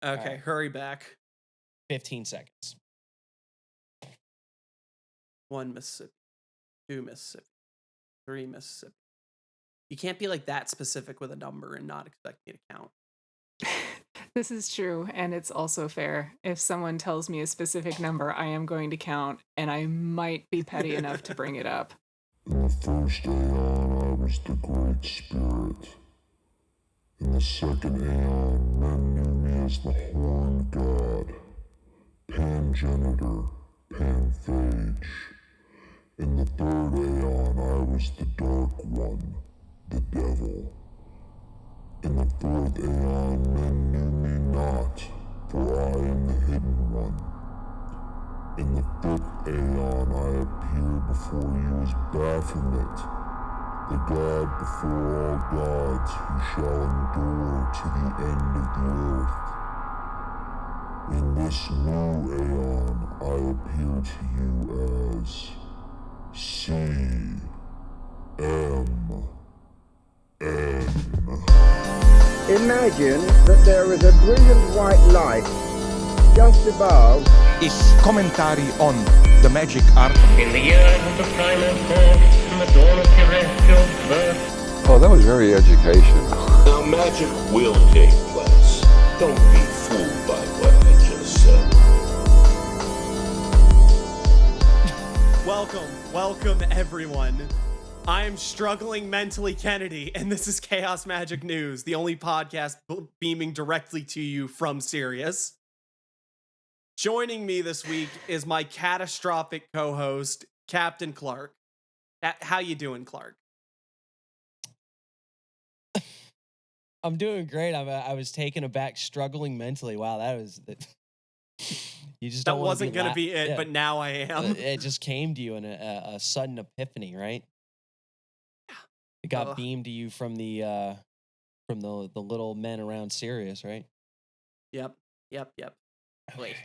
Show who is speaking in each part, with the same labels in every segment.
Speaker 1: Okay,
Speaker 2: right.
Speaker 1: hurry back.
Speaker 2: 15 seconds.
Speaker 1: 1 Mississippi, 2 Mississippi, 3 Mississippi. You can't be like that specific with a number and not expect me to count.
Speaker 3: This is true, and it's also fair. If someone tells me a specific number, I am going to count, and I might be petty enough to bring it up.
Speaker 4: In the first aeon, I was the Great Spirit. In the second aeon, men knew me as the Horned God, Pangenitor, Panphage. In the third aeon, I was the Dark One, the Devil. In the fourth aeon, men knew me not, for I am the Hidden One. In the fifth aeon, I appeared before you as Baphomet, the god before all gods who shall endure to the end of the earth. In this new aeon, I appear to you as CMN.
Speaker 5: Imagine that there is a brilliant white light just above.
Speaker 6: Is commentary on the magic art.
Speaker 7: In the years of the primal force and the dawn of terrestrial birth.
Speaker 8: Oh, that was very educational.
Speaker 9: Now magic will take place. Don't be fooled by what I just said.
Speaker 1: Welcome everyone. I am struggling mentally Kennedy, and this is Chaos Magic News, the only podcast beaming directly to you from Sirius. Joining me this week is my catastrophic co-host, Captain Clark. How you doing, Clark?
Speaker 2: I'm doing great. I was taken aback, struggling mentally. Wow, that was... You just
Speaker 1: that
Speaker 2: don't
Speaker 1: wasn't going to be it,
Speaker 2: yeah.
Speaker 1: but now I am.
Speaker 2: It just came to you in a sudden epiphany, right? It got beamed to you from the little men around Sirius, right?
Speaker 1: Yep. Wait.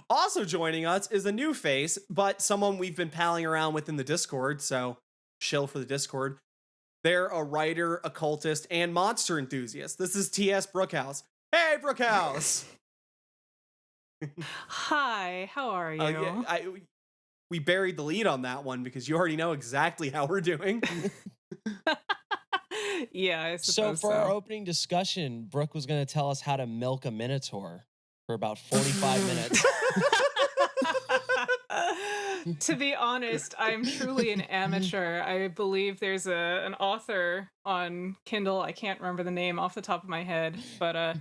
Speaker 1: Also joining us is a new face, but someone we've been palling around with in the Discord, so shill for the Discord. They're a writer, occultist, and monster enthusiast. This is wTSBrookehouse. Hey, Brookhouse!
Speaker 3: Hi, how are you?
Speaker 1: We buried the lead on that one because you already know exactly how we're doing.
Speaker 3: Yeah, I suppose
Speaker 2: so. For our opening discussion, Brooke was going to tell us how to milk a minotaur for about 45 minutes.
Speaker 3: To be honest, I'm truly an amateur. I believe there's an author on Kindle. I can't remember the name off the top of my head, but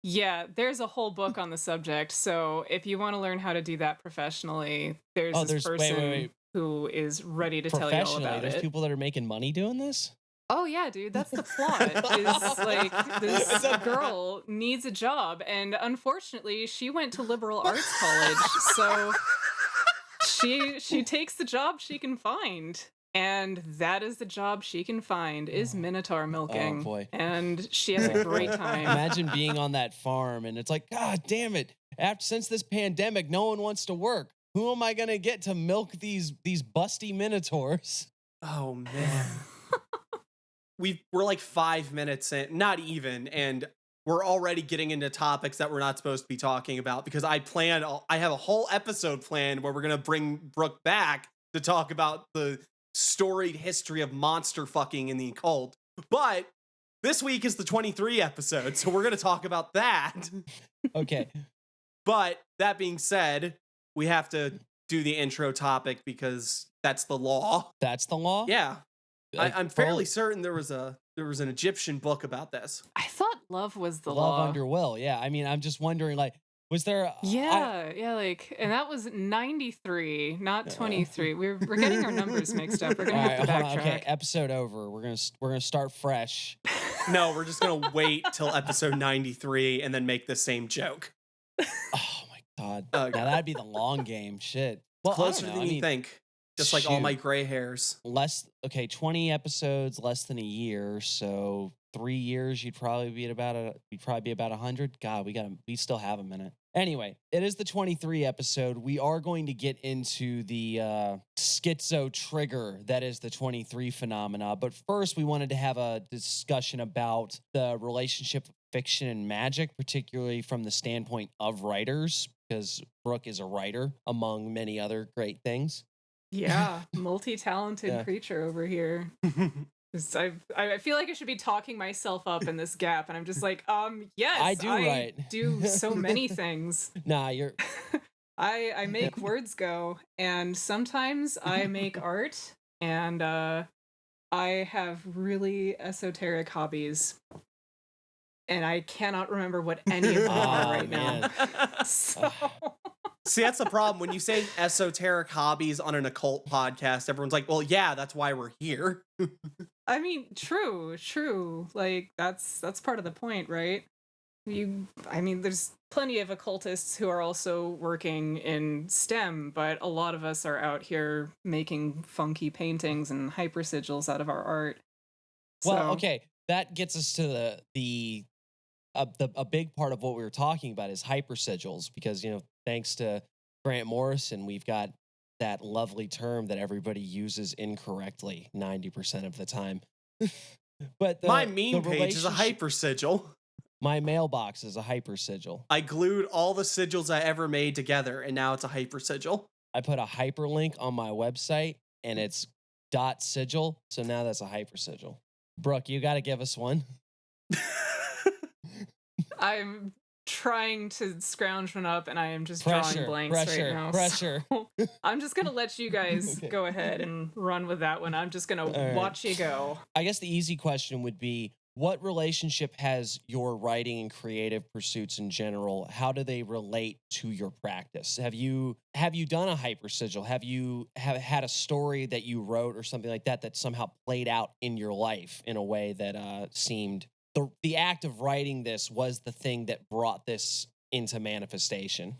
Speaker 3: yeah, there's a whole book on the subject. So if you want to learn how to do that professionally, there's this person
Speaker 2: wait.
Speaker 3: who is ready to tell you all about
Speaker 2: there's
Speaker 3: it.
Speaker 2: people that are making money doing this?
Speaker 3: Oh yeah, dude, that's the plot. Is like this girl needs a job, and unfortunately, she went to liberal arts college, so she takes the job she can find, and that is the job she can find is minotaur milking.
Speaker 2: Oh boy,
Speaker 3: and she has a great time.
Speaker 2: Imagine being on that farm, and it's like, God damn it! Since this pandemic, no one wants to work. Who am I gonna get to milk these busty minotaurs?
Speaker 1: Oh man. We're like 5 minutes in, not even, and we're already getting into topics that we're not supposed to be talking about because I have a whole episode planned where we're going to bring Brooke back to talk about the storied history of monster fucking in the occult. But this week is the 23 episode, so we're going to talk about that.
Speaker 2: Okay.
Speaker 1: But that being said, we have to do the intro topic because that's the law.
Speaker 2: That's the law?
Speaker 1: Yeah. I'm fairly certain there was an Egyptian book about this.
Speaker 3: I thought love was the
Speaker 2: law.
Speaker 3: Love
Speaker 2: Under will, yeah. I mean, I'm just wondering, like, was there?
Speaker 3: And that was 93, not 23. We're getting our numbers mixed up. We're gonna have to backtrack.
Speaker 2: Okay, episode over. We're gonna start fresh.
Speaker 1: No, we're just gonna wait till episode 93 and then make the same joke.
Speaker 2: Oh my god! Now that'd be the long game. Shit. Well,
Speaker 1: closer than you think. Just like all my gray hairs.
Speaker 2: 20 episodes, less than a year. So 3 years, you'd probably be about 100. God, we still have a minute. Anyway, it is the 23 episode. We are going to get into the schizo trigger that is the 23 phenomena. But first, we wanted to have a discussion about the relationship fiction and magic, particularly from the standpoint of writers, because Brooke is a writer among many other great things.
Speaker 3: Yeah, multi-talented
Speaker 2: Yeah.
Speaker 3: creature over here. I feel like I should be talking myself up in this gap, and I'm just like, yes,
Speaker 2: I do write.
Speaker 3: do so many things.
Speaker 2: Nah, you're
Speaker 3: I make words go, and sometimes I make art, and I have really esoteric hobbies, and I cannot remember what any of them are right now. So
Speaker 1: See, that's the problem. When you say esoteric hobbies on an occult podcast, everyone's like, well, yeah, that's why we're here.
Speaker 3: I mean, true. Like that's part of the point, right? There's plenty of occultists who are also working in STEM, but a lot of us are out here making funky paintings and hypersigils out of our art.
Speaker 2: Well, okay, that gets us to a big part of what we were talking about is hypersigils, because thanks to Grant Morrison, we've got that lovely term that everybody uses incorrectly 90% of the time. But
Speaker 1: my meme page is a hypersigil.
Speaker 2: My mailbox is a hypersigil.
Speaker 1: I glued all the sigils I ever made together, and now it's a hypersigil.
Speaker 2: I put a hyperlink on my website, and it's .sigil, so now that's a hypersigil. Brooke, you got to give us one.
Speaker 3: I'm trying to scrounge one up, and I am just drawing blanks right now.
Speaker 2: Pressure.
Speaker 3: So I'm just gonna let you guys go ahead and run with that one. I'm just gonna watch you go.
Speaker 2: I guess the easy question would be, what relationship has your writing and creative pursuits in general? How do they relate to your practice? Have you done a hypersigil? Have you had a story that you wrote or something like that somehow played out in your life in a way that seemed the act of writing this was the thing that brought this into manifestation?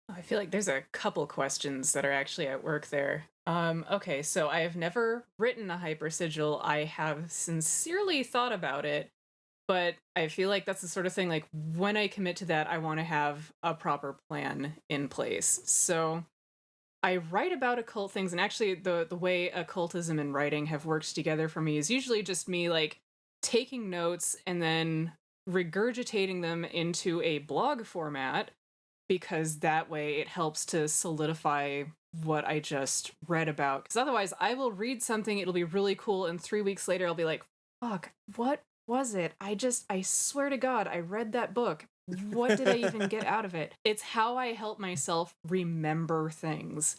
Speaker 3: I feel like there's a couple questions that are actually at work there. Okay, so I have never written a hypersigil. I have sincerely thought about it, but I feel like that's the sort of thing, like, when I commit to that, I want to have a proper plan in place. So I write about occult things, and actually the way occultism and writing have worked together for me is usually just me, like, taking notes and then regurgitating them into a blog format, because that way it helps to solidify what I just read about. Because otherwise I will read something, it'll be really cool, and 3 weeks later I'll be like, fuck, what was it? I swear to God, I read that book. What did I even get out of it? It's how I help myself remember things.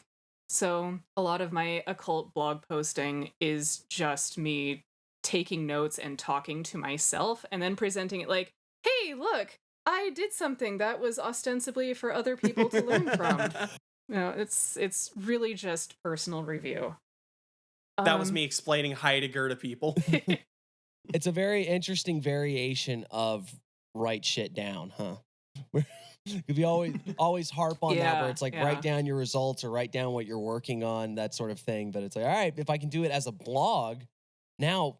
Speaker 3: So a lot of my occult blog posting is just me taking notes and talking to myself, and then presenting it like, hey, look, I did something that was ostensibly for other people to learn from. It's really just personal review.
Speaker 1: That was me explaining Heidegger to people.
Speaker 2: It's a very interesting variation of write shit down, huh? We always harp on that, where it's like, write down your results or write down what you're working on, that sort of thing. But it's like, all right, if I can do it as a blog, now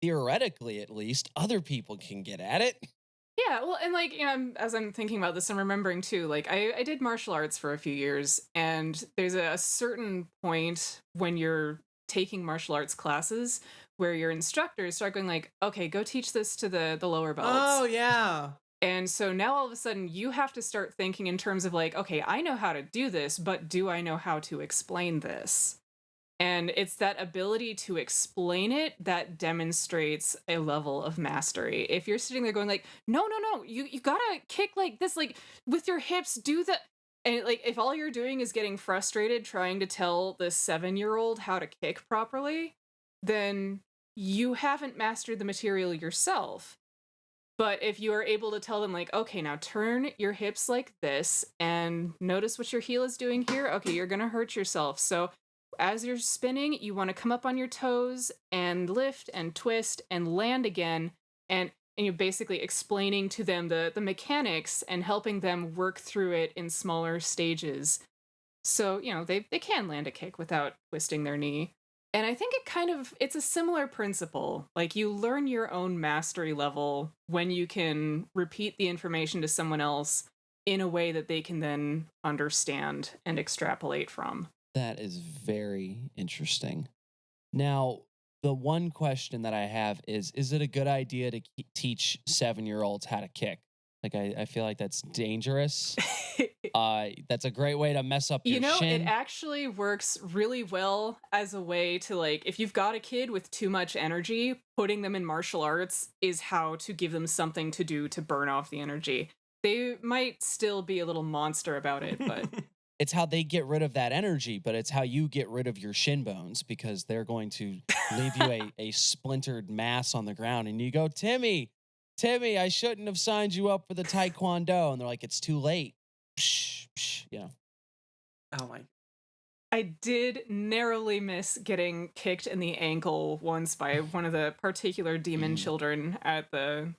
Speaker 2: theoretically at least other people can get at it.
Speaker 3: Yeah, well, and like, as I'm thinking about this, I'm remembering too, like, I did martial arts for a few years, and there's a certain point when you're taking martial arts classes where your instructors start going like, okay, go teach this to the lower belts.
Speaker 1: Oh, yeah.
Speaker 3: And so now all of a sudden you have to start thinking in terms of like, okay, I know how to do this, but do I know how to explain this? And it's that ability to explain it that demonstrates a level of mastery. If you're sitting there going like, no, you gotta kick like this, like with your hips, do that. And like, if all you're doing is getting frustrated trying to tell this 7-year-old how to kick properly, then you haven't mastered the material yourself. But if you are able to tell them like, okay, now turn your hips like this and notice what your heel is doing here. Okay, you're gonna hurt yourself. So as you're spinning, you want to come up on your toes and lift and twist and land again. And you're basically explaining to them the mechanics and helping them work through it in smaller stages. So, they can land a kick without twisting their knee. And I think it's a similar principle. Like, you learn your own mastery level when you can repeat the information to someone else in a way that they can then understand and extrapolate from.
Speaker 2: That is very interesting. Now, the one question that I have is it a good idea to teach 7-year-olds how to kick? Like, I feel like that's dangerous. That's a great way to mess up your shin.
Speaker 3: It actually works really well as a way to, like, if you've got a kid with too much energy, putting them in martial arts is how to give them something to do to burn off the energy. They might still be a little monster about it, but...
Speaker 2: It's how they get rid of that energy, but it's how you get rid of your shin bones, because they're going to leave you a splintered mass on the ground. And you go, Timmy, I shouldn't have signed you up for the Taekwondo. And they're like, it's too late. Psh, psh, yeah.
Speaker 1: Oh my.
Speaker 3: I did narrowly miss getting kicked in the ankle once by one of the particular demon children at the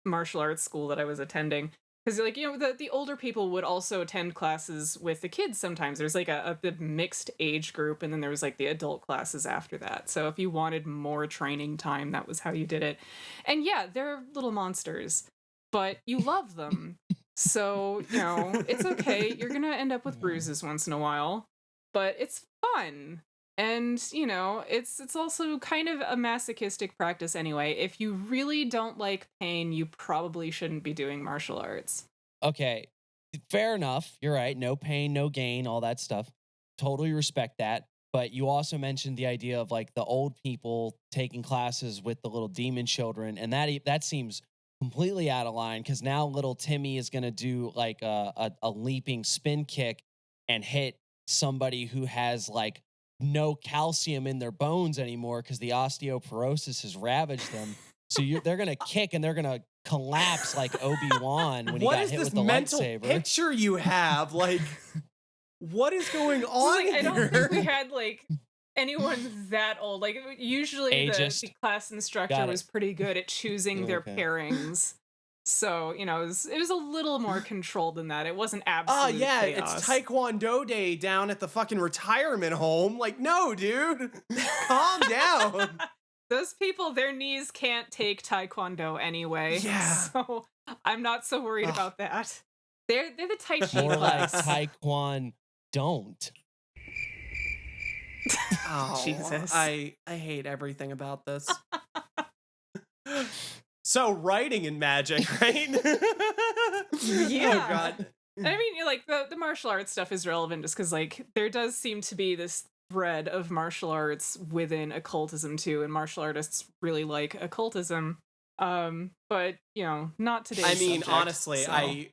Speaker 3: martial arts school that I was attending. Because, like, the older people would also attend classes with the kids sometimes. There's, like, a mixed age group, and then there was, like, the adult classes after that. So if you wanted more training time, that was how you did it. And, yeah, they're little monsters, but you love them. So, it's okay. You're going to end up with bruises once in a while, but it's fun. And, it's also kind of a masochistic practice anyway. If you really don't like pain, you probably shouldn't be doing martial arts.
Speaker 2: Okay, fair enough. You're right. No pain, no gain, all that stuff. Totally respect that. But you also mentioned the idea of, like, the old people taking classes with the little demon children. And that seems completely out of line, because now little Timmy is going to do, like, a leaping spin kick and hit somebody who has, like, no calcium in their bones anymore because the osteoporosis has ravaged them. So they're going to kick and they're going to collapse like Obi-Wan when he got hit with the lightsaber. What is this mental
Speaker 1: picture you have? Like, what is going on here?
Speaker 3: I don't think we had, like, anyone that old. Like, usually the class instructor was pretty good at choosing their pairings. So, it was a little more controlled than that. It wasn't absolute chaos.
Speaker 1: It's Taekwondo day down at the fucking retirement home. Like, no, dude. Calm down.
Speaker 3: Those people, their knees can't take Taekwondo anyway. Yeah. So I'm not so worried about that. They're the Tai Chi
Speaker 2: more
Speaker 3: class.
Speaker 2: Like Taekwondo don't.
Speaker 1: Oh, Jesus. I hate everything about this. So writing in Magick, right?
Speaker 3: Yeah.
Speaker 1: Oh God.
Speaker 3: And I mean, like, the martial arts stuff is relevant just because, like, there does seem to be this thread of martial arts within occultism too, and martial artists really like occultism. But not today.
Speaker 1: I mean,
Speaker 3: subject,
Speaker 1: honestly,
Speaker 3: so.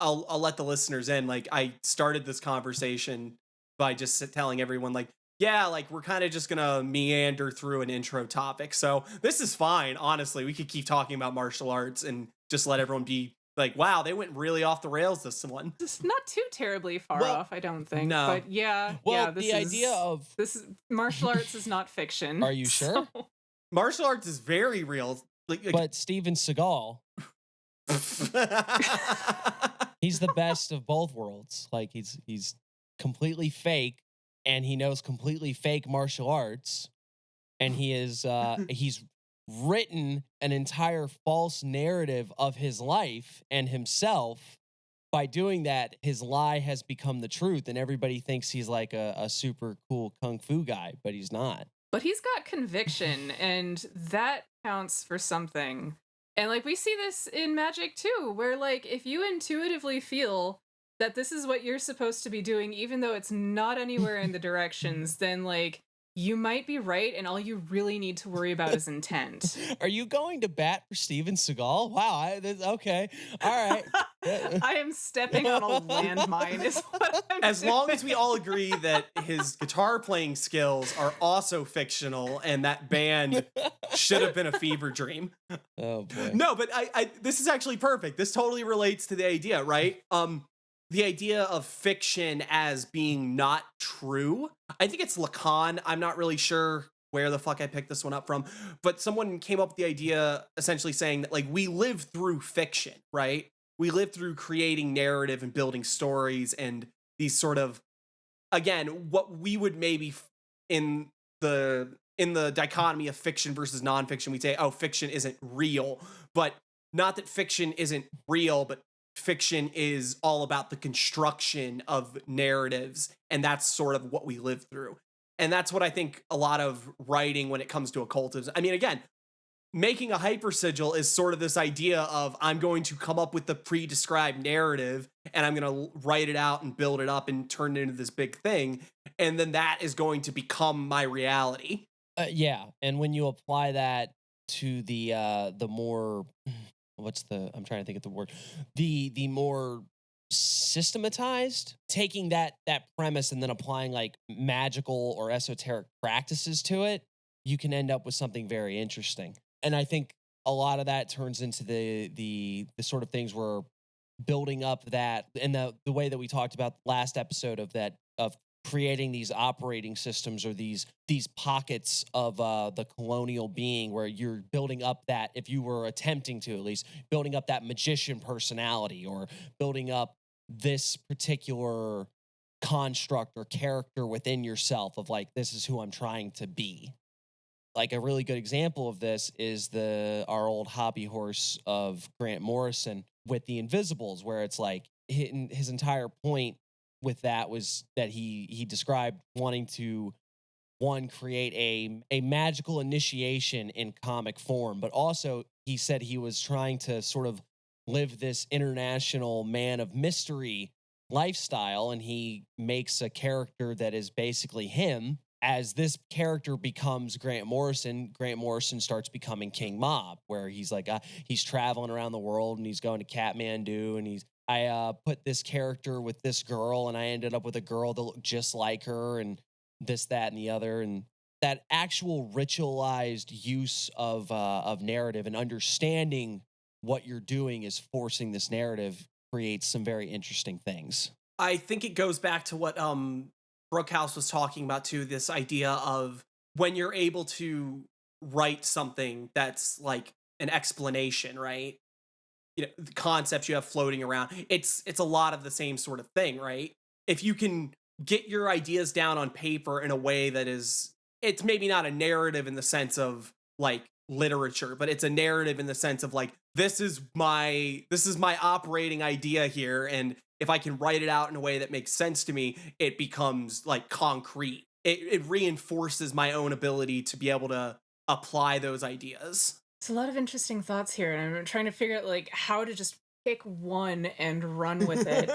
Speaker 1: I'll let the listeners in. Like, I started this conversation by just telling everyone, like, yeah, like, we're kind of just gonna meander through an intro topic. So this is fine. Honestly, we could keep talking about martial arts and just let everyone be like, wow, they went really off the rails this one.
Speaker 3: It's not too terribly far off, I don't think.
Speaker 1: No.
Speaker 3: But yeah.
Speaker 2: Well,
Speaker 3: this
Speaker 2: the idea of
Speaker 3: this is martial arts is not fiction.
Speaker 2: Are you sure?
Speaker 1: Martial arts is very real.
Speaker 2: But Steven Seagal, he's the best of both worlds. Like, he's completely fake, and he knows completely fake martial arts, and he's written an entire false narrative of his life and himself. By doing that, his lie has become the truth, and everybody thinks he's like a super cool kung fu guy, but he's not.
Speaker 3: But he's got conviction, and that counts for something. And, like, we see this in Magick too, where, like, if you intuitively feel that this is what you're supposed to be doing, even though it's not anywhere in the directions, then, like, you might be right, and all you really need to worry about is intent.
Speaker 2: Are you going to bat for Steven Seagal? Wow, okay. All right.
Speaker 3: I am stepping on a landmine, is what I'm
Speaker 1: As
Speaker 3: doing.
Speaker 1: long as we all agree that his guitar playing skills are also fictional and that band should have been a fever dream.
Speaker 2: Oh, boy.
Speaker 1: No, but I this is actually perfect. This totally relates to the idea, right? The idea of fiction as being not true. I think it's Lacan. I'm not really sure where the fuck I picked this one up from, but someone came up with the idea essentially saying that, like, we live through fiction, right? We live through creating narrative and building stories and these sort of, again, what we would maybe in the dichotomy of fiction versus nonfiction, we'd say, oh, fiction isn't real, but not that fiction isn't real, but fiction is all about the construction of narratives, and that's sort of what we live through. And that's what I think a lot of writing when it comes to occultism. I mean, again, making a hypersigil is sort of this idea of I'm going to come up with the pre-described narrative and I'm going to write it out and build it up and turn it into this big thing. And then that is going to become my reality.
Speaker 2: Yeah. And when you apply that to the more, I'm trying to think of the word, the more systematized, taking that premise and then applying like magical or esoteric practices to it, you can end up with something very interesting. And I think a lot of that turns into the sort of things we're building up that, and the way that we talked about last episode of creating these operating systems or these pockets of the colonial being, where you're building up that, if you were attempting to at least, building up that magician personality or building up this particular construct or character within yourself of like, this is who I'm trying to be. Like a really good example of this is our old hobby horse of Grant Morrison with the Invisibles, where it's like his entire point with that was that he described wanting to, one, create a magical initiation in comic form, but also he said he was trying to sort of live this international man of mystery lifestyle, and he makes a character that is basically him. As this character becomes Grant Morrison starts becoming King Mob, where he's like, he's traveling around the world and he's going to Kathmandu, and I put this character with this girl and I ended up with a girl that looked just like her, and this, that, and the other. And that actual ritualized use of narrative and understanding what you're doing is forcing this narrative creates some very interesting things.
Speaker 1: I think it goes back to what Brookhouse was talking about too, this idea of when you're able to write something that's like an explanation, right? You know, the concepts you have floating around, it's a lot of the same sort of thing, right? If you can get your ideas down on paper in a way that is, it's maybe not a narrative in the sense of like literature, but it's a narrative in the sense of like, this is my operating idea here, and if I can write it out in a way that makes sense to me, it becomes like concrete. It reinforces my own ability to be able to apply those ideas.
Speaker 3: It's a lot of interesting thoughts here, and I'm trying to figure out like how to just pick one and run with it.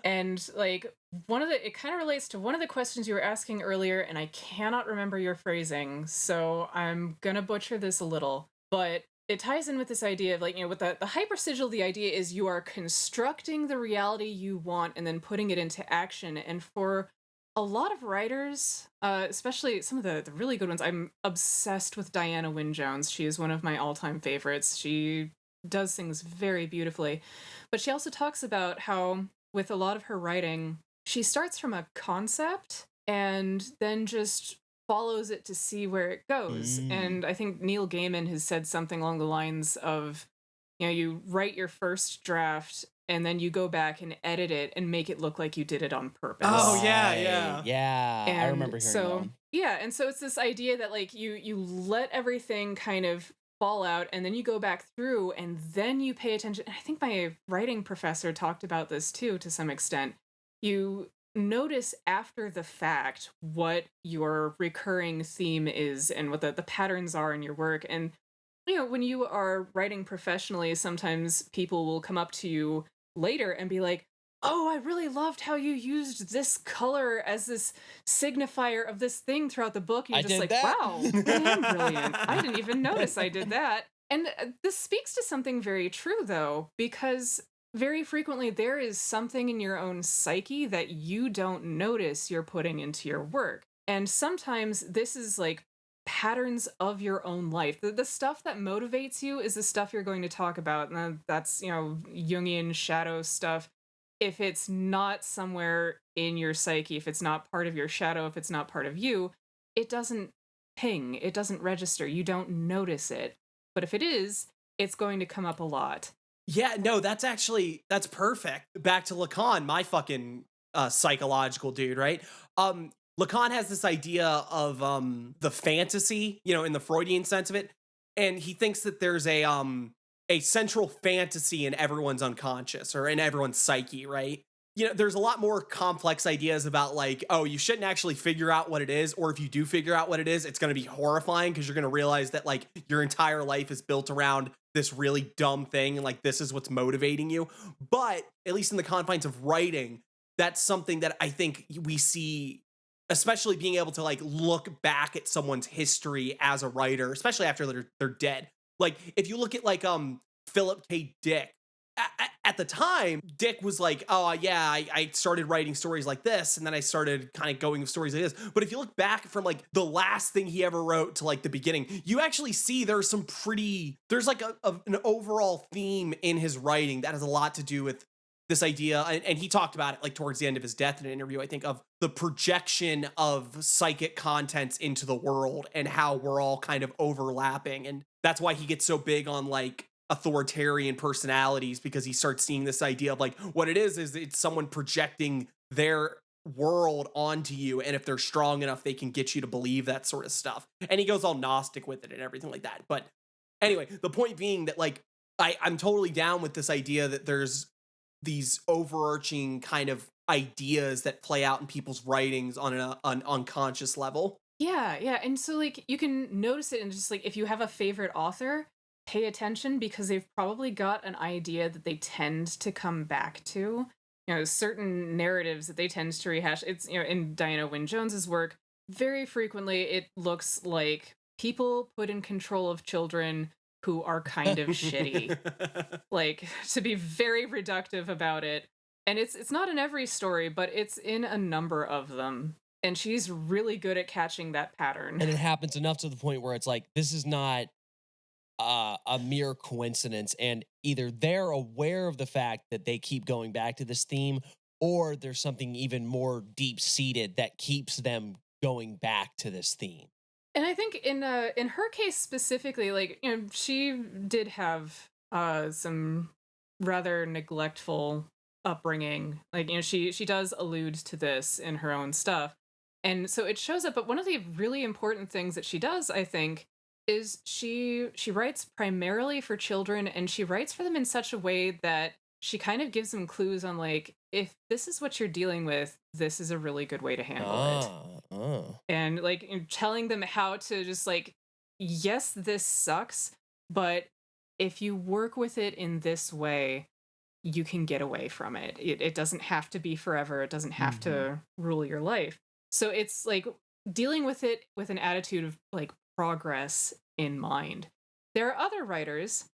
Speaker 3: And like it kind of relates to one of the questions you were asking earlier, and I cannot remember your phrasing, so I'm gonna butcher this a little, but it ties in with this idea of like, you know, with the hypersigil, the idea is you are constructing the reality you want and then putting it into action. And for a lot of writers, especially some of the really good ones, I'm obsessed with Diana Wynne Jones. She is one of my all-time favorites. She does things very beautifully. But she also talks about how with a lot of her writing, she starts from a concept and then just follows it to see where it goes. And I think Neil Gaiman has said something along the lines of, you know, you write your first draft and then you go back and edit it and make it look like you did it on purpose.
Speaker 1: Oh, yeah.
Speaker 2: Yeah,
Speaker 3: and
Speaker 2: I remember hearing that one.
Speaker 3: Yeah, and so it's this idea that like you let everything kind of fall out and then you go back through and then you pay attention. And I think my writing professor talked about this too, to some extent. You notice after the fact what your recurring theme is and what the patterns are in your work. And, you know, when you are writing professionally, sometimes people will come up to you later and be like, oh, I really loved how you used this color as this signifier of this thing throughout the book. And you're just like, wow, I am brilliant. I didn't even notice I did that. And this speaks to something very true, though, because very frequently there is something in your own psyche that you don't notice you're putting into your work. And sometimes this is like patterns of your own life. The stuff that motivates you is the stuff you're going to talk about. And that's, you know, Jungian shadow stuff. If it's not somewhere in your psyche, if it's not part of your shadow, if it's not part of you, it doesn't ping, it doesn't register, you don't notice it. But if it is, it's going to come up a lot.
Speaker 1: Yeah, no, that's perfect. Back to Lacan, my fucking psychological dude, right? Lacan has this idea of the fantasy, you know, in the Freudian sense of it, and he thinks that there's a central fantasy in everyone's unconscious or in everyone's psyche, right? there's a lot more complex ideas about like, oh, you shouldn't actually figure out what it is, or if you do figure out what it is, it's going to be horrifying because you're going to realize that like your entire life is built around this really dumb thing, and like this is what's motivating you. But at least in the confines of writing, that's something that I think we see, especially being able to like look back at someone's history as a writer, especially after they're dead. Like if you look at like Philip K. Dick, at the time, Dick was like, oh yeah, I started writing stories like this, and then I started kind of going with stories like this. But if you look back from like the last thing he ever wrote to like the beginning, you actually see there's like an overall theme in his writing that has a lot to do with this idea. And he talked about it like towards the end of his death in an interview, I think, of the projection of psychic contents into the world and how we're all kind of overlapping. And that's why he gets so big on like authoritarian personalities, because he starts seeing this idea of like what it is it's someone projecting their world onto you, and if they're strong enough they can get you to believe that sort of stuff. And he goes all Gnostic with it and everything like that. But anyway, the point being that like I'm totally down with this idea that there's these overarching kind of ideas that play out in people's writings on an unconscious level.
Speaker 3: Yeah, and so like you can notice it, and just like if you have a favorite author, pay attention, because they've probably got an idea that they tend to come back to. Certain narratives that they tend to rehash. It's, in Diana Wynne Jones's work, very frequently it looks like people put in control of children who are kind of shitty. Like, to be very reductive about it. And it's not in every story, but it's in a number of them. And she's really good at catching that pattern.
Speaker 2: And it happens enough to the point where it's like, this is not a mere coincidence, and either they're aware of the fact that they keep going back to this theme, or there's something even more deep-seated that keeps them going back to this theme.
Speaker 3: And I think in her case specifically, like, she did have some rather neglectful upbringing. Like, she does allude to this in her own stuff, and so it shows up. But one of the really important things that she does, I think, is she writes primarily for children, and she writes for them in such a way that she kind of gives them clues on like, if this is what you're dealing with, this is a really good way to handle it. And like telling them how to just like, yes, this sucks, but if you work with it in this way, you can get away from it. It doesn't have to be forever. It doesn't have to rule your life. So it's like dealing with it with an attitude of like progress in mind. There are other writers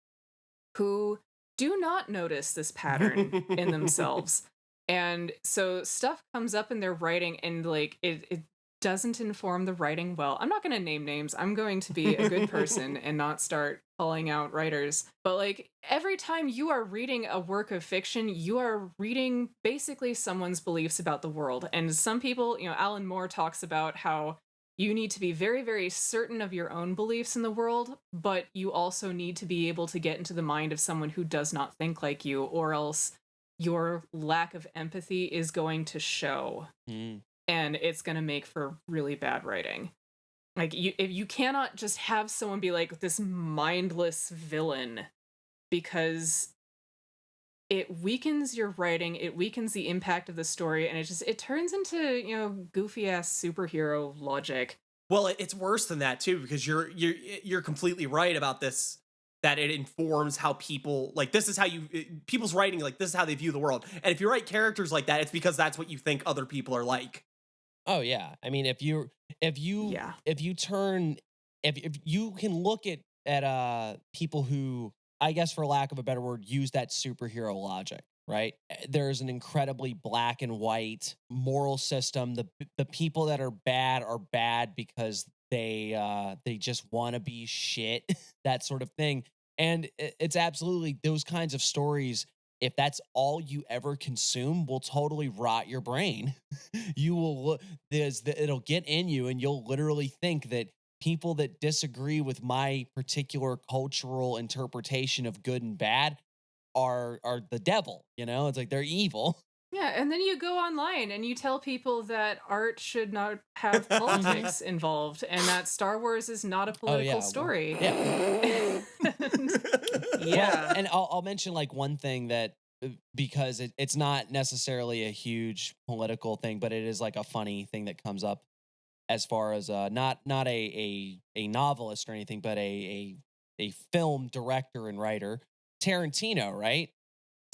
Speaker 3: who do not notice this pattern in themselves. And so stuff comes up in their writing, and like it doesn't inform the writing well. I'm not going to name names. I'm going to be a good person and not start calling out writers. But like every time you are reading a work of fiction, you are reading basically someone's beliefs about the world. And some people, Alan Moore talks about how you need to be very, very certain of your own beliefs in the world, but you also need to be able to get into the mind of someone who does not think like you, or else your lack of empathy is going to show. And it's going to make for really bad writing. Like, if you cannot just have someone be like this mindless villain, because it weakens your writing, it weakens the impact of the story, and it turns into, goofy ass superhero logic.
Speaker 1: Well, it's worse than that too, because you're completely right about this, that it informs how people, like, this is how people's writing, like, this is how they view the world. And if you write characters like that, it's because that's what you think other people are like.
Speaker 2: Oh yeah. I mean, if you can look at people who, I guess for lack of a better word, use that superhero logic, right? There's an incredibly black and white moral system. The people that are bad because they just want to be shit, that sort of thing. And it's absolutely those kinds of stories. If that's all you ever consume, will totally rot your brain. It'll get in you, and you'll literally think that people that disagree with my particular cultural interpretation of good and bad are the devil. It's like they're evil.
Speaker 3: Yeah, and then you go online and you tell people that art should not have politics involved, and that Star Wars is not a political story.
Speaker 2: Yeah. Yeah. And I'll mention like one thing that because it's not necessarily a huge political thing, but it is like a funny thing that comes up as far as not a novelist or anything, but a film director and writer, Tarantino, right?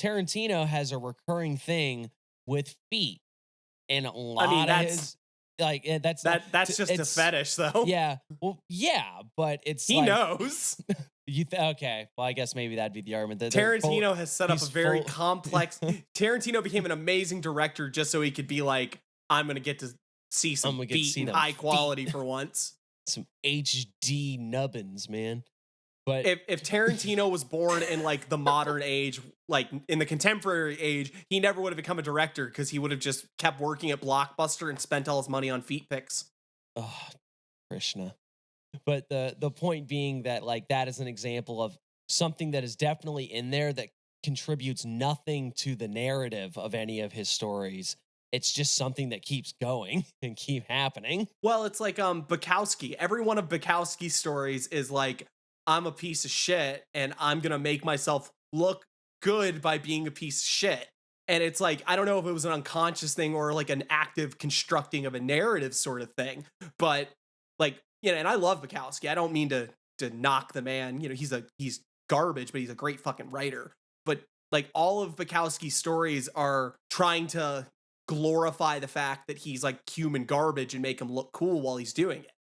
Speaker 2: Tarantino has a recurring thing with feet, and a lot of his that's
Speaker 1: just a fetish, though.
Speaker 2: Yeah, well, yeah, but it's
Speaker 1: he knows.
Speaker 2: Okay, well, I guess maybe that'd be the argument. That
Speaker 1: Tarantino has set up a very complex. Tarantino became an amazing director just so he could be like, I'm gonna get to see some feet in high quality for once.
Speaker 2: Some HD nubbins, man. But
Speaker 1: if Tarantino was born in like the modern age, like in the contemporary age, he never would have become a director because he would have just kept working at Blockbuster and spent all his money on feet pics.
Speaker 2: Oh, Krishna. But the point being that like that is an example of something that is definitely in there that contributes nothing to the narrative of any of his stories. It's just something that keeps going and keep happening.
Speaker 1: Well, it's like Bukowski. Every one of Bukowski's stories is like, I'm a piece of shit and I'm going to make myself look good by being a piece of shit. And it's like, I don't know if it was an unconscious thing or like an active constructing of a narrative sort of thing, but like, you know, and I love Bukowski. I don't mean to knock the man, you know, he's garbage, but he's a great fucking writer. But like all of Bukowski's stories are trying to glorify the fact that he's like human garbage and make him look cool while he's doing it.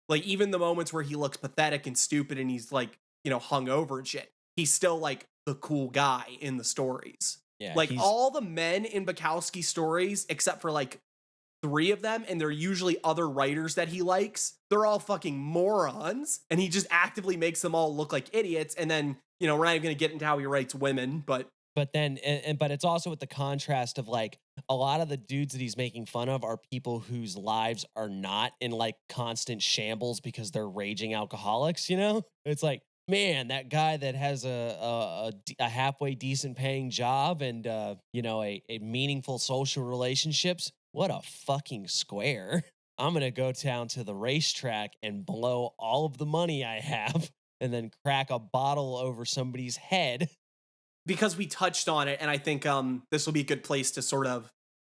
Speaker 1: Like, even the moments where he looks pathetic and stupid and he's, like, you know, hungover and shit, he's still, like, the cool guy in the stories.
Speaker 2: Yeah,
Speaker 1: like, all the men in Bukowski stories, except for, like, 3 of them, and they're usually other writers that he likes, they're all fucking morons, and he just actively makes them all look like idiots, and then, you know, we're not even going to get into how he writes women, but
Speaker 2: then, but it's also with the contrast of like a lot of the dudes that he's making fun of are people whose lives are not in like constant shambles because they're raging alcoholics. You know, it's like, man, that guy that has a halfway decent paying job and you know a meaningful social relationships. What a fucking square! I'm gonna go down to the racetrack and blow all of the money I have, and then crack a bottle over somebody's head.
Speaker 1: Because we touched on it, and I think this will be a good place to sort of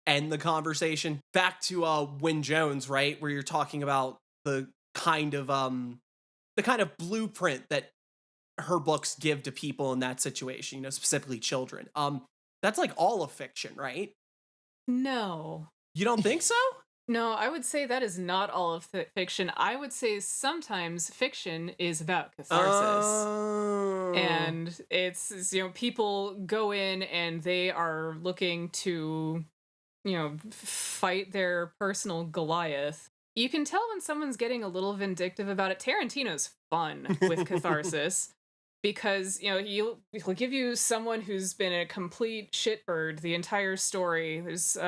Speaker 1: end the conversation. Back to Wynne Jones, right, where you're talking about the kind of blueprint that her books give to people in that situation, you know, specifically children. That's like all of fiction, right?
Speaker 3: No.
Speaker 1: You don't think so?
Speaker 3: No, I would say that is not all of fiction. I would say sometimes fiction is about catharsis.
Speaker 1: Oh.
Speaker 3: And it's, you know, people go in and they are looking to, you know, fight their personal Goliath. You can tell when someone's getting a little vindictive about it. Tarantino's fun with catharsis because, you know, he'll give you someone who's been a complete shitbird the entire story. There's,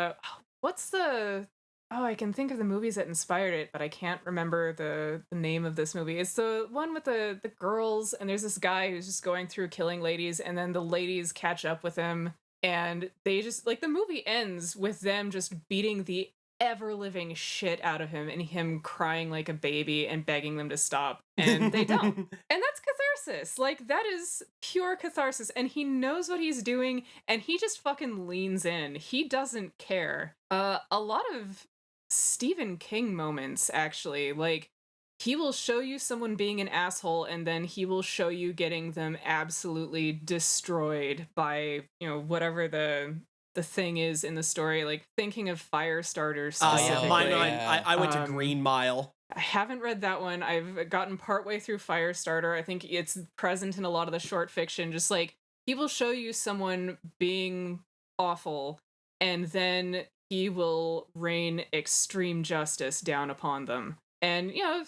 Speaker 3: I can think of the movies that inspired it, but I can't remember the name of this movie. It's the one with the girls, and there's this guy who's just going through killing ladies, and then the ladies catch up with him, and they just, like, the movie ends with them just beating the ever-living shit out of him, and him crying like a baby and begging them to stop, and they don't. And that's catharsis. Like, that is pure catharsis, and he knows what he's doing, and he just fucking leans in. He doesn't care. A lot of Stephen King moments, actually. Like, he will show you someone being an asshole, and then he will show you getting them absolutely destroyed by, you know, whatever the thing is in the story. Like, thinking of Firestarter specifically.
Speaker 1: I went to Green Mile.
Speaker 3: I haven't read that one. I've gotten partway through Firestarter. I think it's present in a lot of the short fiction. Just like, he will show you someone being awful, and then he will rain extreme justice down upon them. And, you know,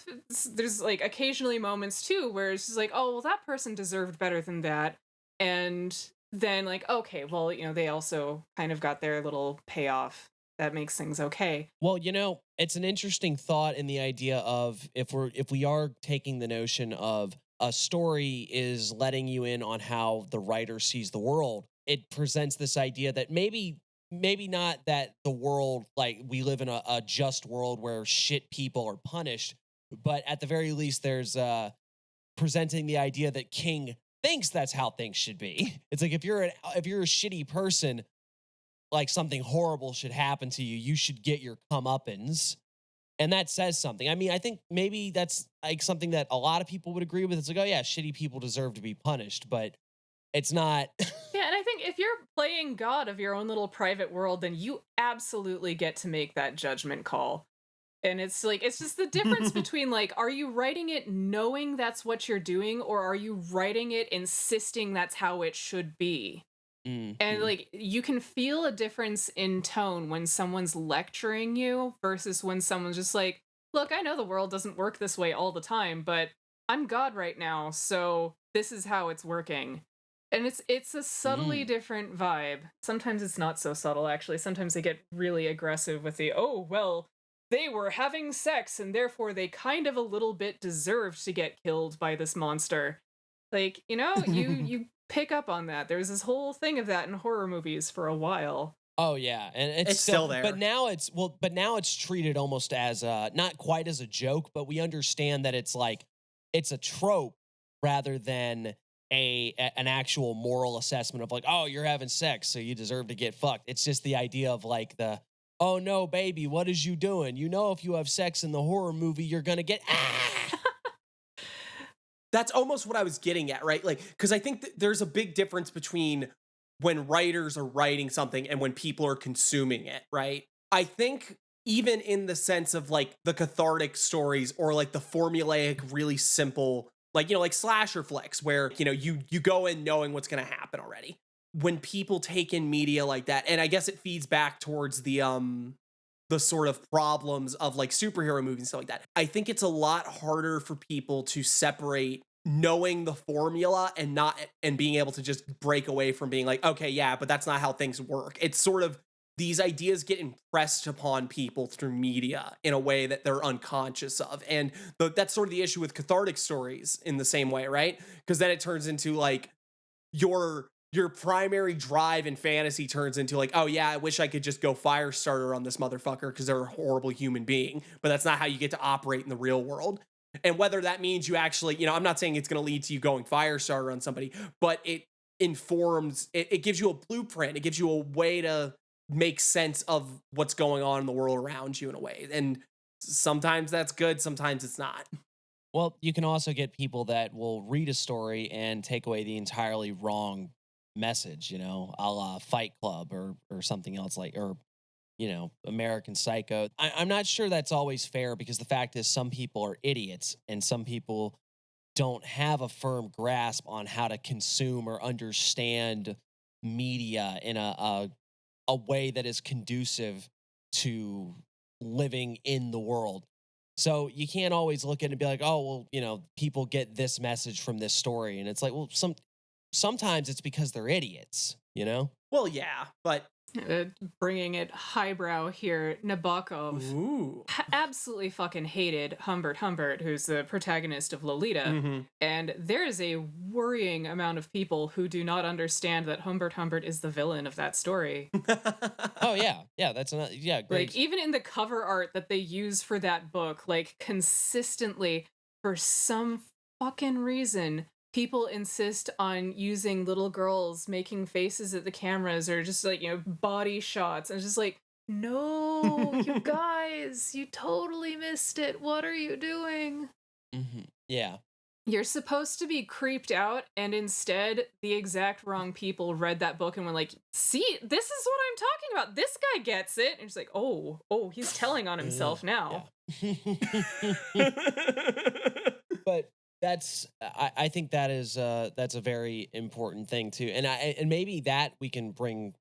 Speaker 3: there's like occasionally moments too where it's just like, oh, well, that person deserved better than that. And then like, okay, well, you know, they also kind of got their little payoff. That makes things okay.
Speaker 2: Well, you know, it's an interesting thought in the idea of if we are taking the notion of a story is letting you in on how the writer sees the world, it presents this idea that maybe not that the world, like we live in a just world where shit people are punished, but at the very least there's presenting the idea that King thinks that's how things should be. It's like if you're a shitty person, like something horrible should happen to you, you should get your comeuppance. And that says something. I mean, I think maybe that's like something that a lot of people would agree with. It's like, oh yeah, shitty people deserve to be punished, but it's not.
Speaker 3: Yeah, and I think if you're playing God of your own little private world, then you absolutely get to make that judgment call. And it's like, it's just the difference between like, are you writing it knowing that's what you're doing, or are you writing it insisting that's how it should be? And like, you can feel a difference in tone when someone's lecturing you versus when someone's just like, look, I know the world doesn't work this way all the time, but I'm God right now, so this is how it's working. And it's a subtly different vibe. Sometimes it's not so subtle, actually. Sometimes they get really aggressive with the, oh, well, they were having sex and therefore they kind of a little bit deserved to get killed by this monster. Like, you know, you pick up on that. There's this whole thing of that in horror movies for a while.
Speaker 2: Oh yeah, and it's
Speaker 1: still there.
Speaker 2: But now it's treated almost as not quite as a joke, but we understand that it's like it's a trope rather than an actual moral assessment of like, oh, you're having sex, so you deserve to get fucked. It's just the idea of like the, oh no, baby, what is you doing? You know, if you have sex in the horror movie, you're gonna get
Speaker 1: That's almost what I was getting at, right? Like, because I think there's a big difference between when writers are writing something and when people are consuming it, right? I think even in the sense of like the cathartic stories or like the formulaic, really simple, like, you know, like slasher flicks where, you know, you go in knowing what's going to happen already. When people take in media like that, and I guess it feeds back towards the sort of problems of like superhero movies and stuff like that. I think it's a lot harder for people to separate knowing the formula and being able to just break away from being like, okay, yeah, but that's not how things work. It's sort of these ideas get impressed upon people through media in a way that they're unconscious of. And that's sort of the issue with cathartic stories in the same way, right? Because then it turns into like your primary drive in fantasy turns into like, oh yeah, I wish I could just go Firestarter on this motherfucker because they're a horrible human being. But that's not how you get to operate in the real world. And whether that means you actually, you know, I'm not saying it's going to lead to you going Firestarter on somebody, but it informs, it gives you a blueprint. It gives you a way to make sense of what's going on in the world around you in a way. And sometimes that's good, sometimes it's not.
Speaker 2: Well, you can also get people that will read a story and take away the entirely wrong message, you know, a la Fight Club or something else like, or, you know, American Psycho. I'm not sure that's always fair because the fact is some people are idiots and some people don't have a firm grasp on how to consume or understand media in a way that is conducive to living in the world. So you can't always look at it and be like, oh, well, you know, people get this message from this story. And it's like, well, sometimes it's because they're idiots, you know?
Speaker 1: Well, yeah, but
Speaker 3: bringing it highbrow here, Nabokov absolutely fucking hated Humbert, who's the protagonist of Lolita.
Speaker 1: Mm-hmm.
Speaker 3: And there is a worrying amount of people who do not understand that Humbert is the villain of that story.
Speaker 2: Oh, yeah. Yeah, that's another, yeah, great.
Speaker 3: Like, even in the cover art that they use for that book, like, consistently, for some fucking reason, people insist on using little girls making faces at the cameras or just like, you know, body shots. And it's just like, no, you guys, you totally missed it. What are you doing?
Speaker 2: Mm-hmm. Yeah.
Speaker 3: You're supposed to be creeped out, and instead the exact wrong people read that book and were like, see, this is what I'm talking about. This guy gets it. And it's like, oh, he's telling on himself now.
Speaker 2: Yeah. But I think that's a very important thing too, and maybe that we can bring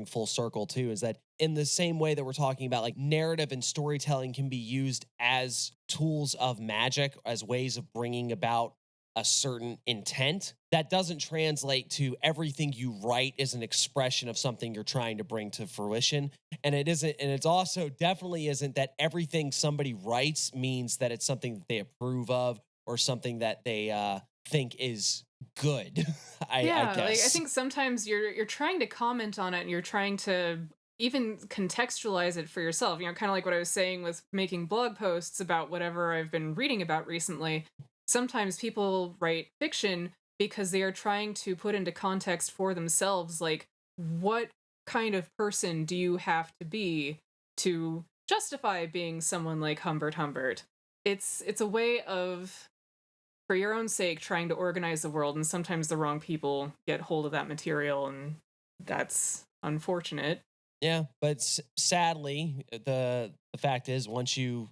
Speaker 2: full circle too, is that in the same way that we're talking about like narrative and storytelling can be used as tools of magic, as ways of bringing about a certain intent, that doesn't translate to everything you write is an expression of something you're trying to bring to fruition. And it isn't, and it's also definitely isn't that everything somebody writes means that it's something that they approve of or something that they think is good. I guess.
Speaker 3: Like, I think sometimes you're trying to comment on it and you're trying to even contextualize it for yourself. You know, kind of like what I was saying with making blog posts about whatever I've been reading about recently. Sometimes people write fiction because they are trying to put into context for themselves, like, what kind of person do you have to be to justify being someone like Humbert? It's a way of, for your own sake, trying to organize the world, and sometimes the wrong people get hold of that material, and that's unfortunate.
Speaker 2: Yeah, but sadly, the fact is, once you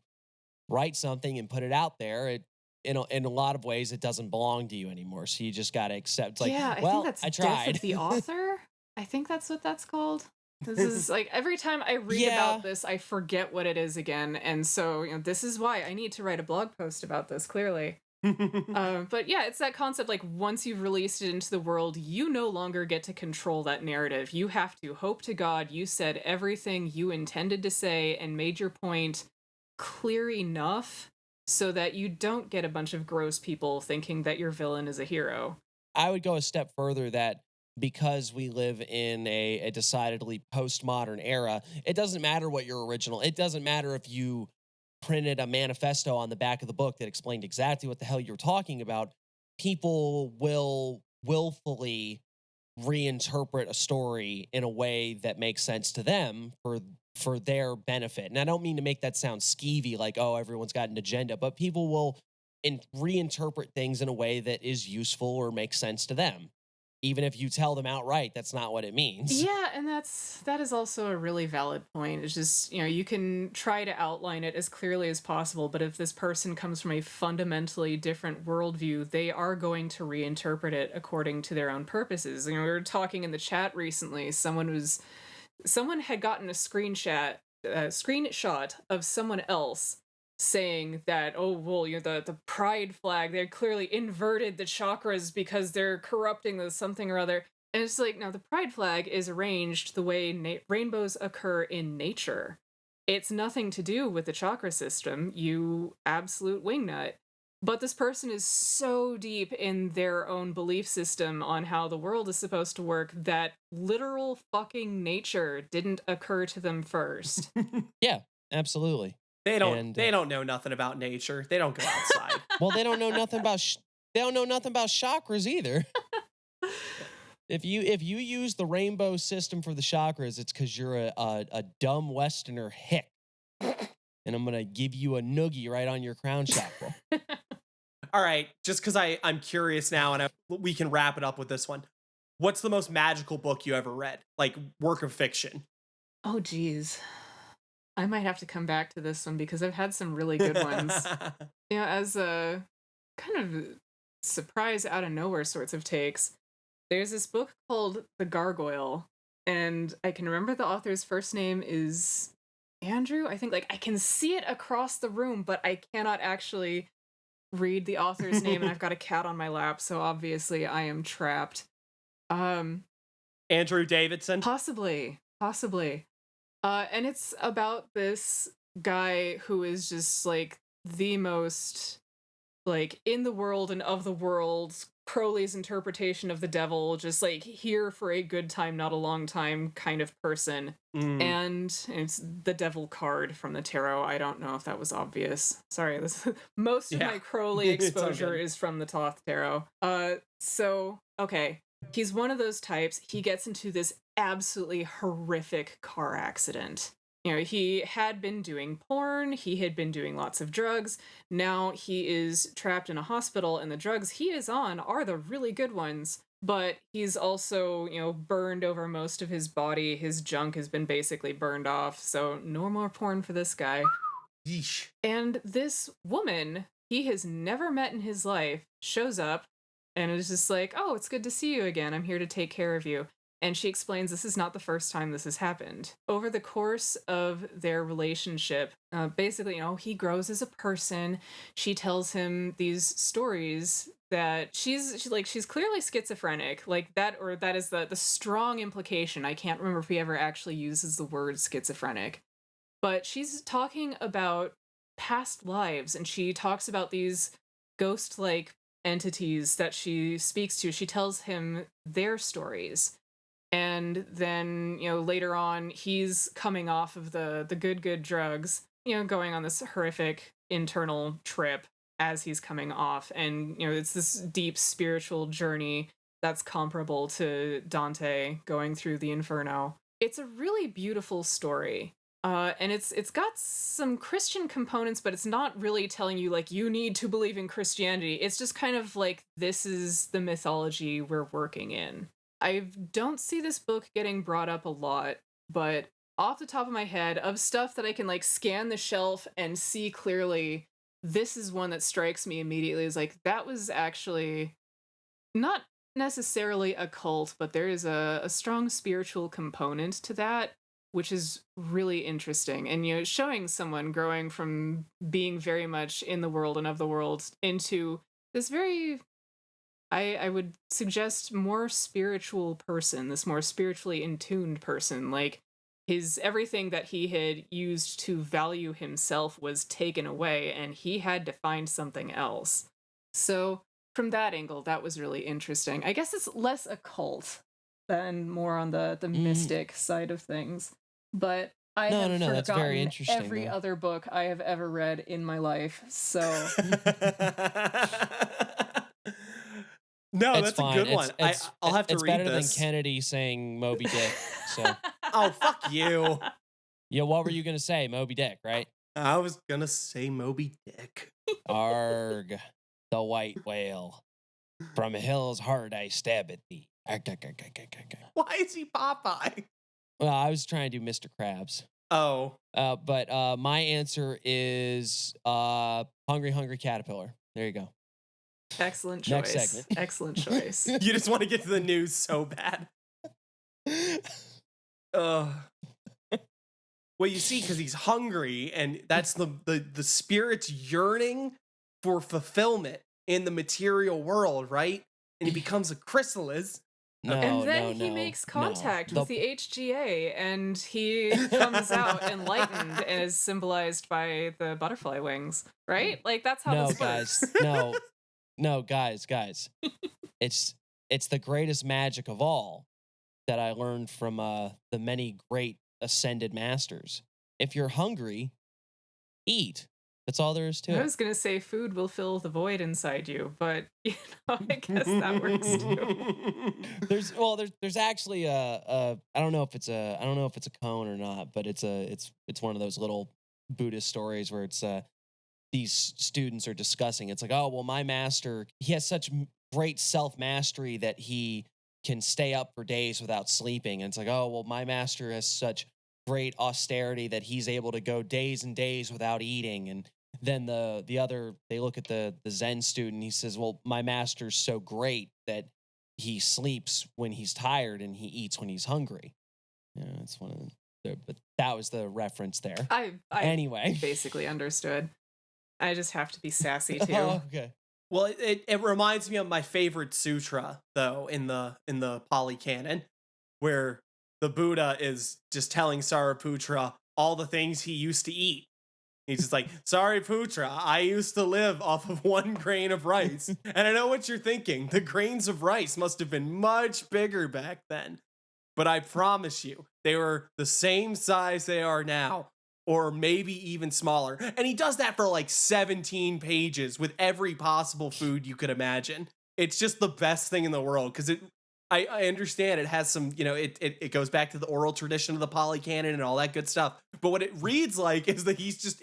Speaker 2: write something and put it out there, it in a lot of ways it doesn't belong to you anymore. So you just got to accept. It's like,
Speaker 3: Yeah, I
Speaker 2: well,
Speaker 3: think that's
Speaker 2: I
Speaker 3: death
Speaker 2: tried.
Speaker 3: of the author. I think that's what that's called. This is like, every time I read
Speaker 2: Yeah.
Speaker 3: about this, I forget what it is again, and so this is why I need to write a blog post about this. Clearly. But yeah, it's that concept, like, once you've released it into the world, you no longer get to control that narrative. You have to hope to God you said everything you intended to say and made your point clear enough so that you don't get a bunch of gross people thinking that your villain is a hero.
Speaker 2: I would go a step further, that because we live in a decidedly postmodern era, it doesn't matter what your original, it doesn't matter if you printed a manifesto on the back of the book that explained exactly what the hell you're talking about. People will willfully reinterpret a story in a way that makes sense to them for their benefit. And I don't mean to make that sound skeevy, like, oh, everyone's got an agenda, but people will reinterpret things in a way that is useful or makes sense to them. Even if you tell them outright that's not what it means.
Speaker 3: Yeah, and that is also a really valid point. It's just, you can try to outline it as clearly as possible, but if this person comes from a fundamentally different worldview, they are going to reinterpret it according to their own purposes. We were talking in the chat recently, someone had gotten a screenshot of someone else saying that, oh, well, the pride flag, they clearly inverted the chakras because they're corrupting the something or other. And it's like, no, the pride flag is arranged the way rainbows occur in nature. It's nothing to do with the chakra system, you absolute wingnut. But this person is so deep in their own belief system on how the world is supposed to work that literal fucking nature didn't occur to them first.
Speaker 2: Yeah, absolutely.
Speaker 1: They don't know nothing about nature. They don't go outside.
Speaker 2: Well, they don't know nothing about chakras either. If you use the rainbow system for the chakras, it's because you're a dumb Westerner hick. And I'm gonna give you a noogie right on your crown chakra.
Speaker 1: All right, just because I'm curious now, and we can wrap it up with this one. What's the most magical book you ever read? Like, work of fiction?
Speaker 3: Oh, geez. I might have to come back to this one because I've had some really good ones. As a kind of surprise out of nowhere sorts of takes, there's this book called The Gargoyle, and I can remember the author's first name is Andrew. I think, like, I can see it across the room, but I cannot actually read the author's name, and I've got a cat on my lap, so obviously I am trapped.
Speaker 1: Andrew Davidson?
Speaker 3: Possibly. And it's about this guy who is just, like, the most, like, in the world and of the world, Crowley's interpretation of the devil, just, like, here for a good time, not a long time kind of person. And it's the devil card from the tarot. I don't know if that was obvious. Sorry, most of my Crowley exposure is from the Thoth tarot. So, okay. He's one of those types. He gets into this absolutely horrific car accident. He had been doing porn, he had been doing lots of drugs, now he is trapped in a hospital, and the drugs he is on are the really good ones, but he's also, burned over most of his body, his junk has been basically burned off, so no more porn for this guy.
Speaker 1: Yeesh.
Speaker 3: And this woman he has never met in his life shows up, and is just like, oh, it's good to see you again, I'm here to take care of you. And she explains this is not the first time this has happened. Over the course of their relationship, basically, he grows as a person. She tells him these stories that she's clearly schizophrenic, like that, or that is the strong implication. I can't remember if he ever actually uses the word schizophrenic, but she's talking about past lives, and she talks about these ghost-like entities that she speaks to. She tells him their stories. And then, later on, he's coming off of the good drugs, going on this horrific internal trip. as he's coming off. And, it's this deep spiritual journey that's comparable to Dante going through the Inferno. It's a really beautiful story. And it's got some Christian components, but it's not really telling you, like, you need to believe in Christianity. It's just kind of like, this is the mythology we're working in. I don't see this book getting brought up a lot, but off the top of my head, of stuff that I can, like, scan the shelf and see clearly, this is one that strikes me immediately. Is like, that was actually not necessarily a cult, but there is a strong spiritual component to that, which is really interesting. And, showing someone growing from being very much in the world and of the world into this very, I would suggest, more spiritual person, this more spiritually in tuned person. Like, everything that he had used to value himself was taken away, and he had to find something else. So from that angle, that was really interesting. I guess it's less a cult than more on the mystic side of things. But I have
Speaker 2: that's very
Speaker 3: forgotten
Speaker 2: interesting,
Speaker 3: every
Speaker 2: though.
Speaker 3: other book I have ever read in my life. So
Speaker 1: no,
Speaker 2: It's
Speaker 1: that's
Speaker 2: fine.
Speaker 1: a good one. I'll have to
Speaker 2: it's
Speaker 1: read
Speaker 2: better
Speaker 1: this.
Speaker 2: than Kennedy saying Moby Dick. So,
Speaker 1: Oh, fuck you.
Speaker 2: yeah, what were you gonna say? Moby Dick, right?
Speaker 1: I was gonna say Moby Dick.
Speaker 2: Arg, the white whale. From a hill's heart I stab at thee.
Speaker 1: Why is he Popeye?
Speaker 2: Well, I was trying to do Mr. Krabs.
Speaker 1: Oh.
Speaker 2: But my answer is Hungry Hungry Caterpillar. There you go.
Speaker 3: excellent choice.
Speaker 2: Next segment.
Speaker 3: Excellent choice.
Speaker 1: You just want to get to the news so bad. Well, you see, because he's hungry, and that's the spirit's yearning for fulfillment in the material world, right? And he becomes a chrysalis.
Speaker 2: No,
Speaker 3: And then
Speaker 2: no,
Speaker 3: he
Speaker 2: no,
Speaker 3: makes
Speaker 2: no.
Speaker 3: contact with the HGA, and he comes out enlightened, as symbolized by the butterfly wings, right? Like, that's how
Speaker 2: No,
Speaker 3: this
Speaker 2: guys.
Speaker 3: works.
Speaker 2: No, guys. It's the greatest magic of all that I learned from the many great ascended masters. If you're hungry, eat. That's all there is to
Speaker 3: I
Speaker 2: it.
Speaker 3: was gonna say food will fill the void inside you, but I guess that works too.
Speaker 2: There's actually I don't know if it's a cone or not, but it's one of those little Buddhist stories where it's these students are discussing. It's like, oh well, my master, he has such great self mastery that he can stay up for days without sleeping. And it's like, oh well, my master has such great austerity that he's able to go days and days without eating. And then they look at the Zen student. He says, well, my master's so great that he sleeps when he's tired and he eats when he's hungry. Yeah, it's one of the, but that was the reference there.
Speaker 3: I
Speaker 2: Anyway.
Speaker 3: basically understood. I just have to be sassy too.
Speaker 2: Oh, okay.
Speaker 1: Well, it reminds me of my favorite sutra, though, in the Pali Canon, where the Buddha is just telling Sariputra all the things he used to eat. He's just like, Sariputra, I used to live off of 1 grain of rice. And I know what you're thinking. The grains of rice must have been much bigger back then. But I promise you, they were the same size they are now, or maybe even smaller. And he does that for like 17 pages with every possible food you could imagine. It's just the best thing in the world, because I understand it has some, it goes back to the oral tradition of the Pali Canon and all that good stuff. But what it reads like is that he's just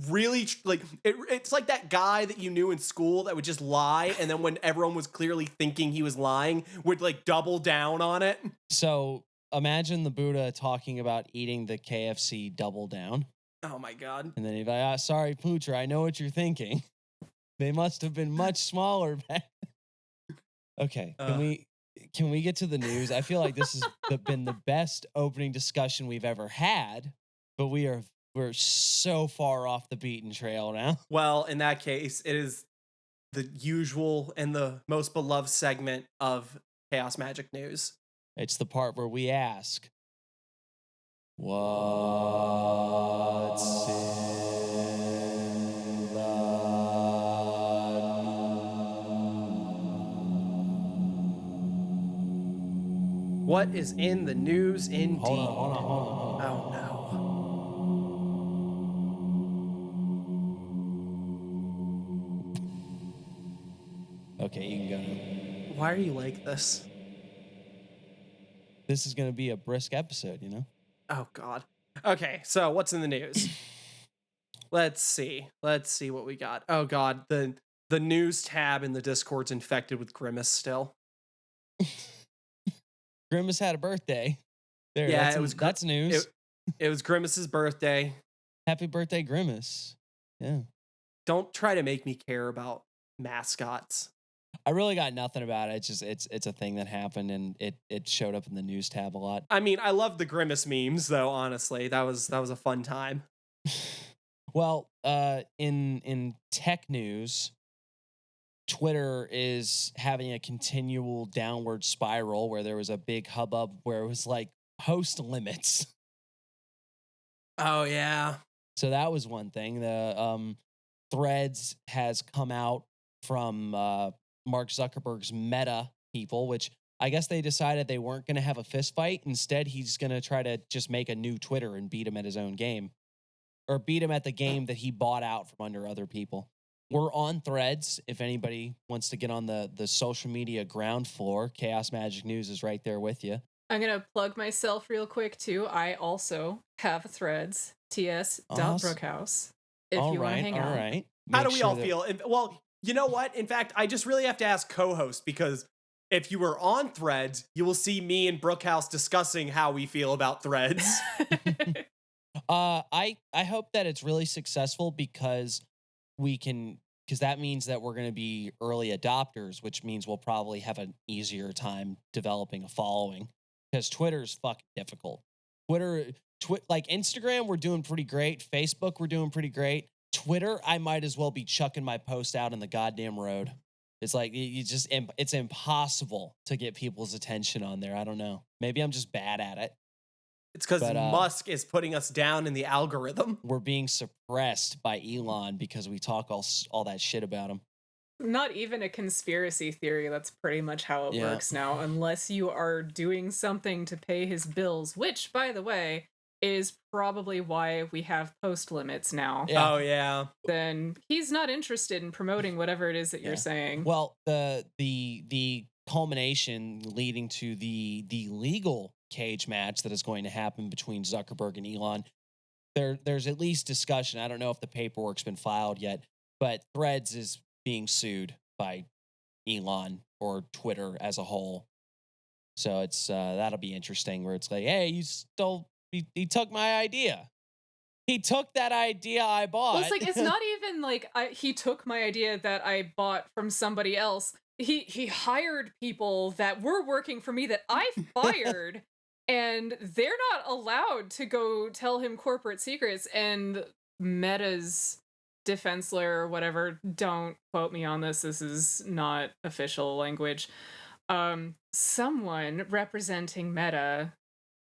Speaker 1: really like, it's like that guy that you knew in school that would just lie. And then when everyone was clearly thinking he was lying, would like double down on it.
Speaker 2: So imagine the Buddha talking about eating the KFC double down.
Speaker 1: Oh my God.
Speaker 2: And then he's like, sorry, Putra, I know what you're thinking. They must have been much smaller back. Okay, can we get to the news? I feel like this has been the best opening discussion we've ever had, but we're so far off the beaten trail now.
Speaker 1: Well, in that case, it is the usual and the most beloved segment of Chaos Magic News.
Speaker 2: It's the part where we ask, what's in the
Speaker 1: What is in the news indeed?
Speaker 2: Hold on.
Speaker 1: Oh no.
Speaker 2: Okay, you can go now.
Speaker 1: Why are you like this?
Speaker 2: This is going to be a brisk episode, you know?
Speaker 1: Oh, God. Okay, so what's in the news? Let's see what we got. Oh, God. The news tab in the Discord's infected with Grimace still.
Speaker 2: Grimace had a birthday. There,
Speaker 1: Yeah,
Speaker 2: that's news.
Speaker 1: It was Grimace's birthday.
Speaker 2: Happy birthday, Grimace. Yeah.
Speaker 1: Don't try to make me care about mascots.
Speaker 2: I really got nothing about it. It's just it's a thing that happened, and it showed up in the news tab a lot.
Speaker 1: I mean, I love the Grimace memes, though. Honestly, that was a fun time.
Speaker 2: Well, in tech news, Twitter is having a continual downward spiral where there was a big hubbub where it was like post limits.
Speaker 1: Oh yeah.
Speaker 2: So that was one thing. The Threads has come out from Mark Zuckerberg's Meta people, which I guess they decided they weren't going to have a fist fight. Instead, he's going to try to just make a new Twitter and beat him at his own game, or beat him at the game that he bought out from under other people. We're on Threads. If anybody wants to get on the social media ground floor, Chaos Magic News is right there with you.
Speaker 3: I'm going to plug myself real quick, too. I also have Threads, ts.brookhouse, if you want to hang out.
Speaker 2: All right.
Speaker 1: How do we all feel? Well, you know what? In fact, I just really have to ask co-host, because if you were on Threads, you will see me and Brookhouse discussing how we feel about Threads.
Speaker 2: I hope that it's really successful because that means that we're going to be early adopters, which means we'll probably have an easier time developing a following, because Twitter's fucking difficult. Like Instagram, we're doing pretty great. Facebook, we're doing pretty great. Twitter, I might as well be chucking my post out in the goddamn road. It's like it's impossible to get people's attention on there. I don't know. Maybe I'm just bad at it.
Speaker 1: It's because Musk is putting us down in the algorithm.
Speaker 2: We're being suppressed by Elon because we talk all that shit about him.
Speaker 3: Not even a conspiracy theory. That's pretty much how it works now, unless you are doing something to pay his bills, which, by the way, is probably why we have post limits now.
Speaker 1: Yeah. Oh, yeah.
Speaker 3: Then he's not interested in promoting whatever it is that you're saying.
Speaker 2: Well, the culmination leading to the legal cage match that is going to happen between Zuckerberg and Elon, there's at least discussion. I don't know if the paperwork's been filed yet, but Threads is being sued by Elon or Twitter as a whole. So it's that'll be interesting, where it's like, hey, he took my idea. He took that idea I bought.
Speaker 3: Well, it's like, it's not even like he took my idea that I bought from somebody else. He hired people that were working for me that I fired, and they're not allowed to go tell him corporate secrets. And Meta's defense lawyer or whatever, don't quote me on this, this is not official language. Someone representing Meta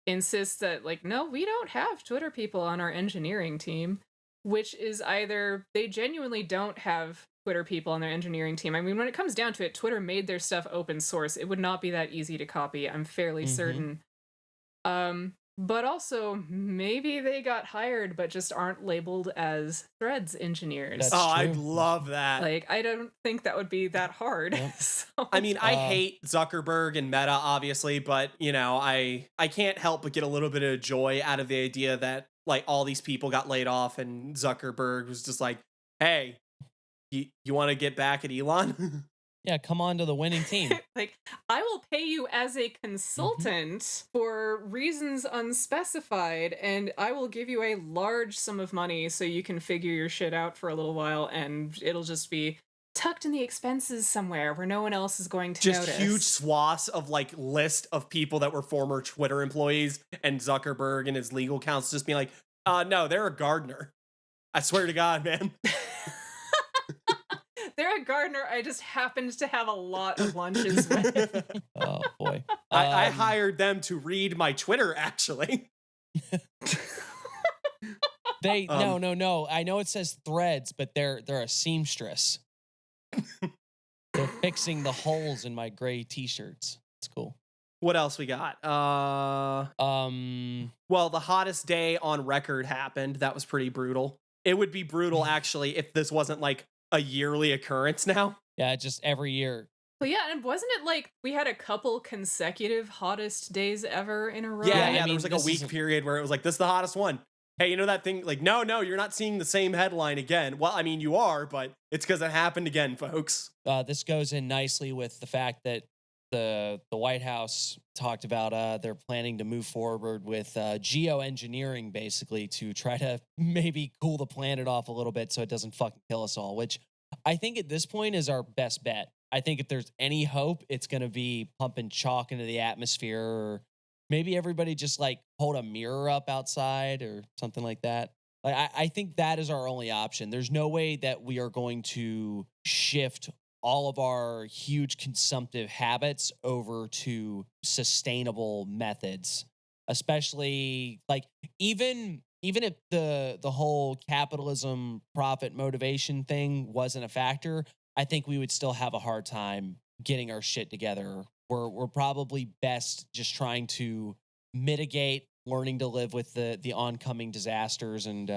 Speaker 3: insists that, like, no, we don't have Twitter people on our engineering team, which is either they genuinely don't have Twitter people on their engineering team. I mean, when it comes down to it, Twitter made their stuff open source. It would not be that easy to copy, I'm fairly certain. But also, maybe they got hired but just aren't labeled as Threads engineers.
Speaker 2: That's
Speaker 1: I'd love that.
Speaker 3: Like, I don't think that would be that hard.
Speaker 2: Yep.
Speaker 3: So,
Speaker 1: I mean, I hate Zuckerberg and Meta, obviously, but, you know, I can't help but get a little bit of joy out of the idea that, like, all these people got laid off and Zuckerberg was just like, hey, you want to get back at Elon?
Speaker 2: Yeah, come on to the winning team.
Speaker 3: like, I will pay you as a consultant for reasons unspecified, and I will give you a large sum of money so you can figure your shit out for a little while, and it'll just be tucked in the expenses somewhere where no one else is going to notice.
Speaker 1: Just huge swaths of, like, list of people that were former Twitter employees, and Zuckerberg and his legal counsel just being like, no, they're a gardener. I swear to God, man.
Speaker 3: They're a gardener I just happened to have a lot of lunches with.
Speaker 2: Oh, boy.
Speaker 1: I hired them to read my Twitter, actually.
Speaker 2: No. I know it says Threads, but they're a seamstress. They're fixing the holes in my gray t-shirts. It's cool.
Speaker 1: What else we got? Well, the hottest day on record happened. That was pretty brutal. It would be brutal, actually, if this wasn't like a yearly occurrence now.
Speaker 2: Yeah, just every year.
Speaker 3: But yeah, and wasn't it like we had a couple consecutive hottest days ever in a row?
Speaker 1: Yeah,
Speaker 2: I
Speaker 1: there
Speaker 2: mean,
Speaker 1: was like a
Speaker 2: this
Speaker 1: week
Speaker 2: isn't-
Speaker 1: period where it was like, this is the hottest one. Hey, you know that thing? Like, no, you're not seeing the same headline again. Well, I mean, you are, but it's because it happened again, folks.
Speaker 2: This goes in nicely with the fact that the White House talked about they're planning to move forward with geoengineering, basically to try to maybe cool the planet off a little bit so it doesn't fucking kill us all, which I think at this point is our best bet. I think if there's any hope, it's going to be pumping chalk into the atmosphere, or maybe everybody just like hold a mirror up outside or something like that. Like I think that is our only option. There's no way that we are going to shift all of our huge consumptive habits over to sustainable methods, especially like even if the whole capitalism profit motivation thing wasn't a factor, I think we would still have a hard time getting our shit together. We're probably best just trying to mitigate, learning to live with the oncoming disasters, and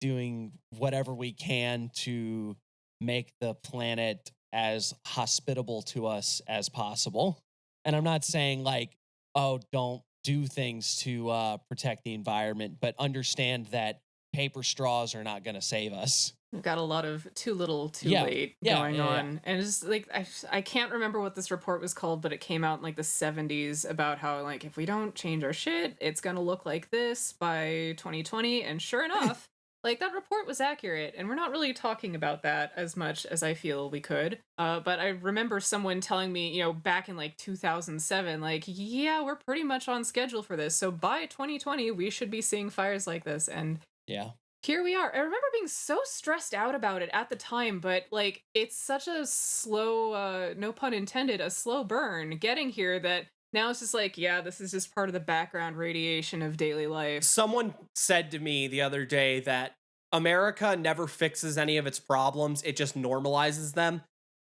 Speaker 2: doing whatever we can to make the planet as hospitable to us as possible. And I'm not saying like, oh, don't do things to protect the environment, but understand that paper straws are not going to save us.
Speaker 3: We've got a lot of too little, too
Speaker 2: Yeah.
Speaker 3: late
Speaker 2: Yeah,
Speaker 3: going
Speaker 2: yeah, yeah.
Speaker 3: on. And it's like, I can't remember what this report was called, but it came out in like the 70s about how, like, if we don't change our shit, it's going to look like this by 2020. And sure enough, like, that report was accurate. And we're not really talking about that as much as I feel we could. But I remember someone telling me, you know, back in like 2007, like, yeah, we're pretty much on schedule for this. So by 2020, we should be seeing fires like this. And
Speaker 2: Yeah.
Speaker 3: here we are. I remember being so stressed out about it at the time, but like it's such a slow, no pun intended, a slow burn getting here that now it's just like, yeah, this is just part of the background radiation of daily life.
Speaker 1: Someone said to me the other day that America never fixes any of its problems, it just normalizes them.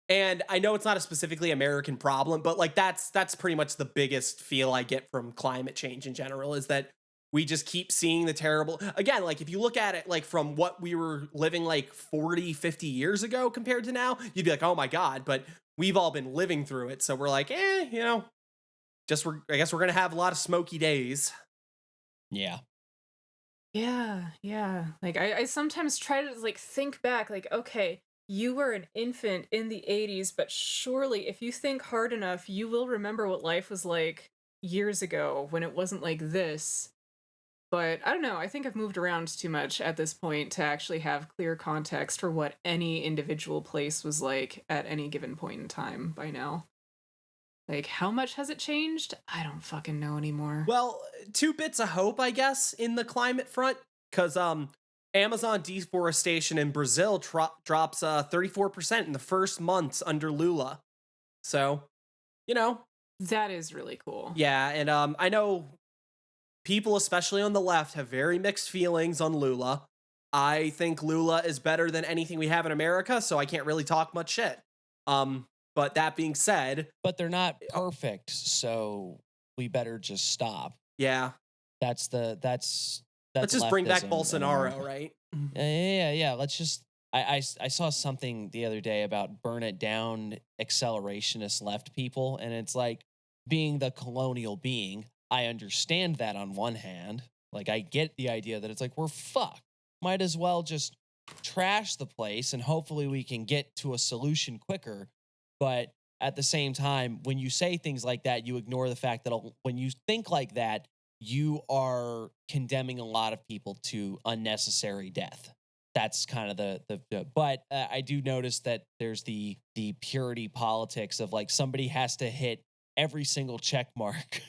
Speaker 1: And I know it's not a specifically American problem, but like that's pretty much the biggest feel I get from climate change in general, is that we just keep seeing the terrible. Again, like if you look at it like from what we were living like 40, 50 years ago compared to now, you'd be like, oh my God, but we've all been living through it. So we're like, you know, I guess we're going to have a lot of smoky days.
Speaker 2: Yeah.
Speaker 3: Yeah. Like I sometimes try to like think back, like, okay, you were an infant in the 80s, but surely if you think hard enough, you will remember what life was like years ago when it wasn't like this. But I don't know, I think I've moved around too much at this point to actually have clear context for what any individual place was like at any given point in time by now. Like, how much has it changed? I don't fucking know anymore.
Speaker 1: Well, two bits of hope, I guess, in the climate front, because Amazon deforestation in Brazil drops 34% in the first months under Lula. So, you know.
Speaker 3: That is really cool.
Speaker 1: Yeah, and I know people, especially on the left, have very mixed feelings on Lula. I think Lula is better than anything we have in America, so I can't really talk much shit. But that being said,
Speaker 2: But they're not perfect, so we better just stop.
Speaker 1: yeah,
Speaker 2: That's
Speaker 1: let's just bring back
Speaker 2: leftism in
Speaker 1: Bolsonaro,
Speaker 2: America.
Speaker 1: right?
Speaker 2: Yeah. Let's just. I saw something the other day about burn it down accelerationist left people, and it's like, being the colonial being, I understand that on one hand. Like, I get the idea that it's like, we're fucked. Might as well just trash the place and hopefully we can get to a solution quicker. But at the same time, when you say things like that, you ignore the fact that when you think like that, you are condemning a lot of people to unnecessary death. That's kind of but I do notice that there's the purity politics of like, somebody has to hit every single check mark.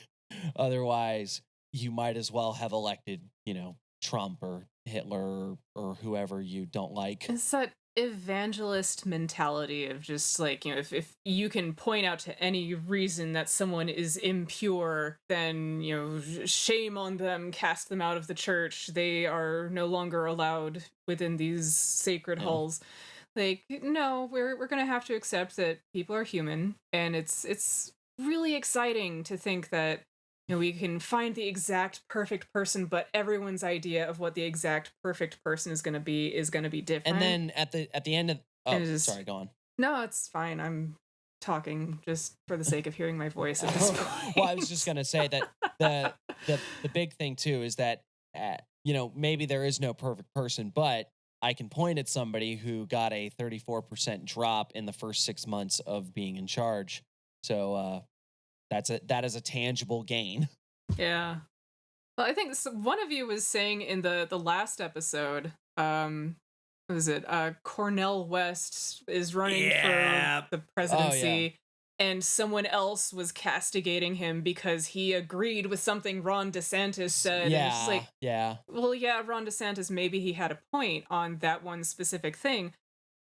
Speaker 2: Otherwise, you might as well have elected, you know, Trump or Hitler or whoever you don't like.
Speaker 3: It's that evangelist mentality of just like, you know, if you can point out to any reason that someone is impure, then, you know, shame on them, cast them out of the church. They are no longer allowed within these sacred halls. Like, no, we're gonna have to accept that people are human, and it's really exciting to think that, you know, we can find the exact perfect person, but everyone's idea of what the exact perfect person is going to be different.
Speaker 2: And then at the end of sorry, go on.
Speaker 3: No, it's fine. I'm talking just for the sake of hearing my voice at this point.
Speaker 2: Well, I was just gonna say that the big thing too is that maybe there is no perfect person, but I can point at somebody who got a 34% drop in the first 6 months of being in charge. So that is a tangible gain.
Speaker 3: Yeah. Well, I think one of you was saying in the last episode, what is it? Cornel West is running for the presidency, and someone else was castigating him because he agreed with something Ron DeSantis said.
Speaker 2: Yeah,
Speaker 3: and it's like,
Speaker 2: well,
Speaker 3: yeah, Ron DeSantis, maybe he had a point on that one specific thing.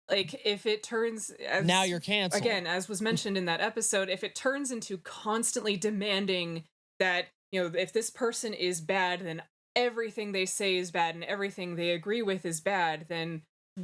Speaker 3: Like, if it turns...
Speaker 2: now you're canceled.
Speaker 3: Again, as was mentioned in that episode, if it turns into constantly demanding that, if this person is bad, then everything they say is bad and everything they agree with is bad, then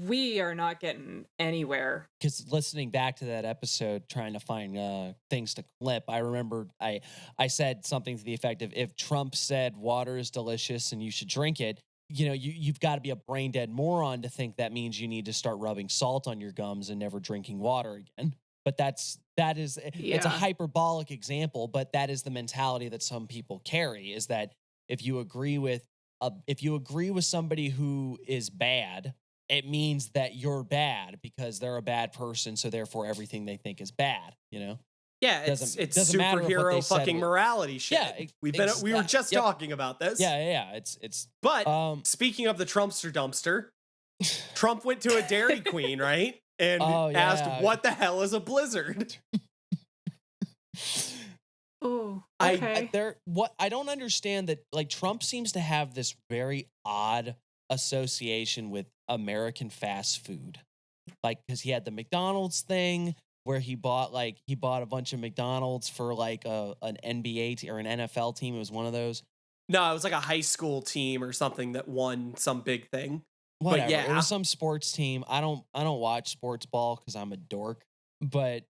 Speaker 3: we are not getting anywhere.
Speaker 2: Because listening back to that episode, trying to find things to clip, I remember I said something to the effect of, if Trump said water is delicious and you should drink it, you've got to be a brain dead moron to think that means you need to start rubbing salt on your gums and never drinking water again. But it's a hyperbolic example, but that is the mentality that some people carry, is that if you agree with somebody who is bad, it means that you're bad because they're a bad person, so therefore everything they think is bad,
Speaker 1: Yeah,
Speaker 2: Doesn't
Speaker 1: it's
Speaker 2: matter what they
Speaker 1: superhero
Speaker 2: said.
Speaker 1: fucking morality shit.
Speaker 2: Yeah,
Speaker 1: we were just talking about this.
Speaker 2: Yeah. It's
Speaker 1: But speaking of the Trumpster dumpster, Trump went to a Dairy Queen, right? And asked, what the hell is a blizzard?
Speaker 3: Oh, okay.
Speaker 2: I don't understand that, like, Trump seems to have this very odd association with American fast food. Like, because he had the McDonald's thing where he bought a bunch of McDonald's for like an NBA or an NFL team. It was one of those.
Speaker 1: No, it was like a high school team or something that won some big thing.
Speaker 2: Whatever.
Speaker 1: But yeah,
Speaker 2: it was some sports team. I don't watch sports ball because I'm a dork. But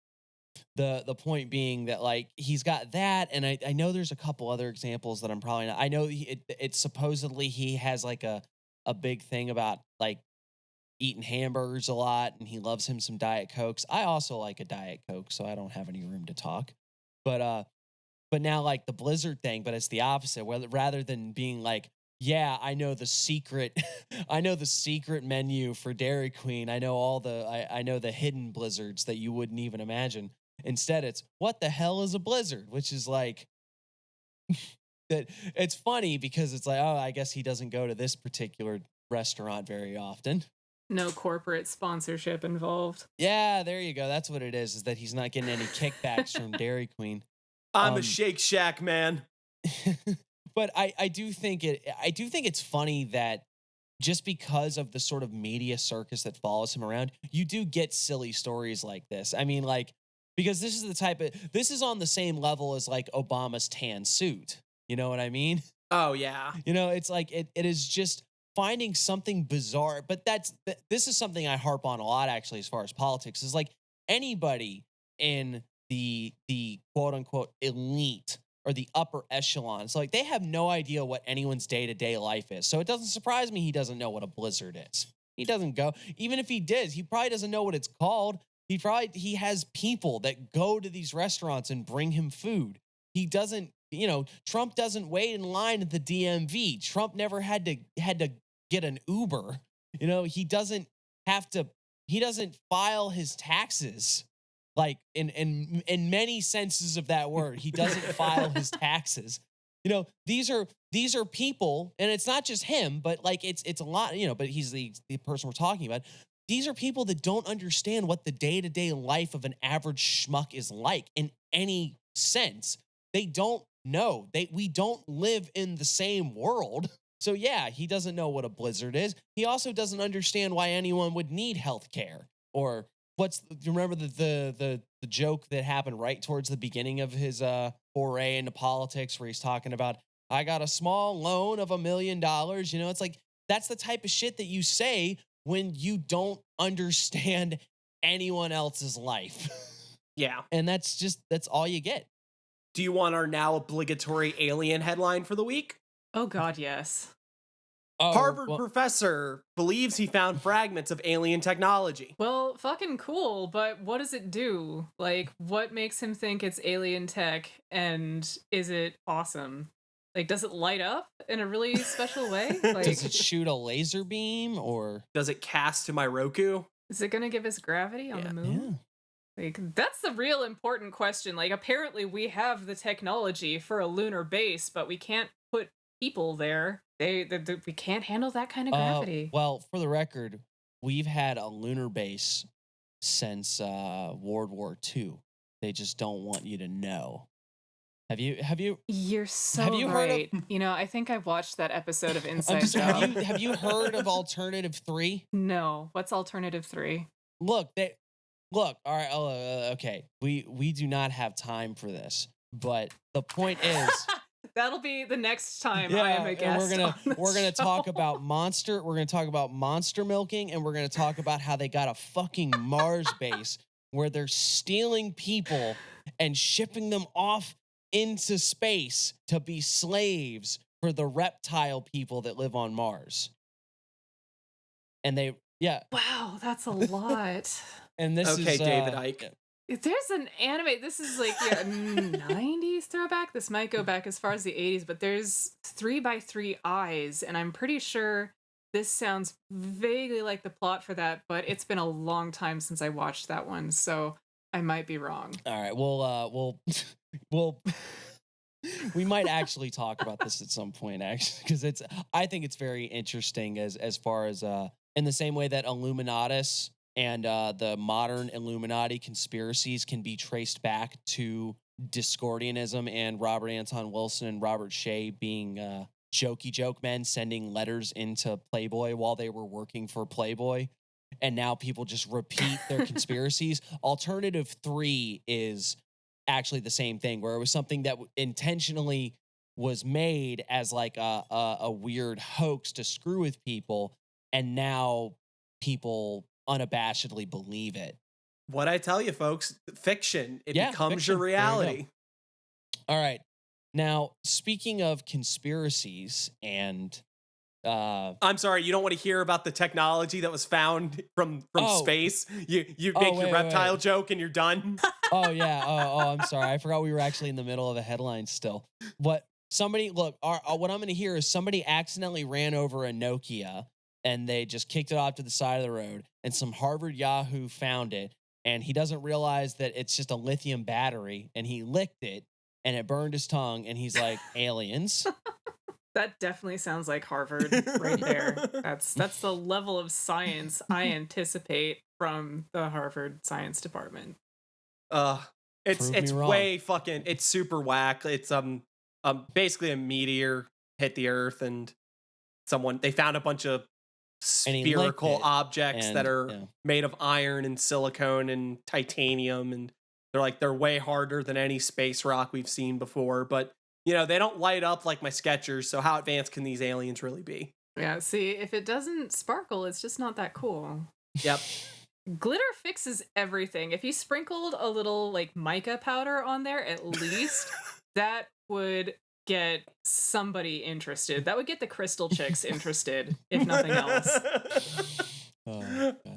Speaker 2: the point being that, like, he's got that, and I know there's a couple other examples that I'm probably not. I know it's supposedly he has like a big thing about like eating hamburgers a lot, and he loves him some Diet Cokes. I also like a Diet Coke, so I don't have any room to talk. But now, like, the Blizzard thing, but it's the opposite. Rather than being like, yeah, I know the secret, I know the secret menu for Dairy Queen. I know I know the hidden blizzards that you wouldn't even imagine. Instead, it's, what the hell is a blizzard? Which is like, that it's funny because it's like, oh, I guess he doesn't go to this particular restaurant very often.
Speaker 3: No corporate sponsorship involved.
Speaker 2: Yeah, there you go. That's what it is that he's not getting any kickbacks from Dairy Queen.
Speaker 1: I'm a Shake Shack man.
Speaker 2: But I do think it's funny that just because of the sort of media circus that follows him around, you do get silly stories like this. I mean, like, because this is on the same level as like Obama's tan suit. You know what I mean?
Speaker 1: Oh yeah.
Speaker 2: It's like it is just finding something bizarre. But this is something I harp on a lot, actually, as far as politics, is like anybody in the quote unquote elite or the upper echelon. So like they have no idea what anyone's day-to-day life is. So it doesn't surprise me he doesn't know what a blizzard is. He doesn't go. Even if he did, he probably doesn't know what it's called. He has people that go to these restaurants and bring him food. He doesn't, Trump doesn't wait in line at the DMV. Trump never had to get an Uber. He doesn't file his taxes. Like in many senses of that word, he doesn't file his taxes. These are people, and it's not just him, but like it's a lot, but he's the person we're talking about. These are people that don't understand what the day-to-day life of an average schmuck is like in any sense. They don't know. We don't live in the same world. So yeah, he doesn't know what a blizzard is. He also doesn't understand why anyone would need health care. Or do you remember the joke that happened right towards the beginning of his foray into politics, where he's talking about, I got a small loan of $1 million. It's like, that's the type of shit that you say when you don't understand anyone else's life.
Speaker 1: Yeah.
Speaker 2: And that's all you get.
Speaker 1: Do you want our now obligatory alien headline for the week?
Speaker 3: Oh God, yes.
Speaker 1: Harvard professor believes he found fragments of alien technology.
Speaker 3: Well, fucking cool, but what does it do? Like, what makes him think it's alien tech, and is it awesome? Like, does it light up in a really special way? Like,
Speaker 2: Does it shoot a laser beam, or
Speaker 1: does it cast to my Roku?
Speaker 3: is it gonna give us gravity on the moon? Like, that's the real important question. Like, apparently we have the technology for a lunar base, but we can't put people there. We can't handle that kind of gravity.
Speaker 2: Well, for the record, we've had a lunar base since World War II. They just don't want you to know. Have you?
Speaker 3: You're so
Speaker 2: have you
Speaker 3: right.
Speaker 2: heard of?
Speaker 3: You know, I think I've watched that episode of Inside Job.
Speaker 2: Have you heard of Alternative 3?
Speaker 3: No. What's Alternative 3?
Speaker 2: Look. All right. Okay. We do not have time for this, but the point is.
Speaker 3: That'll be the next time I am a guest.
Speaker 2: We're gonna talk about monster. We're gonna talk about monster milking, and we're gonna talk about how they got a fucking Mars base where they're stealing people and shipping them off into space to be slaves for the reptile people that live on Mars. And
Speaker 3: Wow, that's a lot.
Speaker 2: And this is
Speaker 1: David Icke.
Speaker 3: If there's an anime, this is like 90s throwback. This might go back as far as the 80s, but there's 3x3 eyes, and I'm pretty sure this sounds vaguely like the plot for that, but it's been a long time since I watched that one, so I might be wrong.
Speaker 2: All right, we'll we might actually talk about this at some point, actually, because I think it's very interesting as far as in the same way that Illuminatus and the modern Illuminati conspiracies can be traced back to Discordianism and Robert Anton Wilson and Robert Shea being jokey joke men sending letters into Playboy while they were working for Playboy. And now people just repeat their conspiracies. Alternative 3 is actually the same thing, where it was something that intentionally was made as like a weird hoax to screw with people. And now people unabashedly believe it.
Speaker 1: What I tell you, folks, fiction. It becomes
Speaker 2: fiction.
Speaker 1: your reality.
Speaker 2: All right. Now, speaking of conspiracies and
Speaker 1: I'm sorry, you don't want to hear about the technology that was found from space? You make your reptile joke and you're done?
Speaker 2: I'm sorry. I forgot we were actually in the middle of a headline still. What I'm going to hear is somebody accidentally ran over a Nokia and they just kicked it off to the side of the road, and some Harvard Yahoo found it, and he doesn't realize that it's just a lithium battery, and he licked it and it burned his tongue, and he's like, aliens.
Speaker 3: That definitely sounds like Harvard right there. That's the level of science I anticipate from the Harvard Science Department.
Speaker 1: It's way fucking, it's super whack. It's basically a meteor hit the earth, and they found a bunch of spherical objects that are made of iron and silicone and titanium, and they're way harder than any space rock we've seen before, but they don't light up like my Skechers, so how advanced can these aliens really be?
Speaker 3: Yeah, see, if it doesn't sparkle, it's just not that cool.
Speaker 1: Yep.
Speaker 3: Glitter fixes everything. If you sprinkled a little like mica powder on there, at least that would get somebody interested. That would get the crystal chicks interested, if nothing else.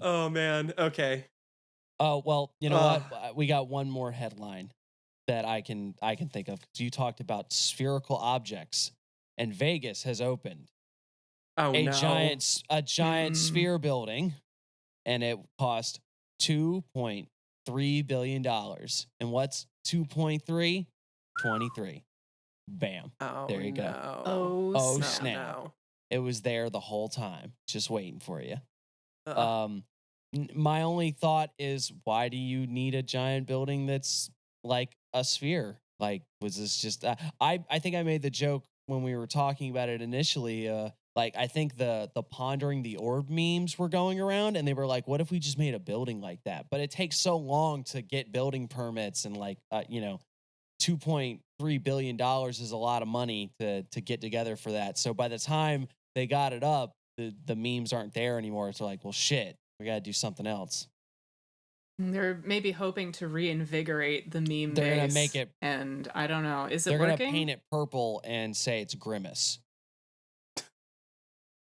Speaker 1: Oh man. Okay.
Speaker 2: Oh well, you know what? We got one more headline that I can think of. So you talked about spherical objects, and Vegas has opened a giant sphere building, and it cost $2.3 billion. And what's 2.3? 23. Bam.
Speaker 1: Oh,
Speaker 2: there you go.
Speaker 1: No.
Speaker 2: Oh snap. No. It was there the whole time, just waiting for you. My only thought is, why do you need a giant building that's like a sphere? Like, was this just I think I made the joke when we were talking about it initially. Like, I think the pondering the orb memes were going around, and they were like, what if we just made a building like that? But it takes so long to get building permits, and like $2.3 billion is a lot of money to get together for that. So by the time they got it up, the memes aren't there anymore. It's like, well, shit, we got to do something else.
Speaker 3: They're maybe hoping to reinvigorate the meme
Speaker 2: They're
Speaker 3: base.
Speaker 2: going to make it,
Speaker 3: and I don't know, is it
Speaker 2: working?
Speaker 3: working?
Speaker 2: They're going to paint it purple and say it's Grimace.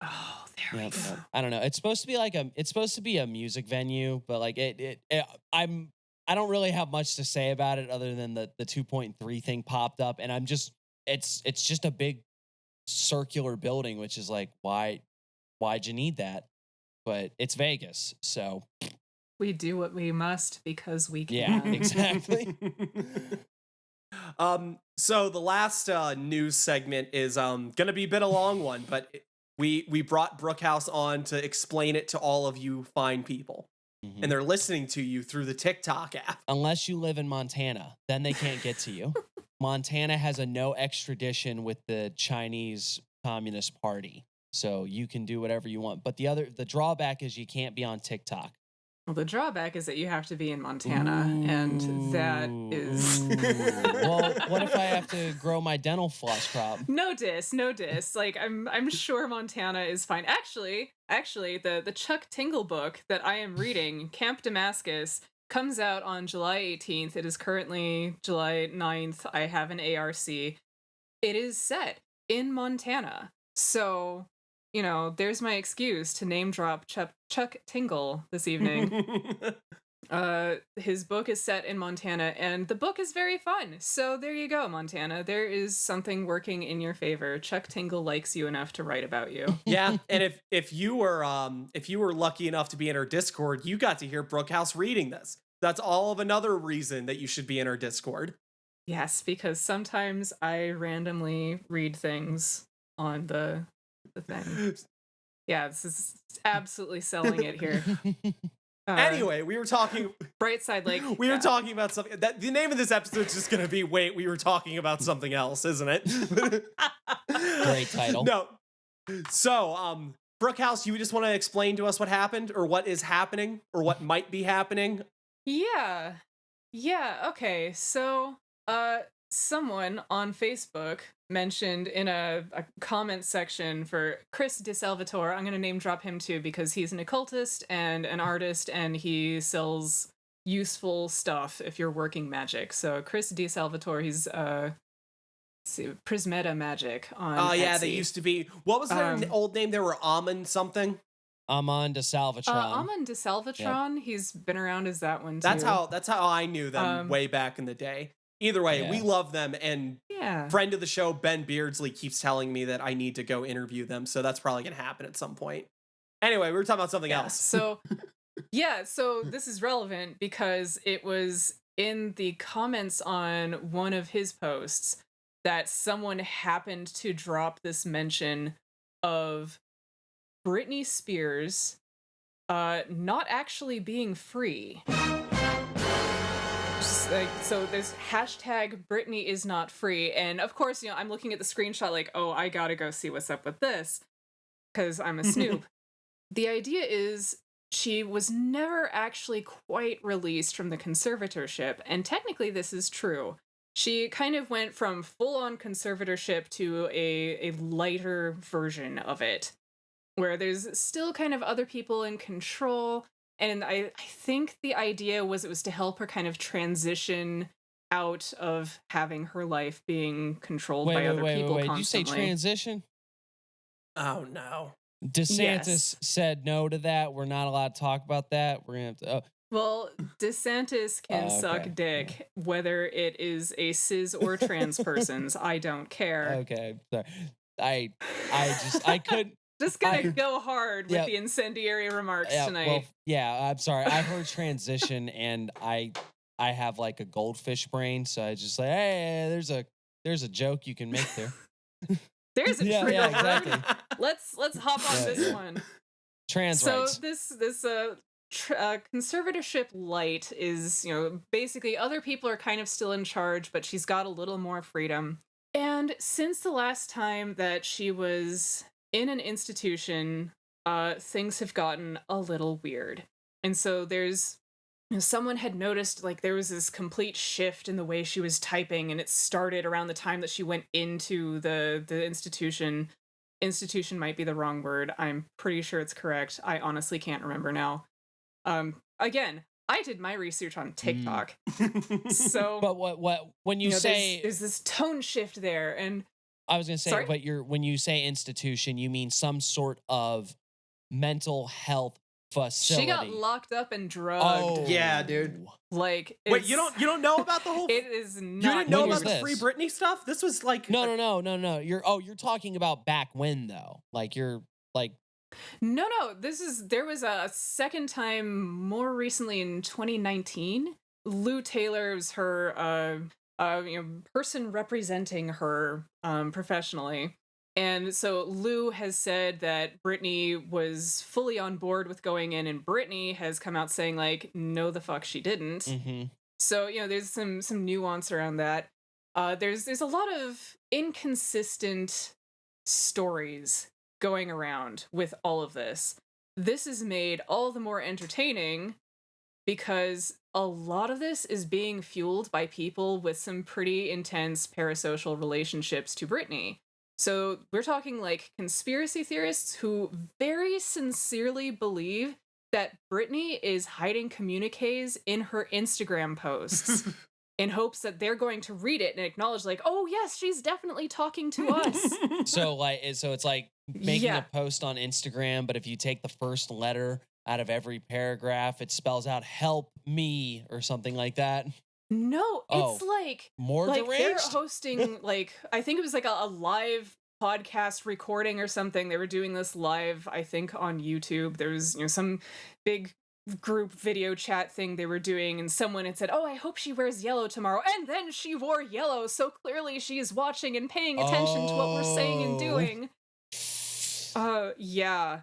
Speaker 3: Oh, there we go.
Speaker 2: I don't know. It's supposed to be like it's supposed to be a music venue, but like I don't really have much to say about it other than the 2.3 thing popped up, and it's just a big circular building, which is like, why'd you need that? But it's Vegas, so
Speaker 3: we do what we must because we can.
Speaker 2: Yeah, exactly.
Speaker 1: So the last news segment is gonna be a bit a long one, but we brought Brookhouse on to explain it to all of you fine people. And they're listening to you through the TikTok app.
Speaker 2: Unless you live in Montana, then they can't get to you. Montana has a no extradition with the Chinese Communist Party, so you can do whatever you want. But the drawback is you can't be on TikTok.
Speaker 3: Well, the drawback is that you have to be in Montana, and that is.
Speaker 2: Well, what if I have to grow my dental floss crop?
Speaker 3: No diss. Like I'm sure Montana is fine. Actually, the Chuck Tingle book that I am reading, Camp Damascus, comes out on July 18th. It is currently July 9th. I have an ARC. It is set in Montana, so. There's my excuse to name drop Chuck Tingle this evening. His book is set in Montana, and the book is very fun. So there you go, Montana. There is something working in your favor. Chuck Tingle likes you enough to write about you.
Speaker 1: Yeah, and if you were lucky enough to be in our Discord, you got to hear Brookhouse reading this. That's all of another reason that you should be in our Discord.
Speaker 3: Yes, because sometimes I randomly read things on the thing. Yeah, this is absolutely selling it here.
Speaker 1: Anyway, we were talking
Speaker 3: Bright Side Lake.
Speaker 1: We were talking about something that the name of this episode is just going to be "Wait, we were talking about something else," isn't it?
Speaker 2: Great title.
Speaker 1: No. So, Brookhouse, you just want to explain to us what happened or what is happening or what might be happening?
Speaker 3: Yeah. Okay. So, someone on Facebook mentioned in a comment section for Chris DeSalvatore. I'm going to name drop him too because he's an occultist and an artist, and he sells useful stuff if you're working magic. So Chris DeSalvatore, he's Prismeta Magic on
Speaker 1: yeah,
Speaker 3: Etsy.
Speaker 1: they used to be. What was their old name? They were Amon something.
Speaker 2: Amon DeSalvatron.
Speaker 3: Amon DeSalvatron. Yep. He's been around as that one too.
Speaker 1: That's how I knew them way back in the day. Either way, we love them, and friend of the show, Ben Beardsley, keeps telling me that I need to go interview them, so that's probably going to happen at some point. Anyway, we were talking about something else.
Speaker 3: So, so this is relevant because it was in the comments on one of his posts that someone happened to drop this mention of Britney Spears not actually being free. So there's hashtag Britney is not free. And of course, I'm looking at the screenshot like, oh, I gotta go see what's up with this because I'm a snoop. The idea is she was never actually quite released from the conservatorship. And technically this is true. She kind of went from full-on conservatorship to a lighter version of it, where there's still kind of other people in control. And I think the idea was it was to help her kind of transition out of having her life being controlled by other people constantly.
Speaker 2: Did you say transition?
Speaker 1: Oh, no.
Speaker 2: DeSantis said no to that. We're not allowed to talk about that. We're going to have to...
Speaker 3: Well, DeSantis can suck dick, whether it is a cis or trans person's. I don't care.
Speaker 2: Okay, sorry. I couldn't...
Speaker 3: Just gonna go hard with the incendiary remarks tonight.
Speaker 2: Well, I'm sorry. I heard transition and I have like a goldfish brain, so I just like, hey, there's a joke you can make there.
Speaker 3: There's a trigger word.
Speaker 2: Exactly.
Speaker 3: Let's hop on this one.
Speaker 2: Trans
Speaker 3: rights.
Speaker 2: So
Speaker 3: this conservatorship light is, basically other people are kind of still in charge, but she's got a little more freedom. And since the last time that she was in an institution, things have gotten a little weird. And so there's, someone had noticed like there was this complete shift in the way she was typing, and it started around the time that she went into the institution. Institution might be the wrong word. I'm pretty sure it's correct. I honestly can't remember now. Again, I did my research on TikTok. So
Speaker 2: But what when you say
Speaker 3: there's this tone shift there, and
Speaker 2: I was gonna say,
Speaker 3: Sorry?
Speaker 2: but when you say institution, you mean some sort of mental health facility.
Speaker 3: She got locked up and drugged.
Speaker 2: Oh
Speaker 1: Yeah, dude.
Speaker 3: Like,
Speaker 1: Wait, you don't know about the whole?
Speaker 3: It is not.
Speaker 1: You didn't know
Speaker 2: When
Speaker 1: about
Speaker 2: was
Speaker 1: the Free
Speaker 2: this?
Speaker 1: Britney stuff? This was like
Speaker 2: No. You're talking about back when though. Like you're like
Speaker 3: No. There was a second time more recently in 2019. Lou Taylor was her person representing her professionally. And so Lou has said that Britney was fully on board with going in, and Britney has come out saying like, no, the fuck she didn't.
Speaker 2: mhm.
Speaker 3: So there's some nuance around that. There's a lot of inconsistent stories going around with all of this. This is made all the more entertaining because a lot of this is being fueled by people with some pretty intense parasocial relationships to Britney. So we're talking like conspiracy theorists who very sincerely believe that Britney is hiding communiques in her Instagram posts in hopes that they're going to read it and acknowledge like, oh yes, she's definitely talking to us.
Speaker 2: So it's like making a post on Instagram, but if you take the first letter out of every paragraph, it spells out "help me" or something like that.
Speaker 3: No, it's like
Speaker 2: more
Speaker 3: like they're
Speaker 2: deranged?
Speaker 3: hosting like I think it was like a live podcast recording or something. They were doing this live, I think, on YouTube. There was some big group video chat thing they were doing, and someone had said, "Oh, I hope she wears yellow tomorrow," and then she wore yellow, so clearly she's watching and paying attention to what we're saying and doing. Yeah.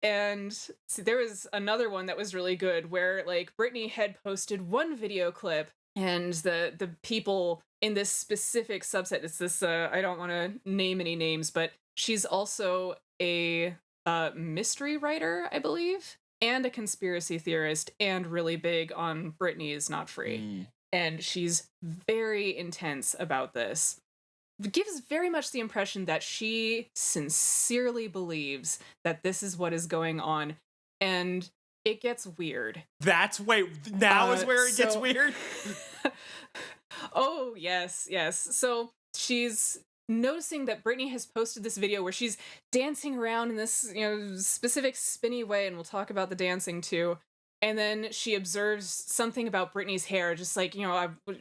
Speaker 3: And see, there was another one that was really good where like Britney had posted one video clip, and the people in this specific subset, it's this I don't want to name any names, but she's also a mystery writer, I believe, and a conspiracy theorist, and really big on Britney is not free. And she's very intense about this. It gives very much the impression that she sincerely believes that this is what is going on, and it gets weird.
Speaker 1: Now is where it gets weird.
Speaker 3: Oh, yes. So she's noticing that Britney has posted this video where she's dancing around in this, specific spinny way, and we'll talk about the dancing too. And then she observes something about Britney's hair, just like,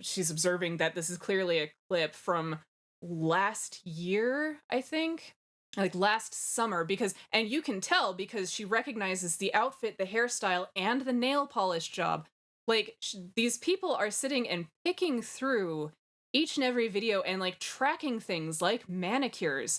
Speaker 3: she's observing that this is clearly a clip from last year, I think. Like last summer, and you can tell because she recognizes the outfit, the hairstyle, and the nail polish job. Like, these people are sitting and picking through each and every video and, like, tracking things like manicures,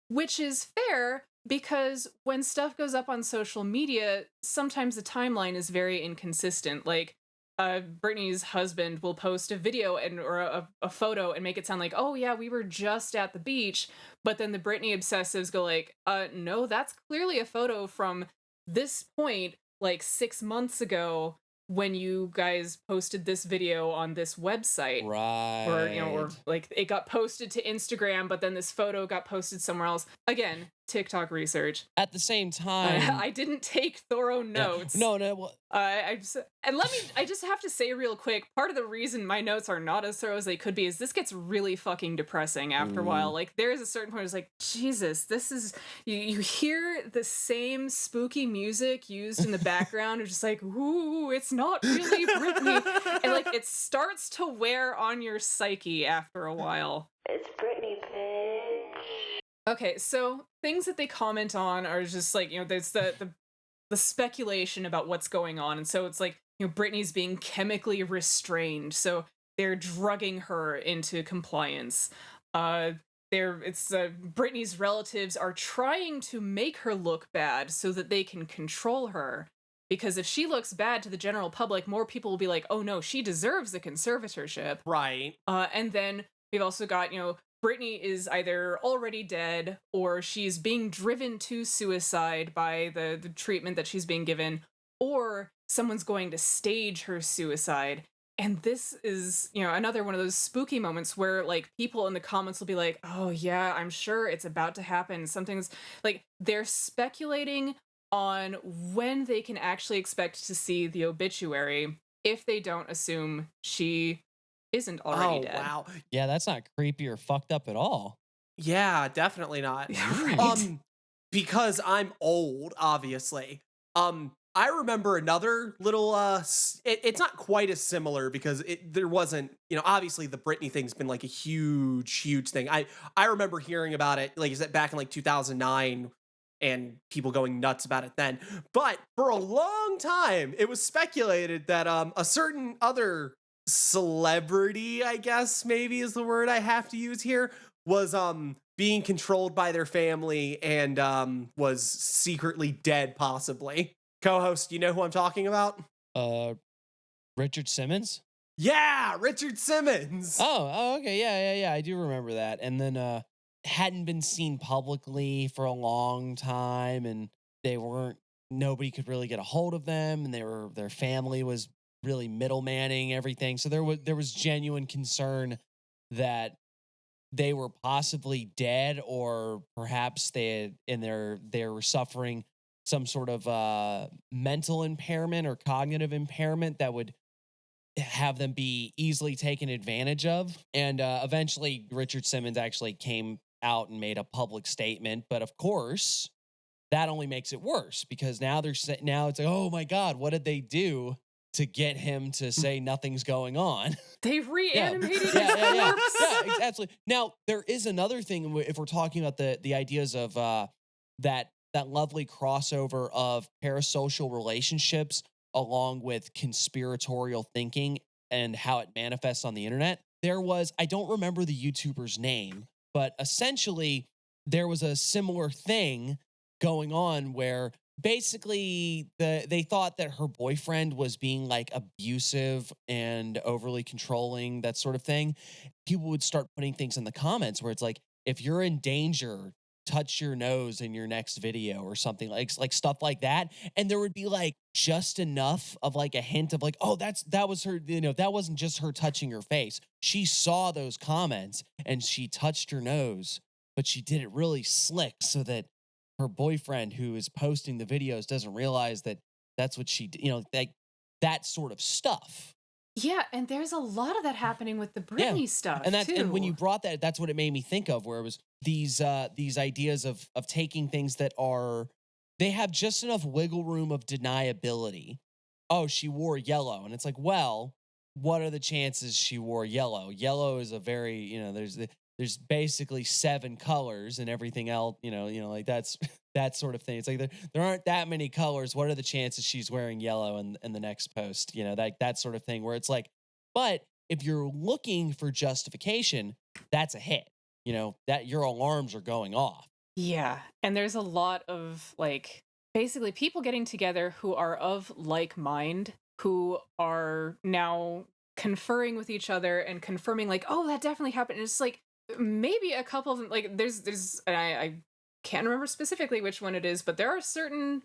Speaker 3: which is fair because when stuff goes up on social media, sometimes the timeline is very inconsistent. Like, Britney's husband will post a video or a photo and make it sound like, oh yeah, we were just at the beach, but then the Britney obsessives go like, no, that's clearly a photo from this point, like 6 months ago, when you guys posted this video on this website.
Speaker 2: Right.
Speaker 3: Or like it got posted to Instagram, but then this photo got posted somewhere else. Again, TikTok research.
Speaker 2: At the same time,
Speaker 3: I didn't take thorough notes.
Speaker 2: No. Well,
Speaker 3: I just have to say real quick, part of the reason my notes are not as thorough as they could be is this gets really fucking depressing after a while. Like, there is a certain point where it's like, Jesus, this is, you hear the same spooky music used in the background, it's just like, ooh, it's not really Britney. And like, it starts to wear on your psyche after a while.
Speaker 8: It's Britney, bitch.
Speaker 3: Okay, so things that they comment on are just like, there's the speculation about what's going on. And so it's like, Britney's being chemically restrained. So they're drugging her into compliance. Britney's relatives are trying to make her look bad so that they can control her. Because if she looks bad to the general public, more people will be like, oh no, she deserves a conservatorship.
Speaker 1: Right.
Speaker 3: And then we've also got, Britney is either already dead or she's being driven to suicide by the treatment that she's being given, or someone's going to stage her suicide. And this is, another one of those spooky moments where like people in the comments will be like, oh yeah, I'm sure it's about to happen. Something's like they're speculating on when they can actually expect to see the obituary if they don't assume she isn't already dead.
Speaker 1: Wow.
Speaker 2: Yeah, that's not creepy or fucked up at all.
Speaker 1: Yeah, definitely not.
Speaker 3: Right.
Speaker 1: Because I'm old, obviously. I remember another little it's not quite as similar because there wasn't, obviously the Britney thing's been like a huge thing. I remember hearing about it, like, is it back in like 2009 and people going nuts about it then. But for a long time, it was speculated that a certain other celebrity, I guess maybe is the word I have to use here, was being controlled by their family and was secretly dead, possibly. Co-host, you know who I'm talking about?
Speaker 2: Richard Simmons?
Speaker 1: Yeah, Richard Simmons.
Speaker 2: Okay. Yeah. I do remember that. And then hadn't been seen publicly for a long time, and nobody could really get a hold of them, and their family was really middlemanning everything. So there was genuine concern that they were possibly dead, or perhaps they were suffering some sort of mental impairment or cognitive impairment that would have them be easily taken advantage of. And eventually Richard Simmons actually came out and made a public statement. But of course, that only makes it worse, because now now it's like, oh my God, what did they do to get him to say nothing's going on?
Speaker 3: They've reanimated his
Speaker 2: Yeah,
Speaker 3: corpse.
Speaker 2: absolutely. Now, there is another thing if we're talking about the ideas of that lovely crossover of parasocial relationships along with conspiratorial thinking and how it manifests on the internet. I don't remember the YouTuber's name, but essentially there was a similar thing going on where basically they thought that her boyfriend was being like abusive and overly controlling, that sort of thing. People would start putting things in the comments where it's like, if you're in danger, touch your nose in your next video or something, like stuff like that. And there would be like just enough of like a hint of like, oh, that was her, that wasn't just her touching her face. She saw those comments and she touched her nose, but she did it really slick so that her boyfriend who is posting the videos doesn't realize that that's what she, like that sort of stuff.
Speaker 3: Yeah, and there's a lot of that happening with the Britney stuff too.
Speaker 2: And when you brought that, that's what it made me think of, where it was these ideas of taking things that they have just enough wiggle room of deniability. Oh, she wore yellow, and it's like, well, what are the chances she wore yellow? Yellow is a very, there's basically 7 colors, and everything else, like that's that sort of thing. It's like there aren't that many colors. What are the chances she's wearing yellow in the next post? That sort of thing, where it's like, but if you're looking for justification, that's a hit. That your alarms are going off.
Speaker 3: Yeah, and there's a lot of like basically people getting together who are of like mind, who are now conferring with each other and confirming like, oh, that definitely happened. And it's like maybe a couple of them, like there's and I can't remember specifically which one it is, but there are certain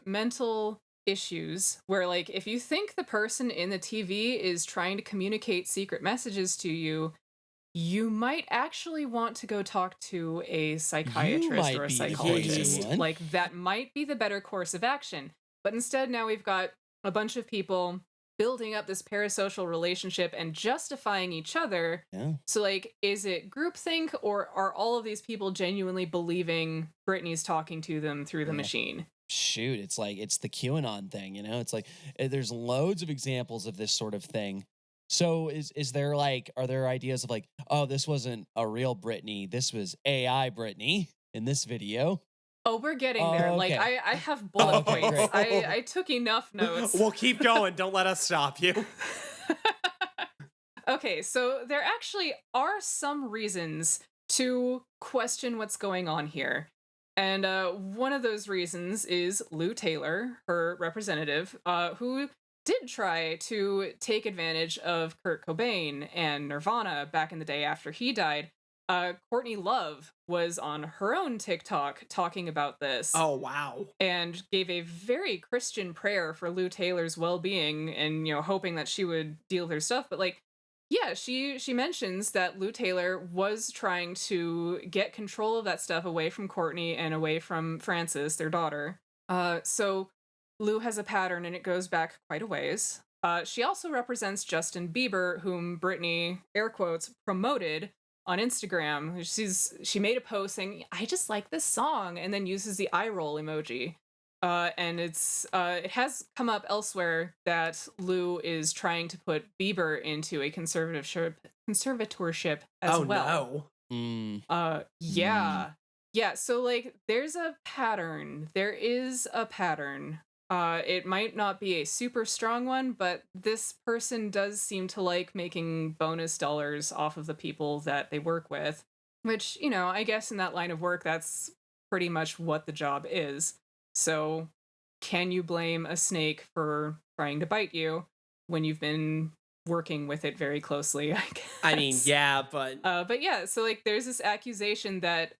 Speaker 3: mental issues where like if you think the person in the TV is trying to communicate secret messages to you, you might actually want to go talk to a psychiatrist or a psychologist. Like that might be the better course of action. But instead now we've got a bunch of people building up this parasocial relationship and justifying each other.
Speaker 2: Yeah.
Speaker 3: So like, is it groupthink, or are all of these people genuinely believing Britney's talking to them through the machine?
Speaker 2: Shoot, it's like, it's the QAnon thing, it's like, there's loads of examples of this sort of thing. So is there like, are there ideas of like, oh, this wasn't a real Britney, this was AI Britney in this video?
Speaker 3: Oh, we're getting there.
Speaker 2: Okay.
Speaker 3: Like, I have bullet points. I took enough notes.
Speaker 1: We'll keep going. Don't let us stop you.
Speaker 3: Okay, so there actually are some reasons to question what's going on here. And one of those reasons is Lou Taylor, her representative, who did try to take advantage of Kurt Cobain and Nirvana back in the day after he died. Courtney Love was on her own TikTok talking about this.
Speaker 1: Oh, wow.
Speaker 3: And gave a very Christian prayer for Lou Taylor's well-being and, hoping that she would deal with her stuff. But like, yeah, she mentions that Lou Taylor was trying to get control of that stuff away from Courtney and away from Frances, their daughter. So Lou has a pattern and it goes back quite a ways. She also represents Justin Bieber, whom Britney, air quotes, promoted on Instagram. She made a post saying, "I just like this song," and then uses the eye roll emoji. And it has come up elsewhere that Lou is trying to put Bieber into a conservatorship as well.
Speaker 1: No.
Speaker 3: Yeah. So like, there's a pattern. There is a pattern. It might not be a super strong one, but this person does seem to like making bonus dollars off of the people that they work with, which, you know, I guess in that line of work, that's pretty much what the job is. So can you blame a snake for trying to bite you when you've been working with it very closely, I guess?
Speaker 1: I mean, yeah, but
Speaker 3: yeah, so like, there's this accusation that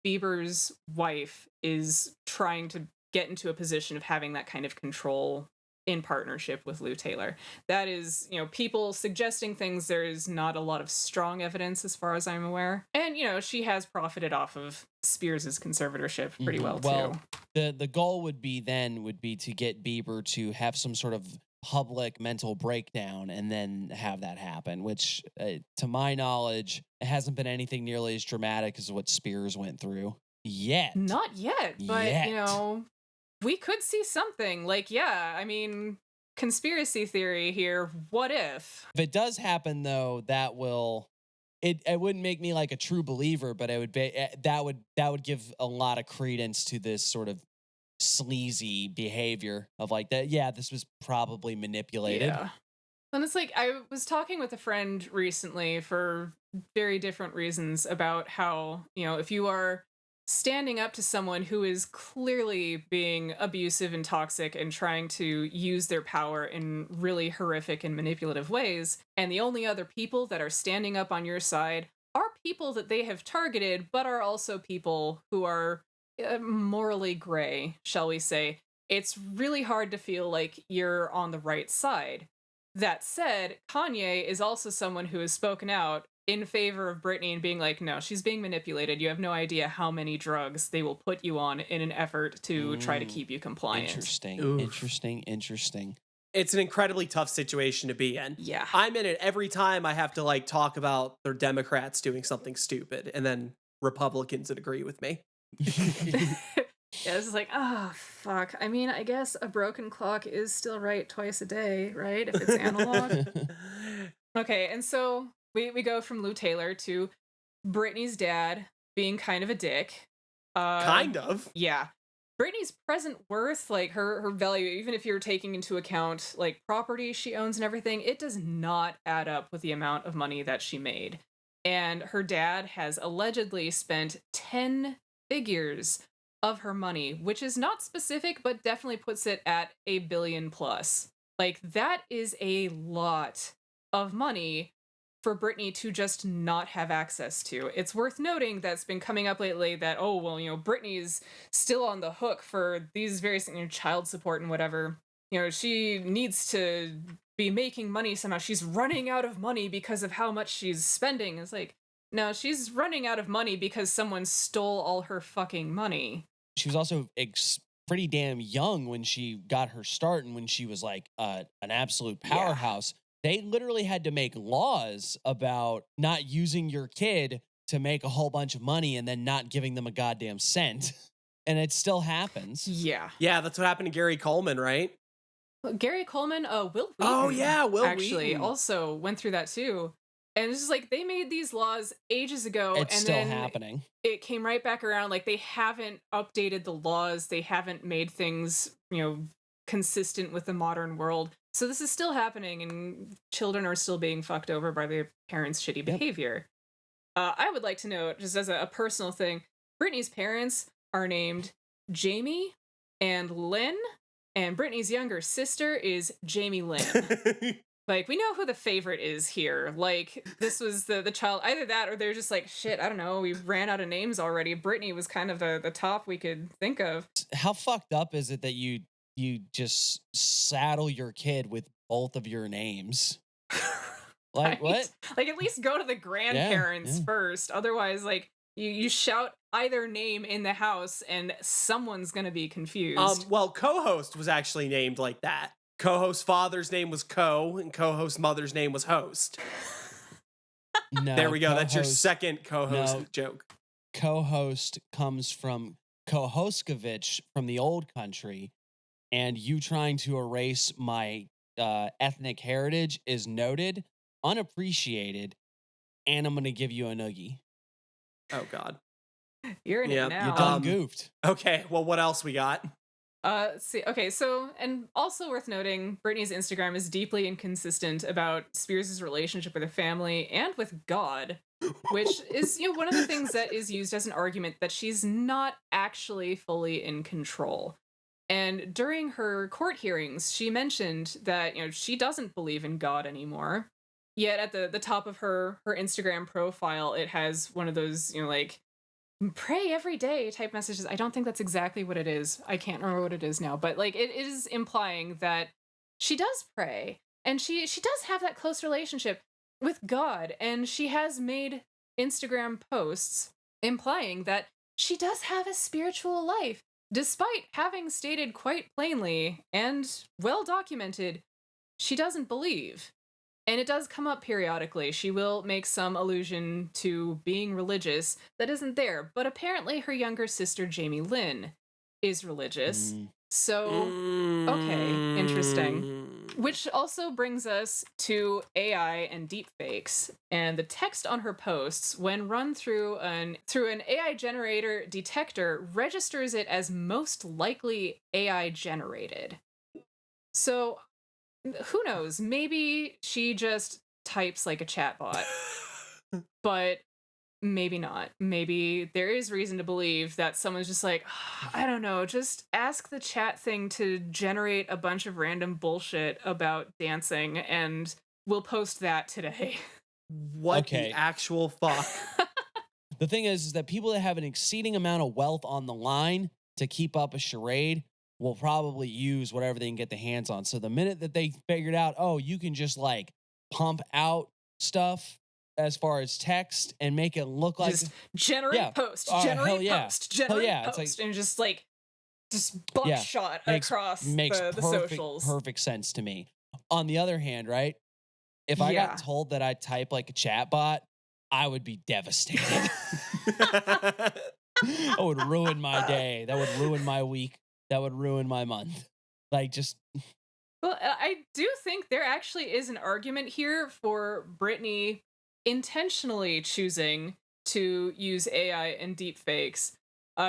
Speaker 3: Bieber's wife is trying to get into a position of having that kind of control in partnership with Lou Taylor. That is, you know, people suggesting things. There is not a lot of strong evidence as far as I'm aware. And, you know, she has profited off of Spears's conservatorship pretty well, too.
Speaker 2: The goal would be to get Bieber to have some sort of public mental breakdown and then have that happen, which to my knowledge, it hasn't been anything nearly as dramatic as what Spears went through yet.
Speaker 3: Not yet, but you know, we could see something. Like, yeah, I mean, conspiracy theory here. What if?
Speaker 2: If it does happen, though, that will it wouldn't make me like a true believer, but it would be that would give a lot of credence to this sort of sleazy behavior of like that. Yeah, this was probably manipulated.
Speaker 3: Yeah. And it's like, I was talking with a friend recently for very different reasons about how, you know, if you are standing up to someone who is clearly being abusive and toxic and trying to use their power in really horrific and manipulative ways, and the only other people that are standing up on your side are people that they have targeted, but are also people who are morally gray, shall we say, it's really hard to feel like you're on the right side. That said, Kanye is also someone who has spoken out in favor of Britney and being like, no, she's being manipulated. You have no idea how many drugs they will put you on in an effort to try to keep you compliant.
Speaker 2: Interesting.
Speaker 1: It's an incredibly tough situation to be in.
Speaker 3: Yeah.
Speaker 1: I'm in it every time I have to like talk about their Democrats doing something stupid and then Republicans that agree with me.
Speaker 3: Yeah, it's like, oh, fuck. I mean, I guess a broken clock is still right twice a day, right? If it's analog. Okay, and so we go from Lou Taylor to Britney's dad being kind of a dick.
Speaker 1: Kind of?
Speaker 3: Yeah. Britney's present worth, like her value, even if you're taking into account like property she owns and everything, it does not add up with the amount of money that she made. And her dad has allegedly spent 10 figures of her money, which is not specific, but definitely puts it at $1 billion plus. Like, that is a lot of money for Britney to just not have access to. It's worth noting that's been coming up lately that, oh, well, you know, Britney's still on the hook for these various, you know, child support and whatever. You know, she needs to be making money somehow. She's running out of money because of how much she's spending. It's like, no, she's running out of money because someone stole all her fucking money.
Speaker 2: She was also pretty damn young when she got her start and when she was like an absolute powerhouse. Yeah. They literally had to make laws about not using your kid to make a whole bunch of money and then not giving them a goddamn cent. And it still happens.
Speaker 3: Yeah.
Speaker 1: Yeah, that's what happened to Gary Coleman, right?
Speaker 3: Gary Coleman, Will Wheaton.
Speaker 1: Oh, yeah, Will
Speaker 3: actually
Speaker 1: Wheaton.
Speaker 3: Also went through that too. And it's just like, they made these laws ages ago.
Speaker 2: It's
Speaker 3: and
Speaker 2: still
Speaker 3: then
Speaker 2: happening.
Speaker 3: It came right back around. Like, they haven't updated the laws. They haven't made things, you know, consistent with the modern world. So this is still happening, and children are still being fucked over by their parents' shitty behavior. I would like to note, just as a personal thing, Britney's parents are named Jamie and Lynn, and Britney's younger sister is Jamie Lynn. Like, we know who the favorite is here. Like, this was the child, either that or they're just like, shit, I don't know, we ran out of names already. Britney was kind of the top we could think of.
Speaker 2: How fucked up is it that you just saddle your kid with both of your names? Like, right? What?
Speaker 3: Like, at least go to the grandparents first. Otherwise, like, you shout either name in the house and someone's gonna be confused.
Speaker 1: Well, co-host was actually named like that. Co-host father's name was Co, and co-host mother's name was Host.
Speaker 2: No,
Speaker 1: There we go. That's your
Speaker 2: co-host-
Speaker 1: second co-host
Speaker 2: no.
Speaker 1: joke.
Speaker 2: Co-host comes from Kohoskovich from the old country, and you trying to erase my ethnic heritage is noted, unappreciated, and I'm gonna give you a noogie.
Speaker 1: Oh God.
Speaker 3: You're in
Speaker 1: Yeah,
Speaker 3: it now.
Speaker 2: You done goofed.
Speaker 1: Okay. Well, what else we got?
Speaker 3: See, okay, so, and also worth noting, Britney's Instagram is deeply inconsistent about Spears' relationship with her family and with God, which is, one of the things that is used as an argument that she's not actually fully in control. And during her court hearings, she mentioned that, she doesn't believe in God anymore. Yet at the top of her Instagram profile, it has one of those, like, pray every day type messages. I don't think that's exactly what it is. I can't remember what it is now, but like it is implying that she does pray and she does have that close relationship with God, and she has made Instagram posts implying that she does have a spiritual life, despite having stated quite plainly and well documented she doesn't believe. And it does come up periodically. She will make some allusion to being religious that isn't there. But apparently her younger sister, Jamie Lynn, is religious. So, okay, interesting. Which also brings us to AI and deepfakes. And the text on her posts, when run through an AI generator detector, registers it as most likely AI generated. So, who knows? Maybe she just types like a chatbot, but maybe not. Maybe there is reason to believe that someone's just like, I don't know, just ask the chat thing to generate a bunch of random bullshit about dancing and we'll post that today.
Speaker 1: What the actual fuck?
Speaker 2: The thing is that people that have an exceeding amount of wealth on the line to keep up a charade will probably use whatever they can get their hands on. So the minute that they figured out, oh, you can just like pump out stuff as far as text and make it look like
Speaker 3: just generate post, generate post, generate post, and just buckshot across the socials.
Speaker 2: Perfect sense to me. On the other hand, right? If I got told that I type like a chatbot, I would be devastated. That would ruin my day. That would ruin my week. That would ruin my month. Well,
Speaker 3: I do think there actually is an argument here for Britney intentionally choosing to use AI and deepfakes.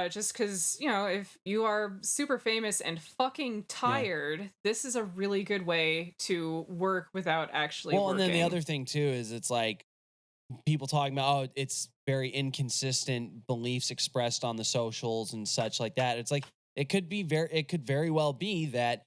Speaker 3: Just because, if you are super famous and fucking tired, this is a really good way to work without actually working.
Speaker 2: And then the other thing, too, is it's like people talking about, it's very inconsistent beliefs expressed on the socials and such like that. It's like, it could very well be that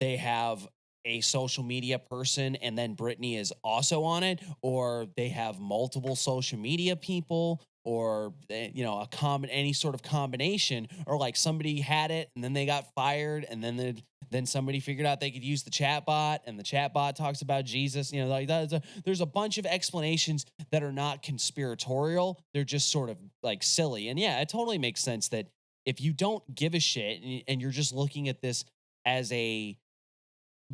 Speaker 2: they have a social media person and then Britney is also on it, or they have multiple social media people, or any sort of combination, or like somebody had it and then they got fired and then somebody figured out they could use the chatbot and the chatbot talks about Jesus. There's a bunch of explanations that are not conspiratorial. They're just sort of like silly. And yeah, it totally makes sense that if you don't give a shit and you're just looking at this as a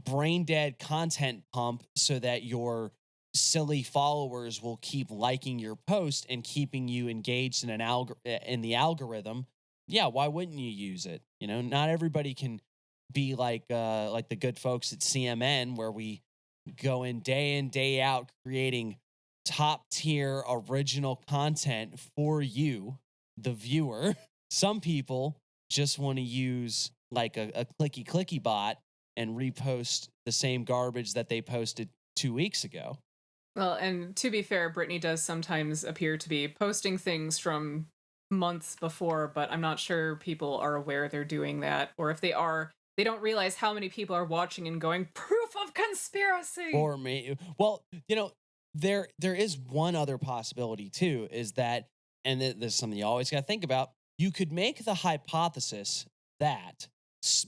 Speaker 2: brain dead content pump so that your silly followers will keep liking your post and keeping you engaged in in the algorithm, yeah, why wouldn't you use it? Not everybody can be like the good folks at CMN, where we go in day out creating top tier original content for you, the viewer. Some people just want to use like a clicky bot and repost the same garbage that they posted 2 weeks ago.
Speaker 3: Well, and to be fair, Britney does sometimes appear to be posting things from months before, but I'm not sure people are aware they're doing that. Or if they are, they don't realize how many people are watching and going, proof of conspiracy!
Speaker 2: Or me. Well, there is one other possibility too, is that, and this is something you always got to think about, you could make the hypothesis that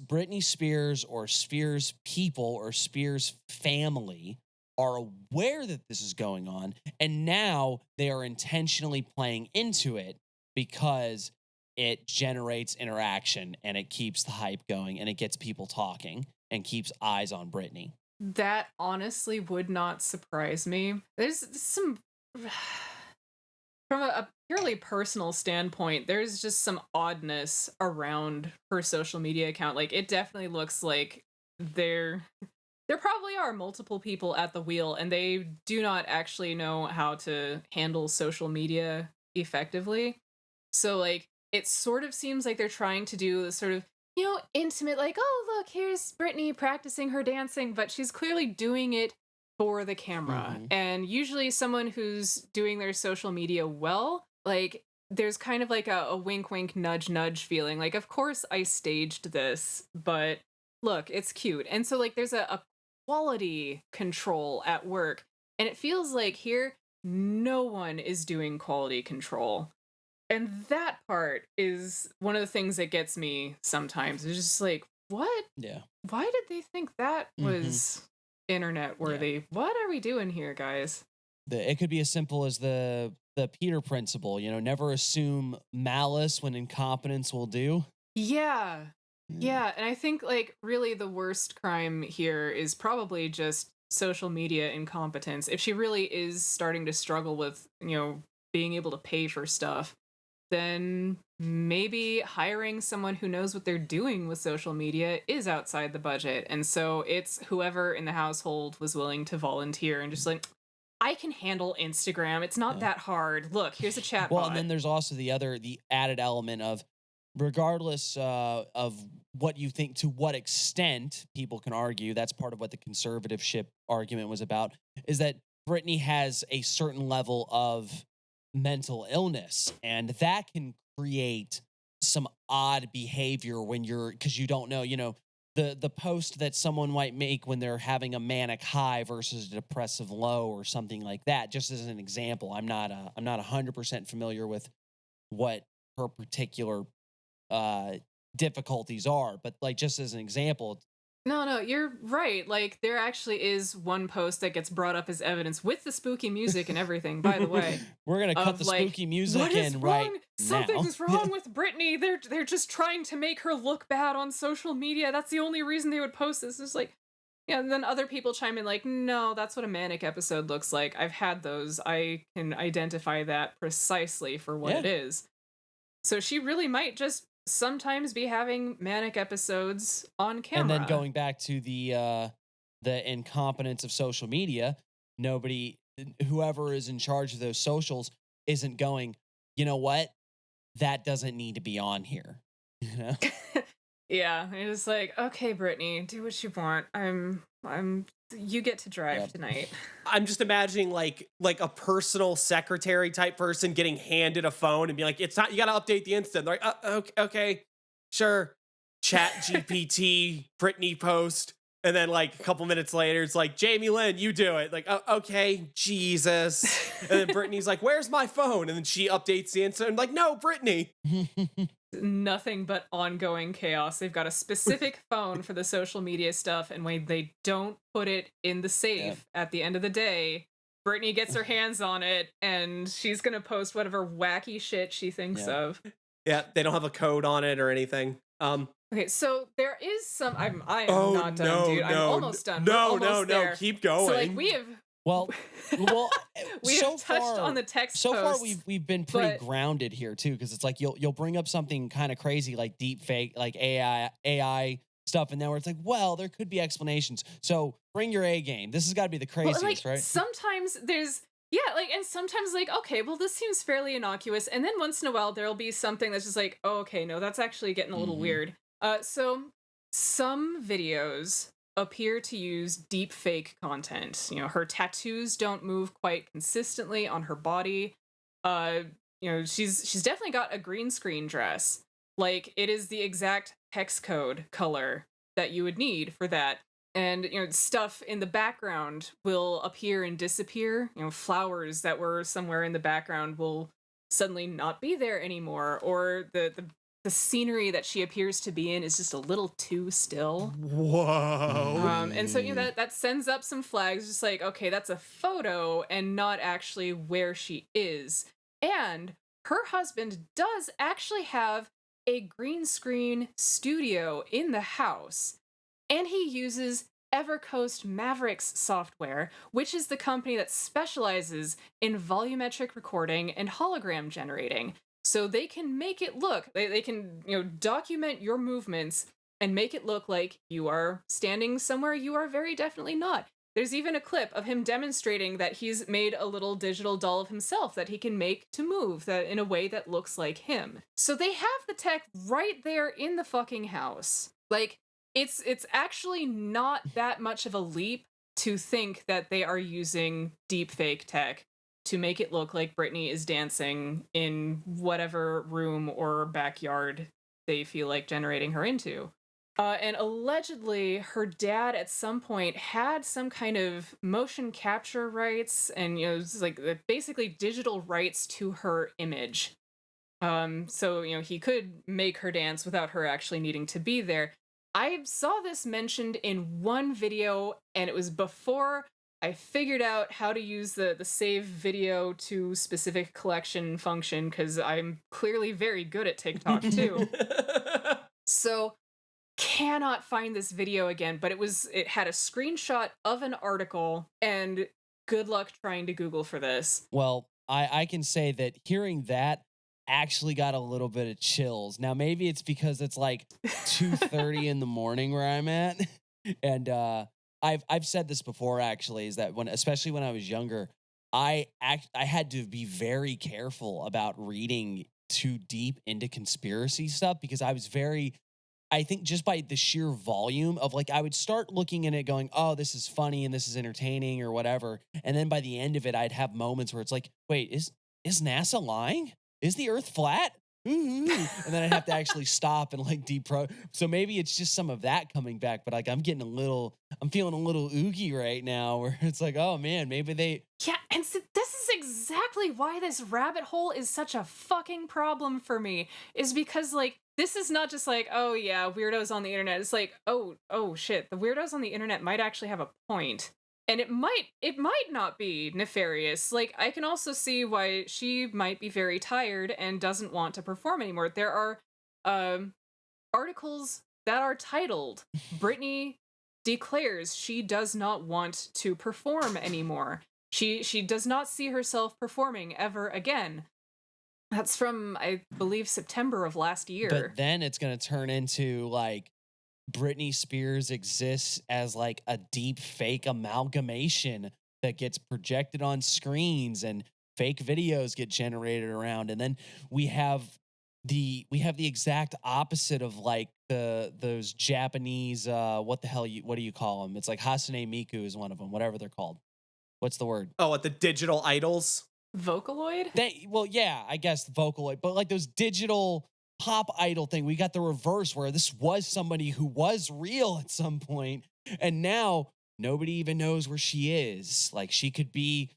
Speaker 2: Britney Spears or Spears people or Spears family are aware that this is going on, and now they are intentionally playing into it because it generates interaction and it keeps the hype going and it gets people talking and keeps eyes on Britney.
Speaker 3: That honestly would not surprise me. There's some from a purely personal standpoint, there's just some oddness around her social media account. Like, it definitely looks like there probably are multiple people at the wheel, and they do not actually know how to handle social media effectively. So, like, it sort of seems like they're trying to do this sort of, intimate, like, oh, look, here's Britney practicing her dancing, but she's clearly doing it for the camera.
Speaker 2: Mhm.
Speaker 3: And usually someone who's doing their social media well, like, there's kind of like a wink, wink, nudge, nudge feeling. Like, of course I staged this, but look, it's cute. And so, like, there's a quality control at work. And it feels like here, no one is doing quality control. And that part is one of the things that gets me sometimes. It's just like, what?
Speaker 2: Yeah.
Speaker 3: Why did they think that
Speaker 2: Mhm.
Speaker 3: was internet worthy? What are we doing here, guys?
Speaker 2: It could be as simple as the Peter principle, never assume malice when incompetence will do.
Speaker 3: Yeah. Yeah, and I think, like, really the worst crime here is probably just social media incompetence. If she really is starting to struggle with, being able to pay for stuff, then maybe hiring someone who knows what they're doing with social media is outside the budget. And so it's whoever in the household was willing to volunteer and just like, I can handle Instagram. It's not that hard. Look, here's a chatbot.
Speaker 2: Well, and then there's also the added element of, regardless of what you think, to what extent people can argue, that's part of what the conservativeship argument was about, is that Britney has a certain level of mental illness, and that can create some odd behavior when because you don't know, the post that someone might make when they're having a manic high versus a depressive low or something like that. Just as an example, I'm not 100% familiar with what her particular difficulties are, but like, just as an example.
Speaker 3: No, you're right. Like, there actually is one post that gets brought up as evidence with the spooky music and everything, by the way.
Speaker 2: We're gonna cut the
Speaker 3: like,
Speaker 2: spooky music
Speaker 3: what is
Speaker 2: in
Speaker 3: wrong?
Speaker 2: right
Speaker 3: Something's
Speaker 2: now.
Speaker 3: wrong with Britney. They're just trying to make her look bad on social media. That's the only reason they would post this. It's like, yeah, and then other people chime in like, no, that's what a manic episode looks like. I've had those. I can identify that precisely for what it is. So she really might just sometimes be having manic episodes on camera.
Speaker 2: And then going back to the incompetence of social media, whoever is in charge of those socials isn't going, you know what? That doesn't need to be on here.
Speaker 3: Yeah, it's just like, okay, Britney, do what you want. You get to drive tonight.
Speaker 1: I'm just imagining like a personal secretary type person getting handed a phone and being like, it's not, you got to update the instant. They're like, okay, sure. Chat GPT, Britney post. And then like a couple minutes later, it's like, Jamie Lynn, you do it. Like, okay, Jesus. And then Britney's like, where's my phone? And then she updates the instant. I'm like, no, Britney.
Speaker 3: Nothing but ongoing chaos. They've got a specific phone for the social media stuff, and when they don't put it in the safe at the end of the day, Britney gets her hands on it, and she's gonna post whatever wacky shit she thinks of.
Speaker 1: Yeah, they don't have a code on it or anything.
Speaker 3: Okay, so there is some. I am not done, dude. I'm almost done.
Speaker 1: No. Keep going.
Speaker 3: So like we have.
Speaker 2: Well,
Speaker 3: we
Speaker 2: so
Speaker 3: have touched on the text.
Speaker 2: So
Speaker 3: post,
Speaker 2: far, we've been pretty grounded here too, because it's like you'll bring up something kind of crazy like deep fake, like AI stuff, and then where it's like, well, there could be explanations. So bring your A game. This has got to be the craziest, right?
Speaker 3: Sometimes there's. Yeah, and sometimes okay, well, this seems fairly innocuous, and then once in a while there'll be something that's just like, oh, okay, no, that's actually getting a little weird. So some videos appear to use deep fake content. Her tattoos don't move quite consistently on her body. She's definitely got a green screen dress. Like, it is the exact hex code color that you would need for that. And, stuff in the background will appear and disappear. Flowers that were somewhere in the background will suddenly not be there anymore. Or the scenery that she appears to be in is just a little too still.
Speaker 1: Whoa.
Speaker 3: And so, that sends up some flags, just like, okay, that's a photo and not actually where she is. And her husband does actually have a green screen studio in the house. And he uses EverCoast Mavericks software, which is the company that specializes in volumetric recording and hologram generating. So they can make it look, they can, document your movements and make it look like you are standing somewhere you are very definitely not. There's even a clip of him demonstrating that he's made a little digital doll of himself that he can make to move that in a way that looks like him. So they have the tech right there in the fucking house. Like, it's actually not that much of a leap to think that they are using deepfake tech to make it look like Britney is dancing in whatever room or backyard they feel like generating her into. And allegedly, her dad at some point had some kind of motion capture rights and, like basically digital rights to her image. So, he could make her dance without her actually needing to be there. I saw this mentioned in one video, and it was before I figured out how to use the save video to specific collection function, because I'm clearly very good at TikTok too. So cannot find this video again, but it had a screenshot of an article, and good luck trying to Google for this.
Speaker 2: Well, I can say that hearing that actually got a little bit of chills. Now maybe it's because it's like 2:30 in the morning where I'm at, and I've said this before actually, is that especially when I was younger, I had to be very careful about reading too deep into conspiracy stuff, because I think just by the sheer volume of, like, I would start looking at it going, oh, this is funny and this is entertaining or whatever. And then by the end of it, I'd have moments where it's like, wait, is NASA lying? Is the Earth flat? And then I'd have to actually stop and like so maybe it's just some of that coming back, but like I'm feeling a little oogie right now, where it's like, oh man, maybe they.
Speaker 3: Yeah, and so this is exactly why this rabbit hole is such a fucking problem for me, is because like, this is not just like, oh yeah, weirdos on the internet. It's like, oh shit, the weirdos on the internet might actually have a point. And it might not be nefarious. Like, I can also see why she might be very tired and doesn't want to perform anymore. There are articles that are titled, Britney declares she does not want to perform anymore. She does not see herself performing ever again. That's from, I believe, September of last year.
Speaker 2: But then it's going to turn into like, Britney Spears exists as like a deep fake amalgamation that gets projected on screens, and fake videos get generated around. And then we have the exact opposite of like those Japanese, what do you call them? It's like Hasane Miku is one of them, whatever they're called. What's the word?
Speaker 1: Oh, at the digital idols?
Speaker 3: Vocaloid?
Speaker 2: Well, yeah, I guess Vocaloid, but like those digital pop idol thing, we got the reverse, where this was somebody who was real at some point, and now nobody even knows where she is. Like, she could be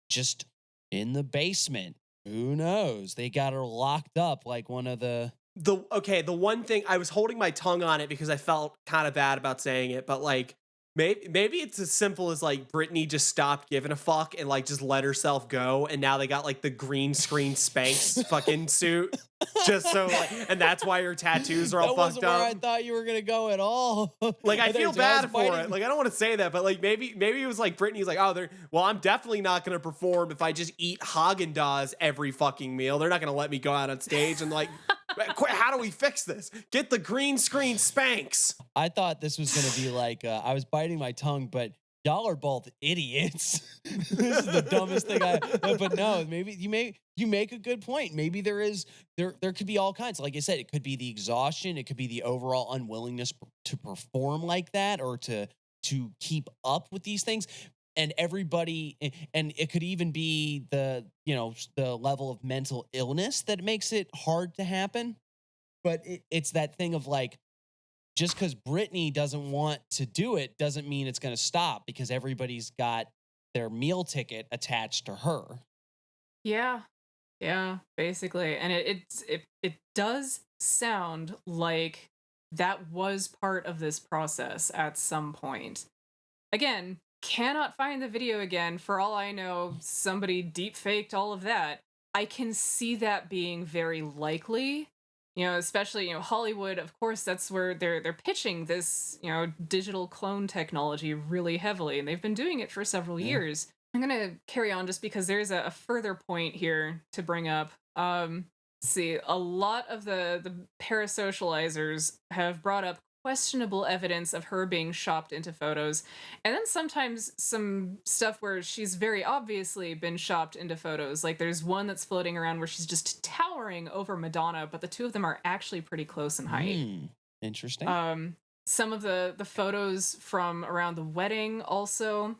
Speaker 2: just in the basement. Who knows? They got her locked up like one of the
Speaker 1: one thing, I was holding my tongue on it because I felt kind of bad about saying it, but like, maybe it's as simple as like Britney just stopped giving a fuck and like just let herself go, and now they got like the green screen Spanx fucking suit, just so like, and that's why her tattoos are all fucked up.
Speaker 2: Where I thought you were gonna go at all.
Speaker 1: Like, I feel bad for it. Like, I don't want to say that, but like maybe it was like Britney's like, oh, I'm definitely not gonna perform if I just eat Haagen-Dazs every fucking meal. They're not gonna let me go out on stage and like. How do we fix this? Get the green screen Spanx.
Speaker 2: I thought this was going to be like, I was biting my tongue, but y'all are both idiots. This is the dumbest thing but no, maybe you make a good point. Maybe there could be all kinds. Like I said, it could be the exhaustion. It could be the overall unwillingness to perform like that, or to keep up with these things. And everybody, and it could even be the level of mental illness that makes it hard to happen. But it's that thing of like, just because Britney doesn't want to do it doesn't mean it's going to stop, because everybody's got their meal ticket attached to her.
Speaker 3: Yeah, basically. And it does sound like that was part of this process at some point. Again, cannot find the video again. For all I know, somebody deep faked all of that. I can see that being very likely. especially, Hollywood, of course, that's where they're pitching this, digital clone technology really heavily, and they've been doing it for several years. I'm going to carry on just because there's a further point here to bring up. See, a lot of the parasocializers have brought up questionable evidence of her being shopped into photos, and then sometimes some stuff where she's very obviously been shopped into photos. Like there's one that's floating around where she's just towering over Madonna, but the two of them are actually pretty close in height.
Speaker 2: Interesting.
Speaker 3: Some of the photos from around the wedding also.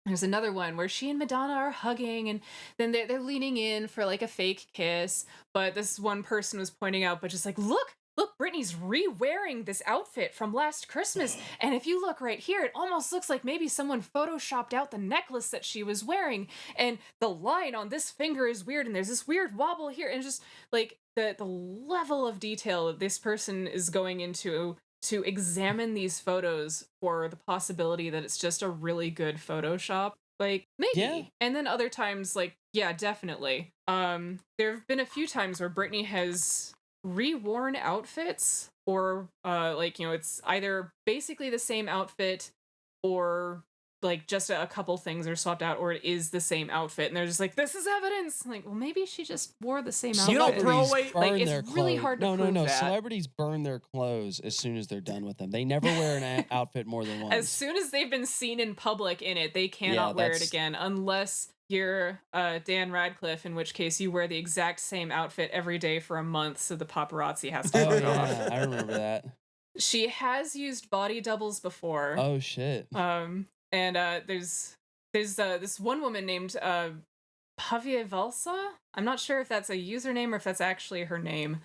Speaker 3: There's another one where she and Madonna are hugging, and then they're leaning in for like a fake kiss. But this one person was pointing out, but just like, look, Britney's re-wearing this outfit from last Christmas. And if you look right here, it almost looks like maybe someone photoshopped out the necklace that she was wearing. And the line on this finger is weird, and there's this weird wobble here. And just like the level of detail that this person is going into to examine these photos for the possibility that it's just a really good Photoshop. Like, maybe.
Speaker 2: Yeah.
Speaker 3: And then other times, like, yeah, definitely. There have been a few times where Britney has reworn outfits, or it's either basically the same outfit, or like just a couple things are swapped out, or it is the same outfit, and they're just like, this is evidence. Like, well, maybe she just wore the same outfit.
Speaker 1: You don't throw away,
Speaker 3: like, it's really hard to prove that.
Speaker 2: Celebrities burn their clothes as soon as they're done with them. They never wear an outfit more than once.
Speaker 3: As soon as they've been seen in public in it, they cannot wear it again, unless you're Dan Radcliffe, in which case you wear the exact same outfit every day for a month, so the paparazzi has to take off.
Speaker 2: I remember that.
Speaker 3: She has used body doubles before.
Speaker 2: Oh shit.
Speaker 3: And there's this one woman named Pavia Valsa. I'm not sure if that's a username or if that's actually her name.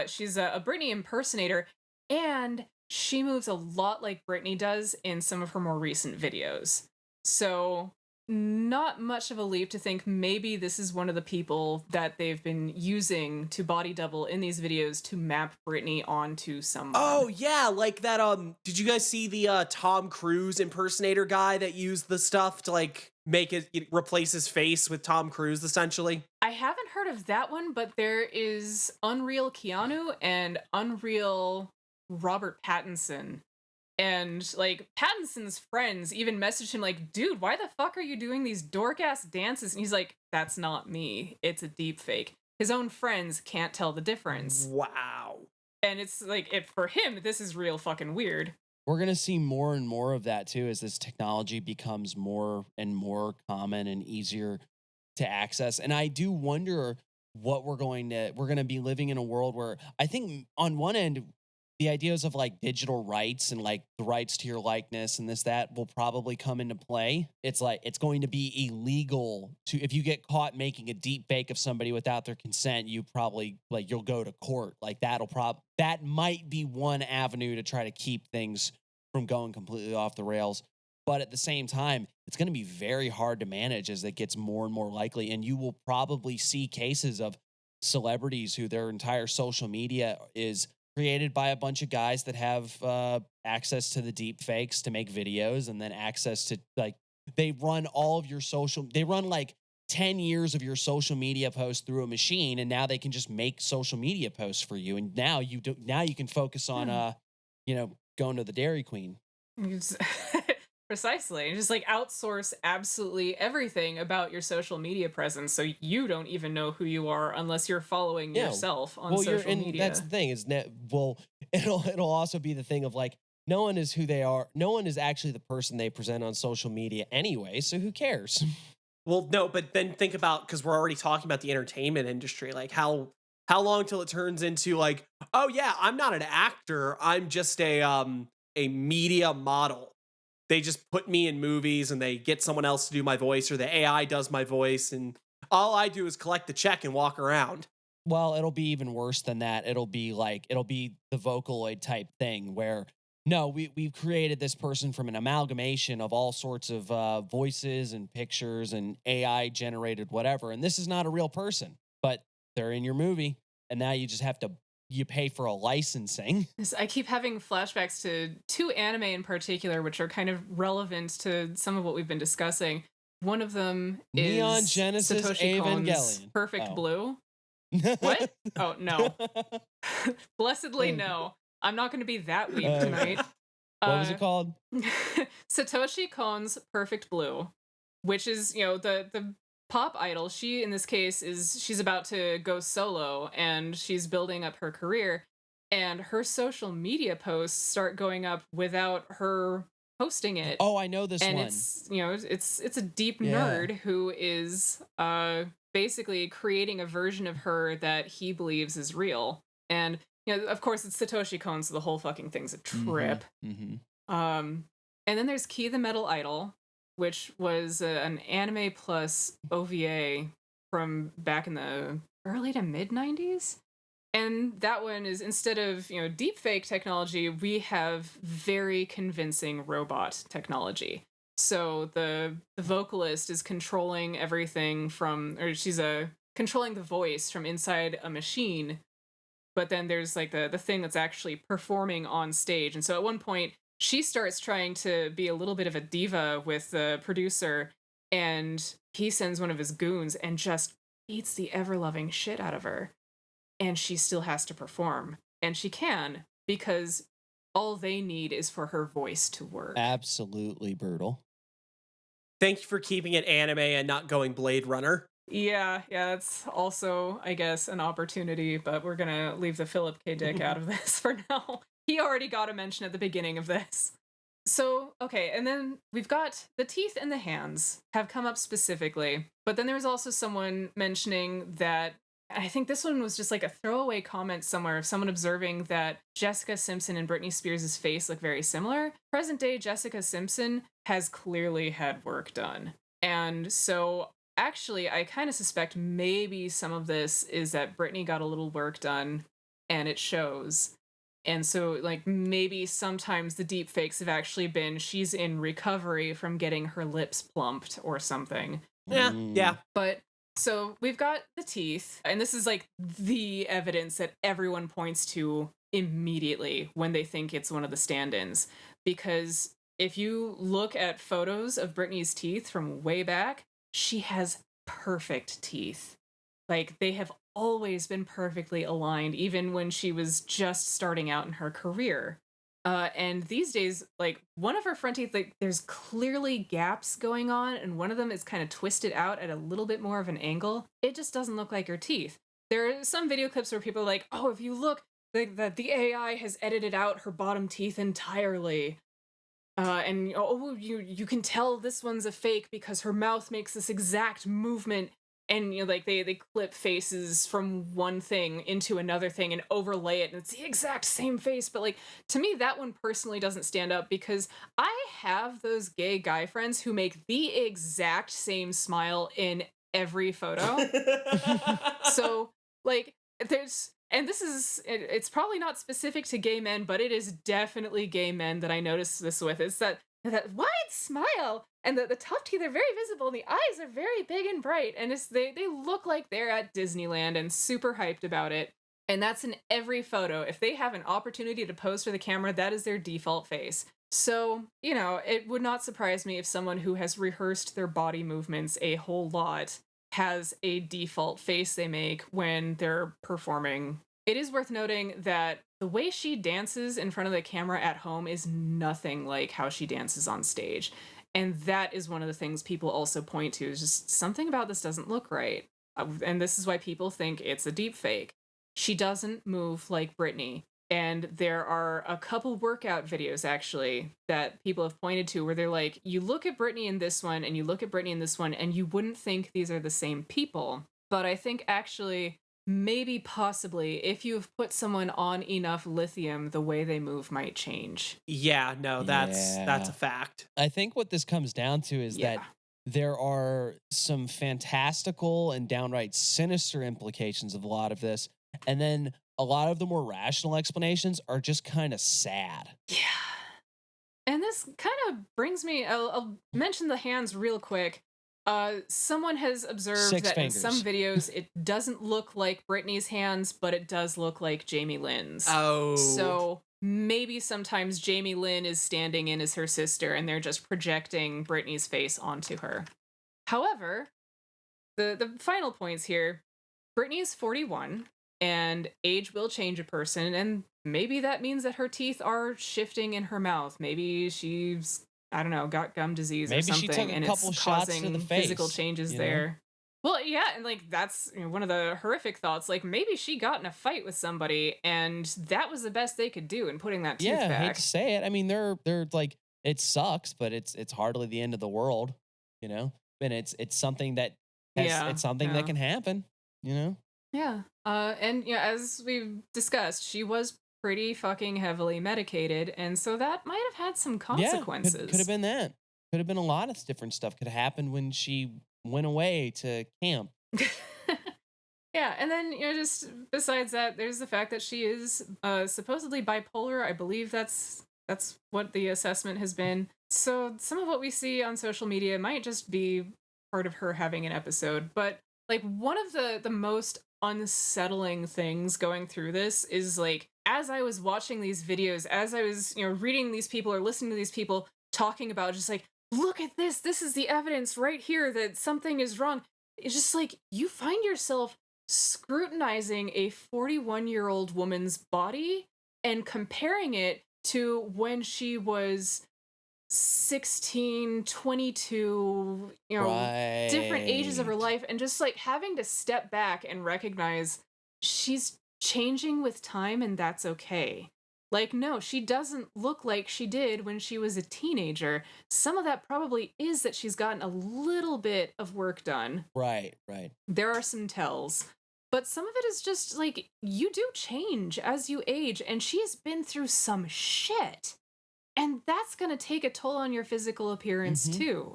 Speaker 3: She's a Britney impersonator, and she moves a lot like Britney does in some of her more recent videos. So not much of a leap to think maybe this is one of the people that they've been using to body double in these videos to map Britney onto someone.
Speaker 1: Oh yeah, like that. Did you guys see the Tom Cruise impersonator guy that used the stuff to like make it replace his face with Tom Cruise essentially?
Speaker 3: I haven't heard of that one, but there is Unreal Keanu and Unreal Robert Pattinson. And, like, Pattinson's friends even messaged him, like, dude, why the fuck are you doing these dork-ass dances? And he's like, that's not me. It's a deep fake. His own friends can't tell the difference.
Speaker 1: Wow.
Speaker 3: And it's, like, for him, this is real fucking weird.
Speaker 2: We're going to see more and more of that, too, as this technology becomes more and more common and easier to access. And I do wonder what we're going to be living in a world where I think on one end, the ideas of like digital rights and like the rights to your likeness and that will probably come into play. It's like, it's going to be illegal to, if you get caught making a deep fake of somebody without their consent, you probably like, you'll go to court. Like that might be one avenue to try to keep things from going completely off the rails. But at the same time, it's going to be very hard to manage as it gets more and more likely. And you will probably see cases of celebrities who their entire social media is created by a bunch of guys that have access to the deep fakes to make videos, and then access to like they run like 10 years of your social media posts through a machine, and now they can just make social media posts for you, and now you can focus on going to the Dairy Queen.
Speaker 3: Precisely. Just like outsource absolutely everything about your social media presence, so you don't even know who you are unless you're following yourself on social media.
Speaker 2: That's the thing, it'll also be the thing of like, no one is who they are. No one is actually the person they present on social media anyway, so who cares?
Speaker 1: Well, no, but then think about, because we're already talking about the entertainment industry, like how long till it turns into like, oh yeah, I'm not an actor, I'm just a media model. They just put me in movies and they get someone else to do my voice, or the AI does my voice, and all I do is collect the check and walk around.
Speaker 2: Well, it'll be even worse than that. It'll be the Vocaloid type thing where, no, we've created this person from an amalgamation of all sorts of voices and pictures and AI generated whatever. And this is not a real person, but they're in your movie. And now you just have to pay for a licensing.
Speaker 3: I keep having flashbacks to two anime in particular, which are kind of relevant to some of what we've been discussing. One of them is
Speaker 2: Neon Genesis
Speaker 3: Satoshi
Speaker 2: Evangelion.
Speaker 3: Kon's Perfect Blue. What? Oh, no. Blessedly, no. I'm not going to be that weak tonight.
Speaker 2: What was it called?
Speaker 3: Satoshi Kon's Perfect Blue, which is, the pop idol. She, in this case, she's about to go solo and she's building up her career. And her social media posts start going up without her posting it.
Speaker 2: Oh, I know this
Speaker 3: and
Speaker 2: one.
Speaker 3: It's a deep nerd who is basically creating a version of her that he believes is real. And of course, it's Satoshi Kon, so the whole fucking thing's a trip. And then there's Key the Metal Idol, which was an anime plus OVA from back in the early to mid 90s. And that one is, instead of, deepfake technology, we have very convincing robot technology. So the vocalist is controlling everything she's controlling the voice from inside a machine. But then there's like the thing that's actually performing on stage. And so at one point, she starts trying to be a little bit of a diva with the producer, and he sends one of his goons and just beats the ever-loving shit out of her. And she still has to perform. And she can, because all they need is for her voice to work.
Speaker 2: Absolutely brutal.
Speaker 1: Thank you for keeping it anime and not going Blade Runner.
Speaker 3: Yeah, that's also, I guess, an opportunity, but we're gonna leave the Philip K. Dick out of this for now. He already got a mention at the beginning of this. So, okay, and then we've got the teeth and the hands have come up specifically, but then there's also someone mentioning that, I think this one was just like a throwaway comment somewhere of someone observing that Jessica Simpson and Britney Spears' face look very similar. Present day Jessica Simpson has clearly had work done. And so actually, I kind of suspect maybe some of this is that Britney got a little work done and it shows. And so, like, maybe sometimes the deep fakes have actually been she's in recovery from getting her lips plumped or something.
Speaker 1: Yeah.
Speaker 3: But so we've got the teeth, and this is like the evidence that everyone points to immediately when they think it's one of the stand-ins. Because if you look at photos of Britney's teeth from way back, she has perfect teeth. Like, they have always been perfectly aligned, even when she was just starting out in her career. And these days, like, one of her front teeth, like, there's clearly gaps going on, and one of them is kind of twisted out at a little bit more of an angle. It just doesn't look like her teeth. There are some video clips where people are like, oh, if you look, the AI has edited out her bottom teeth entirely. And you can tell this one's a fake because her mouth makes this exact movement, and like they clip faces from one thing into another thing and overlay it, and it's the exact same face. But like, to me, that one personally doesn't stand up, because I have those gay guy friends who make the exact same smile in every photo. So like, it's probably not specific to gay men, but it is definitely gay men that I noticed this with. It's that wide smile, and the top teeth are very visible, and the eyes are very big and bright, and they look like they're at Disneyland and super hyped about it. And that's in every photo. If they have an opportunity to pose for the camera, that is their default face. So, it would not surprise me if someone who has rehearsed their body movements a whole lot has a default face they make when they're performing. It is worth noting that the way she dances in front of the camera at home is nothing like how she dances on stage. And that is one of the things people also point to, is just something about this doesn't look right. And this is why people think it's a deep fake. She doesn't move like Britney. And there are a couple workout videos, actually, that people have pointed to where they're like, you look at Britney in this one, and you look at Britney in this one, and you wouldn't think these are the same people. But I think, actually, maybe possibly, if you've put someone on enough lithium, the way they move might change.
Speaker 1: Yeah, no, that's a fact.
Speaker 2: I think what this comes down to is that there are some fantastical and downright sinister implications of a lot of this. And then a lot of the more rational explanations are just kind of sad.
Speaker 3: Yeah. And this kind of brings me, I'll mention the hands real quick. Someone has observed
Speaker 2: 6
Speaker 3: that
Speaker 2: fingers.
Speaker 3: in some videos, it doesn't look like Britney's hands, but it does look like Jamie Lynn's.
Speaker 1: Oh.
Speaker 3: So maybe sometimes Jamie Lynn is standing in as her sister, and they're just projecting Britney's face onto her. However, the final points here, Britney is 41, and age will change a person, and maybe that means that her teeth are shifting in her mouth. Maybe she's, I don't know, got gum disease
Speaker 2: Maybe
Speaker 3: or something,
Speaker 2: she took a
Speaker 3: and
Speaker 2: couple
Speaker 3: it's
Speaker 2: shots to
Speaker 3: causing
Speaker 2: the
Speaker 3: physical
Speaker 2: face,
Speaker 3: changes
Speaker 2: you know?
Speaker 3: there. Well, yeah, and like that's one of the horrific thoughts. Like maybe she got in a fight with somebody, and that was the best they could do in putting that tooth
Speaker 2: Yeah, I hate
Speaker 3: back.
Speaker 2: to say it. I mean, they're like, it sucks, but it's hardly the end of the world, you know. And it's something that
Speaker 3: Yeah,
Speaker 2: it's something that can happen, you know.
Speaker 3: yeah. And as we've discussed, she was pretty fucking heavily medicated, and so that might have had some
Speaker 2: Yeah,
Speaker 3: consequences.
Speaker 2: could have been that. Could have been a lot of different stuff. Could have happened when she went away to camp.
Speaker 3: Yeah, and then just besides that, there's the fact that she is supposedly bipolar. I believe that's what the assessment has been. So some of what we see on social media might just be part of her having an episode. But like one of the most unsettling things going through this is like as I was watching these videos, as I was reading these people or listening to these people talking about just like, look at this, this is the evidence right here that something is wrong. It's just like you find yourself scrutinizing a 41-year-old woman's body and comparing it to when she was 16, 22, different ages of her
Speaker 2: Right.
Speaker 3: life, and just like having to step back and recognize she's changing with time and that's okay. Like, no, she doesn't look like she did when she was a teenager. Some of that probably is that she's gotten a little bit of work done.
Speaker 2: Right. Right.
Speaker 3: There are some tells. But some of it is just like, you do change as you age, and she has been through some shit. And that's going to take a toll on your physical appearance,
Speaker 2: Mhm.
Speaker 3: too.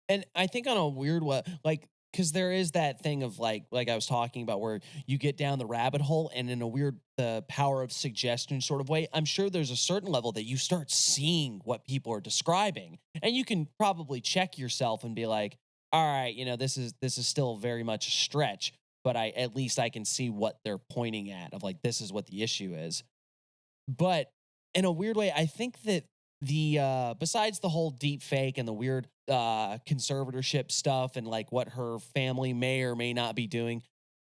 Speaker 2: And I think on a weird way, like, because there is that thing of like I was talking about where you get down the rabbit hole and in a weird, the power of suggestion sort of way, I'm sure there's a certain level that you start seeing what people are describing. And you can probably check yourself and be like, all right, this is still very much a stretch, but at least I can see what they're pointing at of like, this is what the issue is. But in a weird way, I think that the besides the whole deep fake and the weird conservatorship stuff and like what her family may or may not be doing,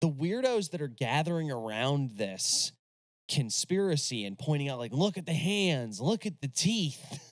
Speaker 2: the weirdos that are gathering around this conspiracy and pointing out like, look at the hands, look at the teeth,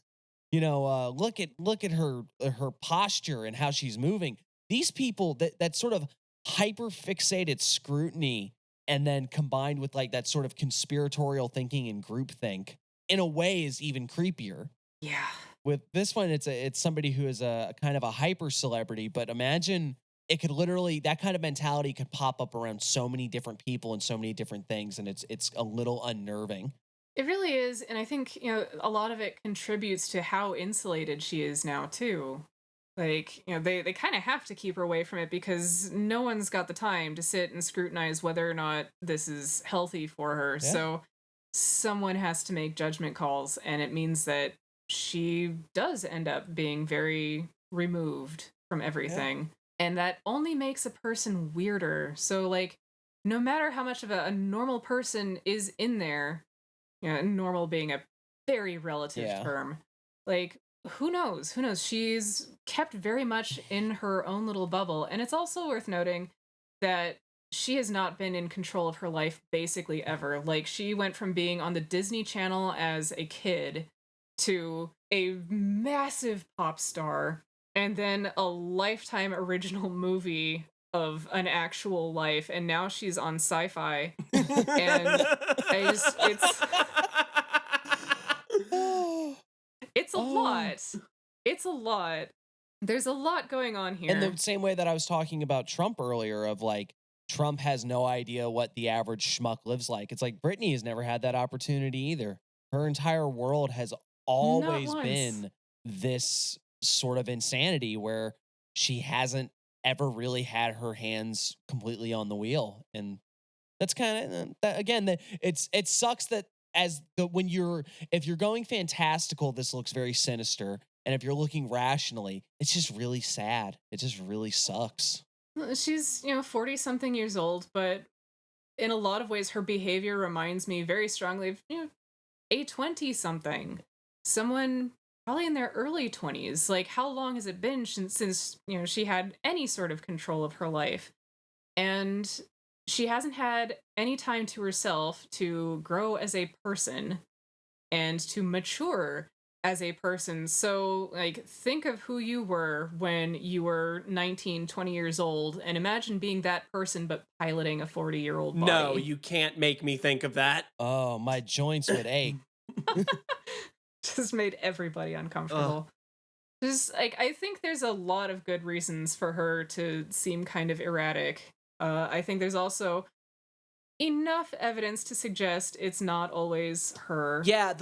Speaker 2: look at her posture and how she's moving. These people that sort of hyper fixated scrutiny and then combined with like that sort of conspiratorial thinking and groupthink in a way is even creepier.
Speaker 3: Yeah.
Speaker 2: With this one, it's somebody who is a kind of a hyper celebrity, but imagine it could literally, that kind of mentality could pop up around so many different people and so many different things, and it's a little unnerving.
Speaker 3: It really is. And I think, a lot of it contributes to how insulated she is now, too. Like, they kind of have to keep her away from it because no one's got the time to sit and scrutinize whether or not this is healthy for her.
Speaker 2: Yeah.
Speaker 3: So someone has to make judgment calls, and it means that she does end up being very removed from everything. And that only makes a person weirder. So, like, no matter how much of a normal person is in there, normal being a very relative term, like, who knows? Who knows? She's kept very much in her own little bubble. And it's also worth noting that she has not been in control of her life basically ever. Like, she went from being on the Disney Channel as a kid to a massive pop star and then a Lifetime original movie of an actual life. And now she's on Sci-Fi. And it's a lot. It's a lot. There's a lot going on here.
Speaker 2: In the same way that I was talking about Trump earlier, of like, Trump has no idea what the average schmuck lives like. It's like Britney has never had that opportunity either. Her entire world has always been this sort of insanity where she hasn't ever really had her hands completely on the wheel. And that's kind of that again, that it sucks that if you're going fantastical, this looks very sinister. And if you're looking rationally, it's just really sad. It just really sucks.
Speaker 3: She's, 40 something years old, but in a lot of ways, her behavior reminds me very strongly of, a 20 something, someone probably in their early 20s. Like, how long has it been since she had any sort of control of her life? And she hasn't had any time to herself to grow as a person and to mature as a person. So, like, think of who you were when you were 19, 20 years old, and imagine being that person but piloting a 40-year-old body.
Speaker 1: No, you can't make me think of that.
Speaker 2: Oh, my joints would ache.
Speaker 3: Just made everybody uncomfortable. Just like, I think there's a lot of good reasons for her to seem kind of erratic. I think there's also enough evidence to suggest it's not always her.
Speaker 1: Yeah,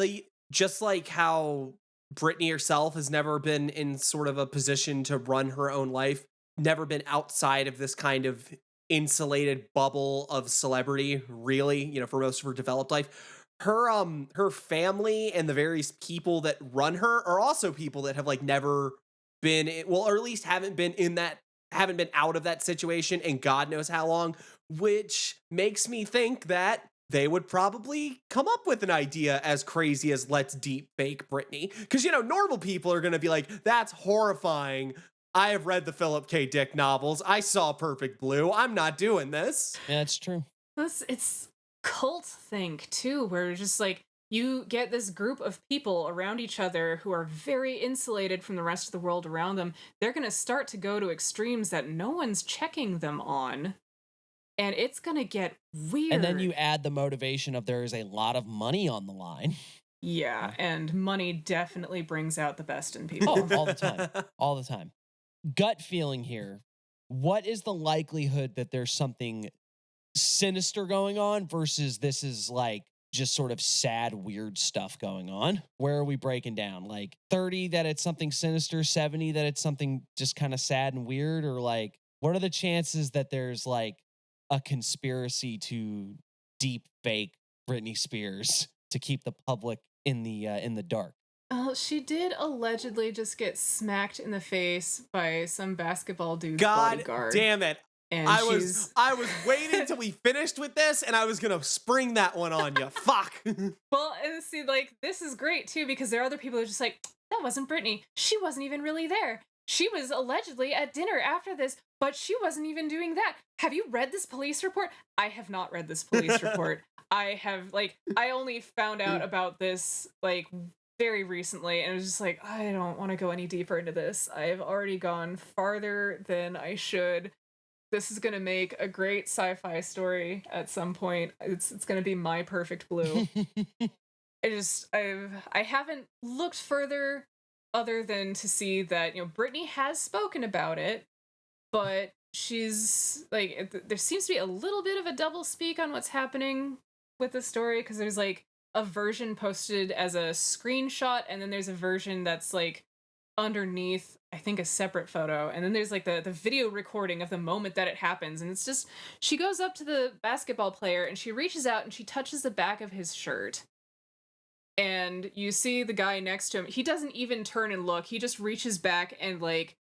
Speaker 1: just like how Britney herself has never been in sort of a position to run her own life, never been outside of this kind of insulated bubble of celebrity, really, you know, for most of her developed life. Her family and the various people that run her are also people that have like never been or at least haven't been out of that situation in God knows how long, which makes me think that they would probably come up with an idea as crazy as let's deep fake Britney. Because, you know, normal people are going to be like, that's horrifying. I have read the Philip K. Dick novels. I saw Perfect Blue. I'm not doing this.
Speaker 2: Yeah, that's true.
Speaker 3: It's cult think too, where just like you get this group of people around each other who are very insulated from the rest of the world around them. They're going to start to go to extremes that no one's checking them on. And it's going to get weird.
Speaker 2: And then you add the motivation of there is a lot of money on the line.
Speaker 3: Yeah, and money definitely brings out the best in people.
Speaker 2: Oh, all the time. All the time. Gut feeling here. What is the likelihood that there's something sinister going on versus this is like just sort of sad, weird stuff going on? Where are we breaking down? Like 30 that it's something sinister, 70 that it's something just kind of sad and weird? Or like, what are the chances that there's like a conspiracy to deep fake Britney Spears to keep the public in the dark?
Speaker 3: She did allegedly just get smacked in the face by some basketball dude's
Speaker 1: God
Speaker 3: bodyguard.
Speaker 1: damn it.
Speaker 3: And
Speaker 1: I was waiting till we finished with this, and I was gonna spring that one on you. Fuck.
Speaker 3: Well, and see, like, this is great too, because there are other people who are just like, that wasn't Britney. She wasn't even really there. She was allegedly at dinner after this, but she wasn't even doing that. Have you read this police report? I have not read this police report. I only found out about this, like, very recently, and it was just like, I don't want to go any deeper into this. I've already gone farther than I should. This is going to make a great sci-fi story at some point. It's going to be my perfect blue. I haven't looked further other than to see that, you know, Britney has spoken about it, but she's like, there seems to be a little bit of a double speak on what's happening with the story, because there's like a version posted as a screenshot, and then there's a version that's like underneath, I think, a separate photo, and then there's like the video recording of the moment that it happens, and it's just, she goes up to the basketball player and she reaches out and she touches the back of his shirt, and you see the guy next to him, he doesn't even turn and look, he just reaches back and, like,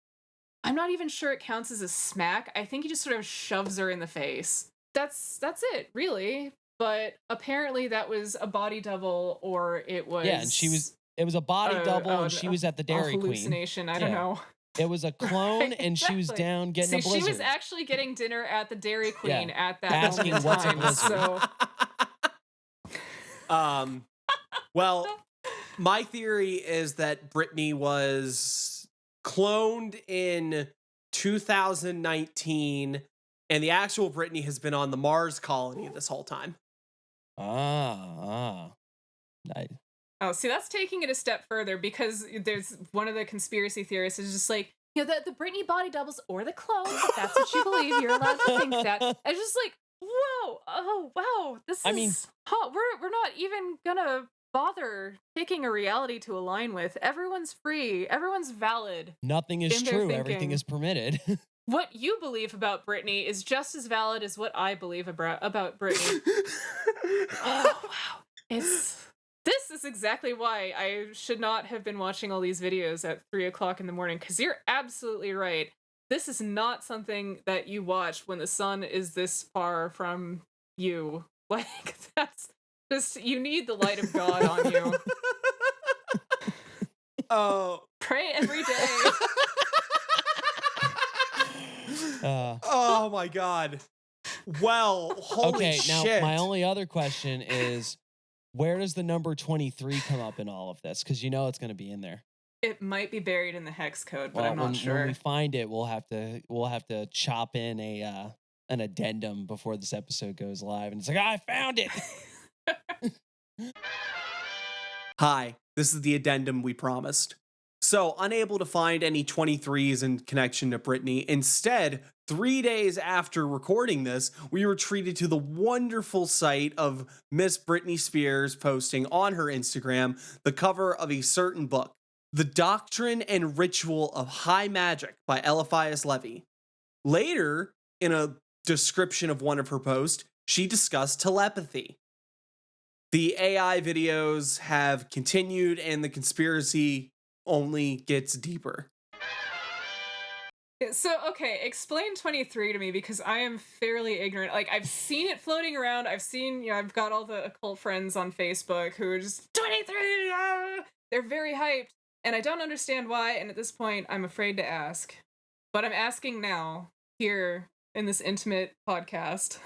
Speaker 3: I'm not even sure it counts as a smack, I think he just sort of shoves her in the face. That's it, really. But apparently that was a body double, or it was...
Speaker 2: Yeah, and it was a body double, and she was at the Dairy Queen.
Speaker 3: Hallucination, I don't know.
Speaker 2: It was a clone, right, and exactly. She was down getting a blizzard.
Speaker 3: She was actually getting dinner at the Dairy Queen at that
Speaker 2: asking
Speaker 3: moment
Speaker 2: what's
Speaker 3: time,
Speaker 2: a blizzard.
Speaker 3: so...
Speaker 1: Well, my theory is that Britney was cloned in 2019, and the actual Britney has been on the Mars colony this whole time.
Speaker 2: Nice.
Speaker 3: Oh, see, that's taking it a step further, because there's one of the conspiracy theorists is just like, you know, the Britney body doubles or the clones, if that's what you believe, you're allowed to think that. It's just like, whoa, oh, wow, we're not even gonna bother picking a reality to align with. Everyone's free, everyone's valid.
Speaker 2: Nothing is true, everything is permitted.
Speaker 3: What you believe about Britney is just as valid as what I believe about Britney. Oh, wow. This is exactly why I should not have been watching all these videos at 3 o'clock in the morning, because you're absolutely right. This is not something that you watch when the sun is this far from you. Like, that's just, you need the light of God on you.
Speaker 1: Oh.
Speaker 3: Pray every day.
Speaker 1: Oh my God. Well, holy
Speaker 2: Okay, now
Speaker 1: shit.
Speaker 2: my only other question is, where does the number 23 come up in all of this? Because you know it's going to be in there.
Speaker 3: It might be buried in the hex code, but
Speaker 2: Well,
Speaker 3: I'm not sure.
Speaker 2: when we find it, we'll have to chop in an addendum before this episode goes live, and it's like, I found it.
Speaker 1: Hi, this is the addendum we promised. So, unable to find any 23s in connection to Britney, instead, 3 days after recording this, we were treated to the wonderful sight of Miss Britney Spears posting on her Instagram the cover of a certain book, The Doctrine and Ritual of High Magic by Eliphas Levi. Later, in a description of one of her posts, she discussed telepathy. The AI videos have continued, and the conspiracy only gets deeper.
Speaker 3: So, okay, explain 23 to me, because I am fairly ignorant. Like, I've seen it floating around. I've seen, I've got all the occult friends on Facebook who are just 23. They're very hyped, and I don't understand why. And at this point, I'm afraid to ask, but I'm asking now here in this intimate podcast.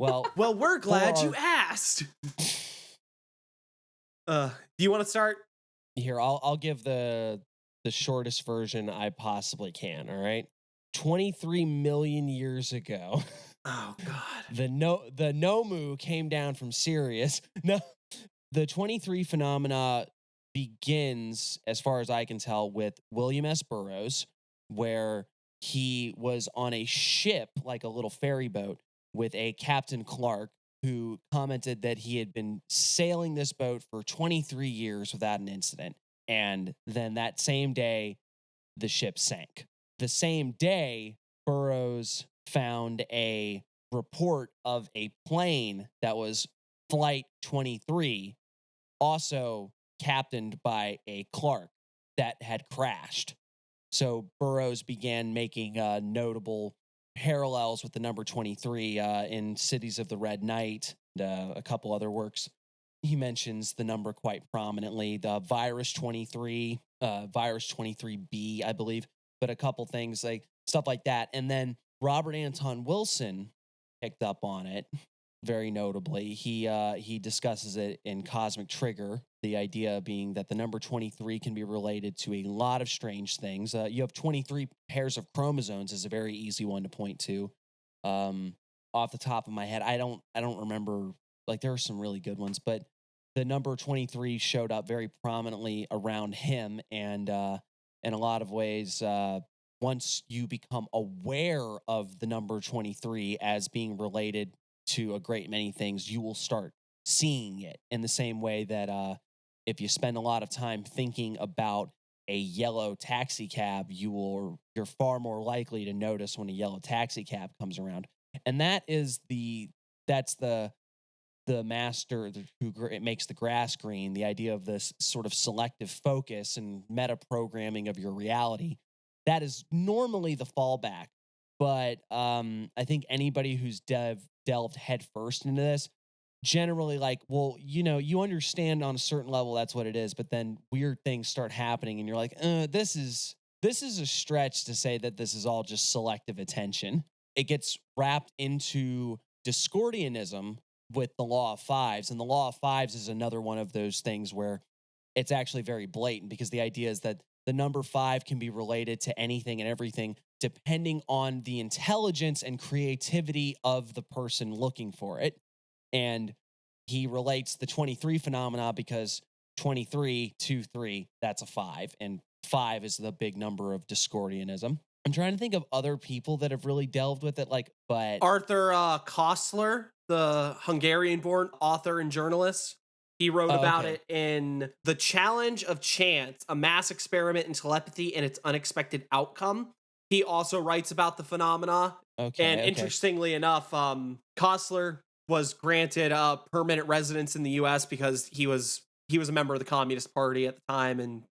Speaker 2: Well,
Speaker 1: we're glad you asked. Do you want to start?
Speaker 10: Here, I'll give the shortest version I possibly can. All right, 23 million years ago.
Speaker 1: Oh God.
Speaker 10: The Nomu came down from Sirius. No, the 23 phenomena begins, as far as I can tell, with William S. Burroughs, where he was on a ship, like a little ferry boat, with a Captain Clark, who commented that he had been sailing this boat for 23 years without an incident. And then that same day, the ship sank. The same day, Burroughs found a report of a plane that was Flight 23, also captained by a Clark, that had crashed. So Burroughs began making notable parallels with the number 23 in Cities of the Red Night and a couple other works. He mentions the number quite prominently, the virus 23, virus 23B, I believe, but a couple things like stuff like that. And then Robert Anton Wilson picked up on it very notably. He discusses it in Cosmic Trigger, the idea being that the number 23 can be related to a lot of strange things. You have 23 pairs of chromosomes is a very easy one to point to. Off the top of my head, I don't remember. Like, there are some really good ones, but the number 23 showed up very prominently around him, and in a lot of ways, once you become aware of the number 23 as being related to a great many things, you will start seeing it in the same way that if you spend a lot of time thinking about a yellow taxi cab, you're far more likely to notice when a yellow taxi cab comes around. And that's the master who makes the grass green, the idea of this sort of selective focus and meta programming of your reality. That is normally the fallback. But I think anybody who's delved headfirst into this, generally like, well, you understand on a certain level that's what it is, but then weird things start happening and you're like, this is a stretch to say that this is all just selective attention. It gets wrapped into Discordianism with the law of fives, and the law of fives is another one of those things where it's actually very blatant, because the idea is that the number 5 can be related to anything and everything depending on the intelligence and creativity of the person looking for it. And he relates the 23 phenomena because 23, 2, 3, that's a 5. And 5 is the big number of Discordianism. I'm trying to think of other people that have really delved with it, but
Speaker 1: Arthur Koestler, the Hungarian-born author and journalist. He wrote about it in The Challenge of Chance, a mass experiment in telepathy and its unexpected outcome. He also writes about the phenomena. Interestingly enough, Koestler was granted a permanent residence in the U.S. because he was a member of the Communist Party at the time and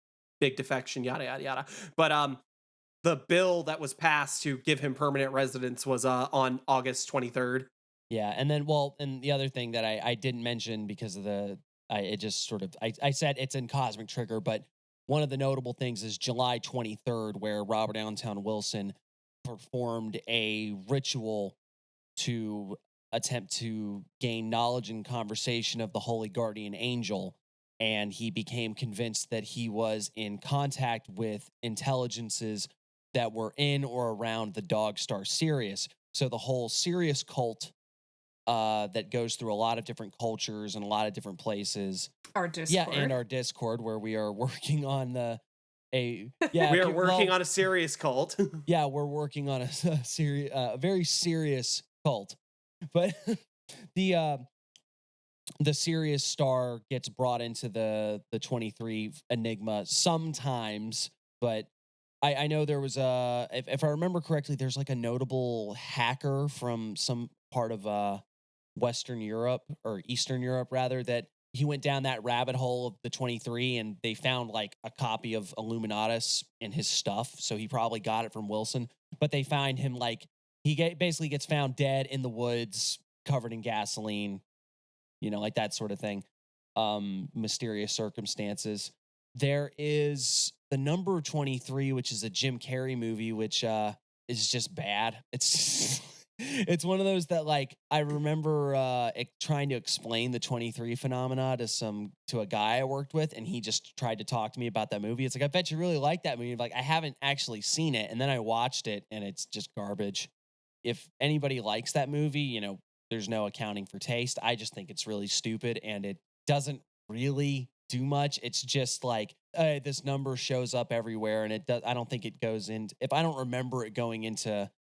Speaker 1: big defection, yada, yada, yada. But the bill that was passed to give him permanent residence was on August 23rd.
Speaker 2: Yeah, and then, and the other thing that I didn't mention because of I said it's in Cosmic Trigger, but one of the notable things is July 23rd, where Robert Anton Wilson performed a ritual to attempt to gain knowledge and conversation of the holy guardian angel, and he became convinced that he was in contact with intelligences that were in or around the dog star Sirius. So the whole Sirius cult that goes through a lot of different cultures and a lot of different places.
Speaker 3: Our Discord.
Speaker 2: Yeah, and our Discord, where we are working on
Speaker 1: we are working on a serious cult.
Speaker 2: Yeah, we're working on a very serious cult. But the Sirius star gets brought into the 23 Enigma sometimes, but I know there was if I remember correctly, there's like a notable hacker from some part of Western Europe, or Eastern Europe rather, that he went down that rabbit hole of the 23, and they found like a copy of Illuminatus in his stuff. So he probably got it from Wilson, but they find him like basically gets found dead in the woods, covered in gasoline, like that sort of thing. Mysterious circumstances. There is the number 23, which is a Jim Carrey movie, which is just bad. It's one of those that, like, I remember trying to explain the 23 phenomena to a guy I worked with, and he just tried to talk to me about that movie. It's like, I bet you really like that movie. Like, I haven't actually seen it, and then I watched it, and it's just garbage. If anybody likes that movie, there's no accounting for taste. I just think it's really stupid, and it doesn't really do much. It's just like, this number shows up everywhere, and I don't think it goes in. If I don't remember it going into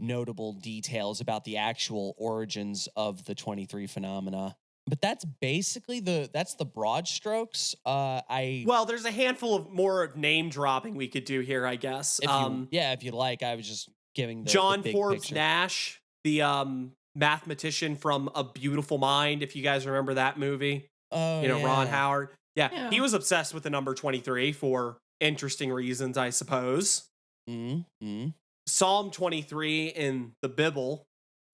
Speaker 2: notable details about the actual origins of the 23 phenomena. But that's basically that's the broad strokes.
Speaker 1: Well, there's a handful of more name dropping we could do here, I guess.
Speaker 2: If you like, I was just giving
Speaker 1: John
Speaker 2: the big
Speaker 1: Forbes
Speaker 2: picture.
Speaker 1: Nash, the mathematician from A Beautiful Mind, if you guys remember that movie.
Speaker 2: Oh,
Speaker 1: Ron Howard. Yeah, he was obsessed with the number 23 for interesting reasons, I suppose.
Speaker 2: Mm-hmm.
Speaker 1: Psalm 23 in the Bible,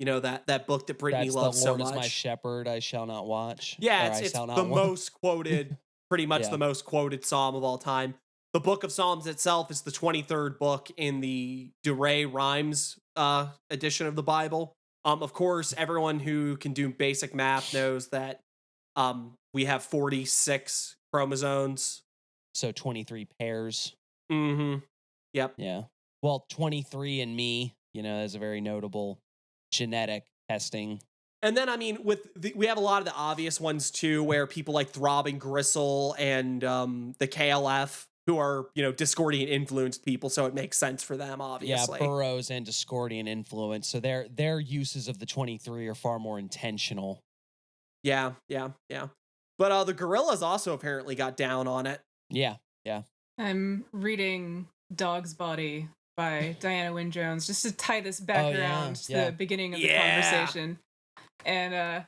Speaker 1: that book that Britney loves so much.
Speaker 2: The Lord is my shepherd, I shall not watch.
Speaker 1: Yeah, it's the most quoted, pretty much the most quoted psalm of all time. The Book of Psalms itself is the 23rd book in the Douay Rhymes edition of the Bible. Of course, everyone who can do basic math knows that we have 46 chromosomes.
Speaker 2: So 23 pairs.
Speaker 1: Mm-hmm. Yep.
Speaker 2: Yeah. Well, 23andMe, is a very notable genetic testing.
Speaker 1: And then, we have a lot of the obvious ones too, where people like Throbbing Gristle and the KLF, who are, Discordian influenced people, so it makes sense for them, obviously.
Speaker 2: Yeah, Burroughs and Discordian influence, so their uses of the 23 are far more intentional.
Speaker 1: Yeah. But the gorillas also apparently got down on it.
Speaker 2: Yeah.
Speaker 3: I'm reading Dog's Body by Diana Wynne Jones, just to tie this back around to the beginning of the conversation. And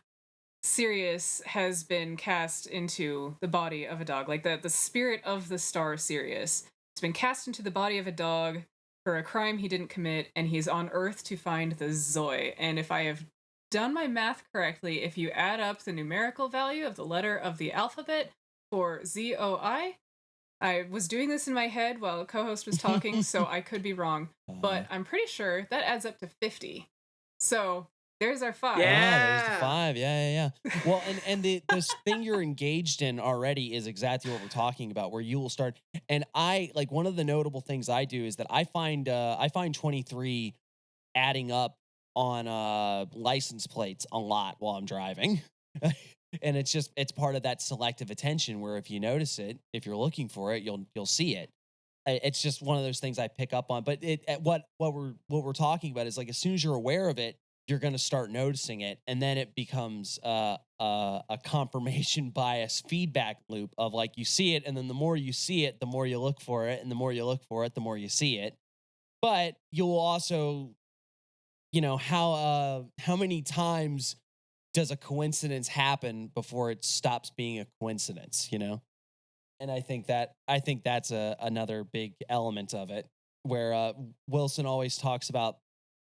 Speaker 3: Sirius has been cast into the body of a dog, like the spirit of the star Sirius. It's been cast into the body of a dog for a crime he didn't commit, and he's on Earth to find the Zoe. And if I have done my math correctly, if you add up the numerical value of the letter of the alphabet for ZOI, I was doing this in my head while the co-host was talking, so I could be wrong, but I'm pretty sure that adds up to 50. So there's our 5.
Speaker 2: Yeah, there's the 5. Yeah. Well, and this thing you're engaged in already is exactly what we're talking about, where you will start. And I like, one of the notable things I do is that I find 23 adding up on license plates a lot while I'm driving. And it's part of that selective attention, where if you notice it, if you're looking for it, you'll see it. It's just one of those things I pick up on. But what we're talking about is, like, as soon as you're aware of it, you're going to start noticing it, and then it becomes a confirmation bias feedback loop of, like, you see it, and then the more you see it, the more you look for it, and the more you look for it, the more you see it. But you'll also, how many times does a coincidence happen before it stops being a coincidence, And I think that's another big element of it, where Wilson always talked about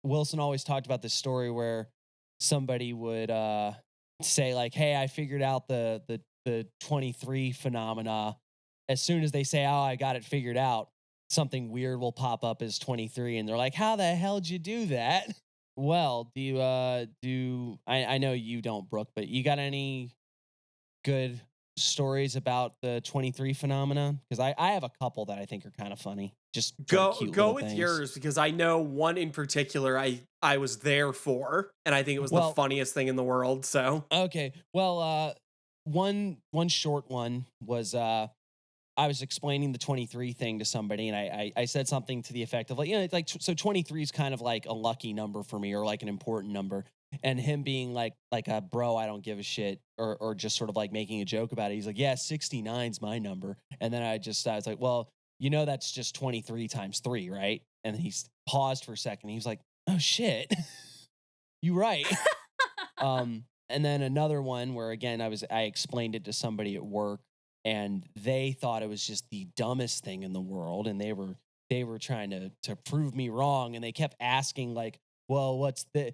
Speaker 2: this story where somebody would say, like, hey, I figured out the 23 phenomena. As soon as they say, oh, I got it figured out, something weird will pop up as 23, and they're like, how the hell did you do that?
Speaker 10: Well, do you I know you don't, Brooke, but you got any good stories about the 23 phenomena? Because I have a couple that I think are kind of funny. Just sort of cute
Speaker 1: Go
Speaker 10: little
Speaker 1: with
Speaker 10: things.
Speaker 1: yours, because I know one in particular I was there for, and I think it was the funniest thing in the world. So
Speaker 10: Okay. Well, one short one was I was explaining the 23 thing to somebody, and I said something to the effect of like, it's like so 23 is kind of like a lucky number for me, or like an important number. And him being like a bro, I don't give a shit, or just sort of like making a joke about it. He's like, yeah, 69's my number. And then I was like, well, that's just 23 times 3, right? And then he's paused for a second. He was like, oh shit, you right. And then another one where again I explained it to somebody at work, and they thought it was just the dumbest thing in the world, and they were trying to prove me wrong, and they kept asking like, well, what's the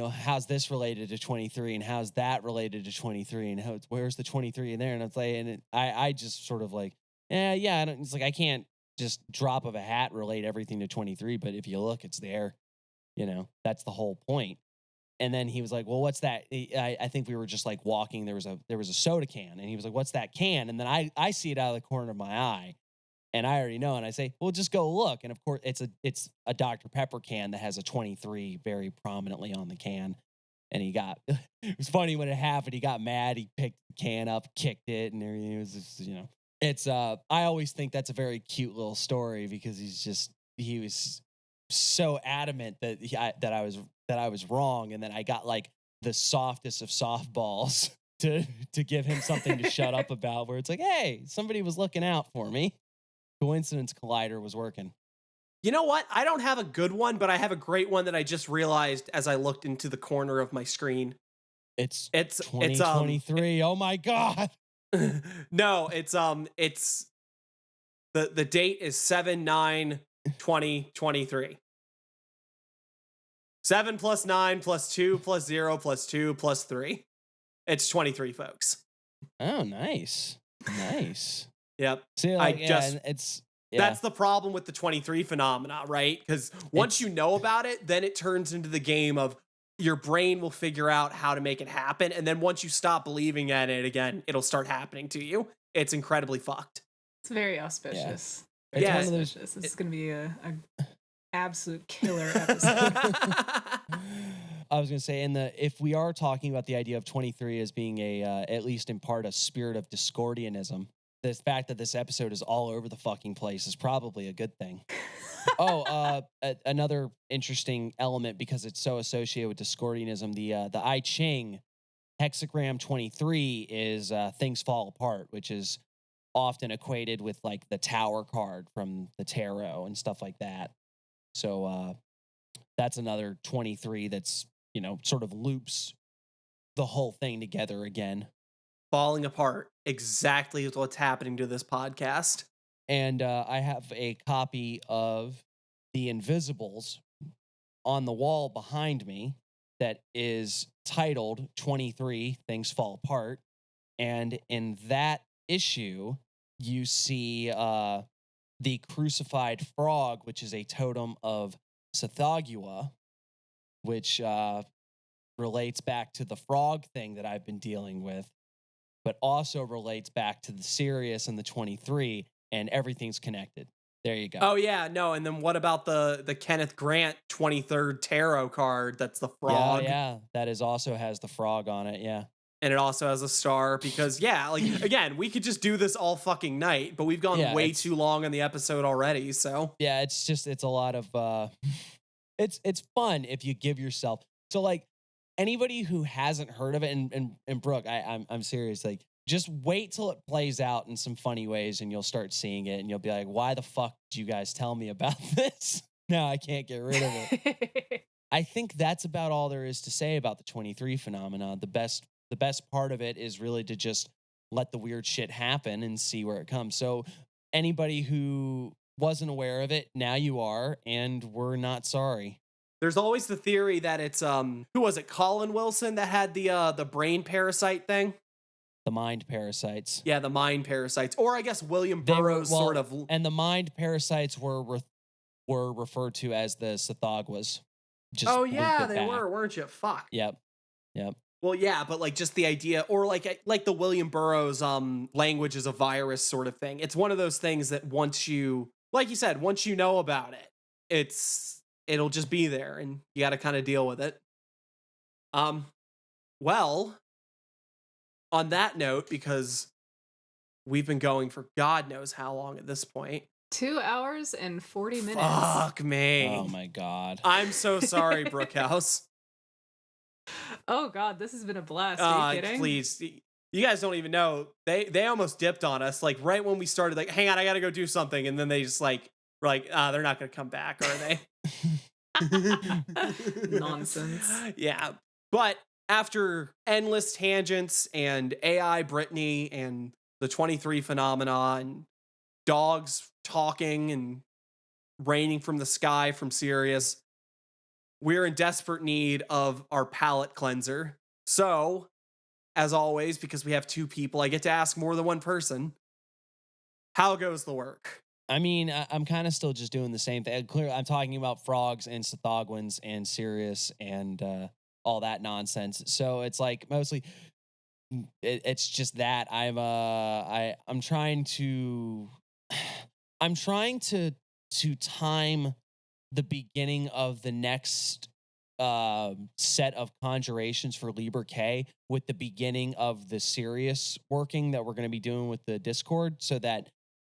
Speaker 10: how's this related to 23, and how's that related to 23, and where's the 23 in there? And it's like, and I just sort of like, yeah, it's like I can't just drop of a hat relate everything to 23, but if you look, it's there. That's the whole point. And then he was like, well, what's that? I think we were just like walking. There was a soda can, and he was like, what's that can? And then I see it out of the corner of my eye, and I already know. And I say, well, just go look. And of course, it's a Dr. Pepper can that has a 23 very prominently on the can. And it was funny when it happened. He got mad. He picked the can up, kicked it, and everything. It was just, it's, I always think that's a very cute little story, because he was so adamant that I was wrong, and then I got like the softest of softballs to give him something to shut up about, where it's like, hey, somebody was looking out for me. Coincidence collider was working.
Speaker 1: you know what? I don't have a good one, but I have a great one that I just realized as I looked into the corner of my screen.
Speaker 10: It's 2023. Oh my god.
Speaker 1: No, it's the date is 7/9/2023. 7 plus 9 plus 2 plus 0 plus 2 plus 3. It's 23, folks.
Speaker 10: Oh, nice. Nice.
Speaker 1: Yep.
Speaker 10: See, like, it's
Speaker 1: that's the problem with the 23 phenomena, right? Because once you know about it, then it turns into the game of your brain will figure out how to make it happen. And then once you stop believing in it again, it'll start happening to you. It's incredibly fucked.
Speaker 3: It's very auspicious.
Speaker 10: Yeah.
Speaker 3: Very auspicious. This is going to be a absolute killer episode.
Speaker 10: I was going to say, if we are talking about the idea of 23 as being at least in part a spirit of Discordianism, the fact that this episode is all over the fucking place is probably a good thing. Another interesting element, because it's so associated with Discordianism, the I Ching hexagram 23 is things fall apart, which is often equated with like the Tower card from the tarot and stuff like that. So that's another 23 that's, sort of loops the whole thing together again.
Speaker 1: Falling apart. Exactly what's happening to this podcast.
Speaker 10: And I have a copy of The Invisibles on the wall behind me that is titled 23 Things Fall Apart. And in that issue, you see the crucified frog, which is a totem of Sathagua, which relates back to the frog thing that I've been dealing with, but also relates back to the Sirius and the 23, and everything's connected. There you go.
Speaker 1: Oh, yeah, no, and then what about the Kenneth Grant 23rd tarot card? That's the frog.
Speaker 10: Yeah, that also has the frog on it, yeah.
Speaker 1: And it also has a star because, again, we could just do this all fucking night, but we've gone way too long on the episode already, so.
Speaker 10: Yeah, it's a lot of, it's fun if you give yourself. So, like, anybody who hasn't heard of it, and Brooke, I'm serious, like, just wait till it plays out in some funny ways and you'll start seeing it and you'll be like, why the fuck did you guys tell me about this? Now I can't get rid of it. I think that's about all there is to say about the 23 phenomena. The best part of it is really to just let the weird shit happen and see where it comes. So anybody who wasn't aware of it, now you are, and we're not sorry.
Speaker 1: There's always the theory that it's who was it, Colin Wilson, that had the brain parasite thing?
Speaker 10: The mind parasites.
Speaker 1: Yeah, the mind parasites. Or I guess William Burroughs sort of.
Speaker 10: And the mind parasites were referred to as the Sathagwas.
Speaker 2: just
Speaker 1: Oh
Speaker 2: looped
Speaker 1: yeah,
Speaker 2: it
Speaker 1: they
Speaker 2: back.
Speaker 1: were, weren't you? Fuck.
Speaker 2: Yep.
Speaker 1: Well, yeah, but like just the idea, or like the William Burroughs language is a virus sort of thing. It's one of those things that once you, like you said, once you know about it, it'll just be there, and you got to kind of deal with it. Well, on that note, because we've been going for God knows how long at this point.
Speaker 3: 2 hours and 40 minutes.
Speaker 1: Fuck me.
Speaker 2: Oh my God.
Speaker 1: I'm so sorry, Brookhouse.
Speaker 3: Oh God, this has been a blast. Are you kidding?
Speaker 1: Please. You guys don't even know. They almost dipped on us. Like right when we started, like, hang on, I gotta go do something. And then they just like were like, they're not gonna come back, are they?
Speaker 3: Nonsense.
Speaker 1: Yeah. But after endless tangents and AI Britiey and the 23 phenomena and dogs talking and raining from the sky from Sirius, we're in desperate need of our palate cleanser. So, as always, because we have two people, I get to ask more than one person. How goes the work?
Speaker 2: I mean, I'm kind of still just doing the same thing. Clearly, I'm talking about frogs and Sithogwins and Sirius and all that nonsense. So it's like mostly, it's just that I'm trying to time the beginning of the next set of conjurations for Liber K with the beginning of the serious working that we're going to be doing with the Discord, so that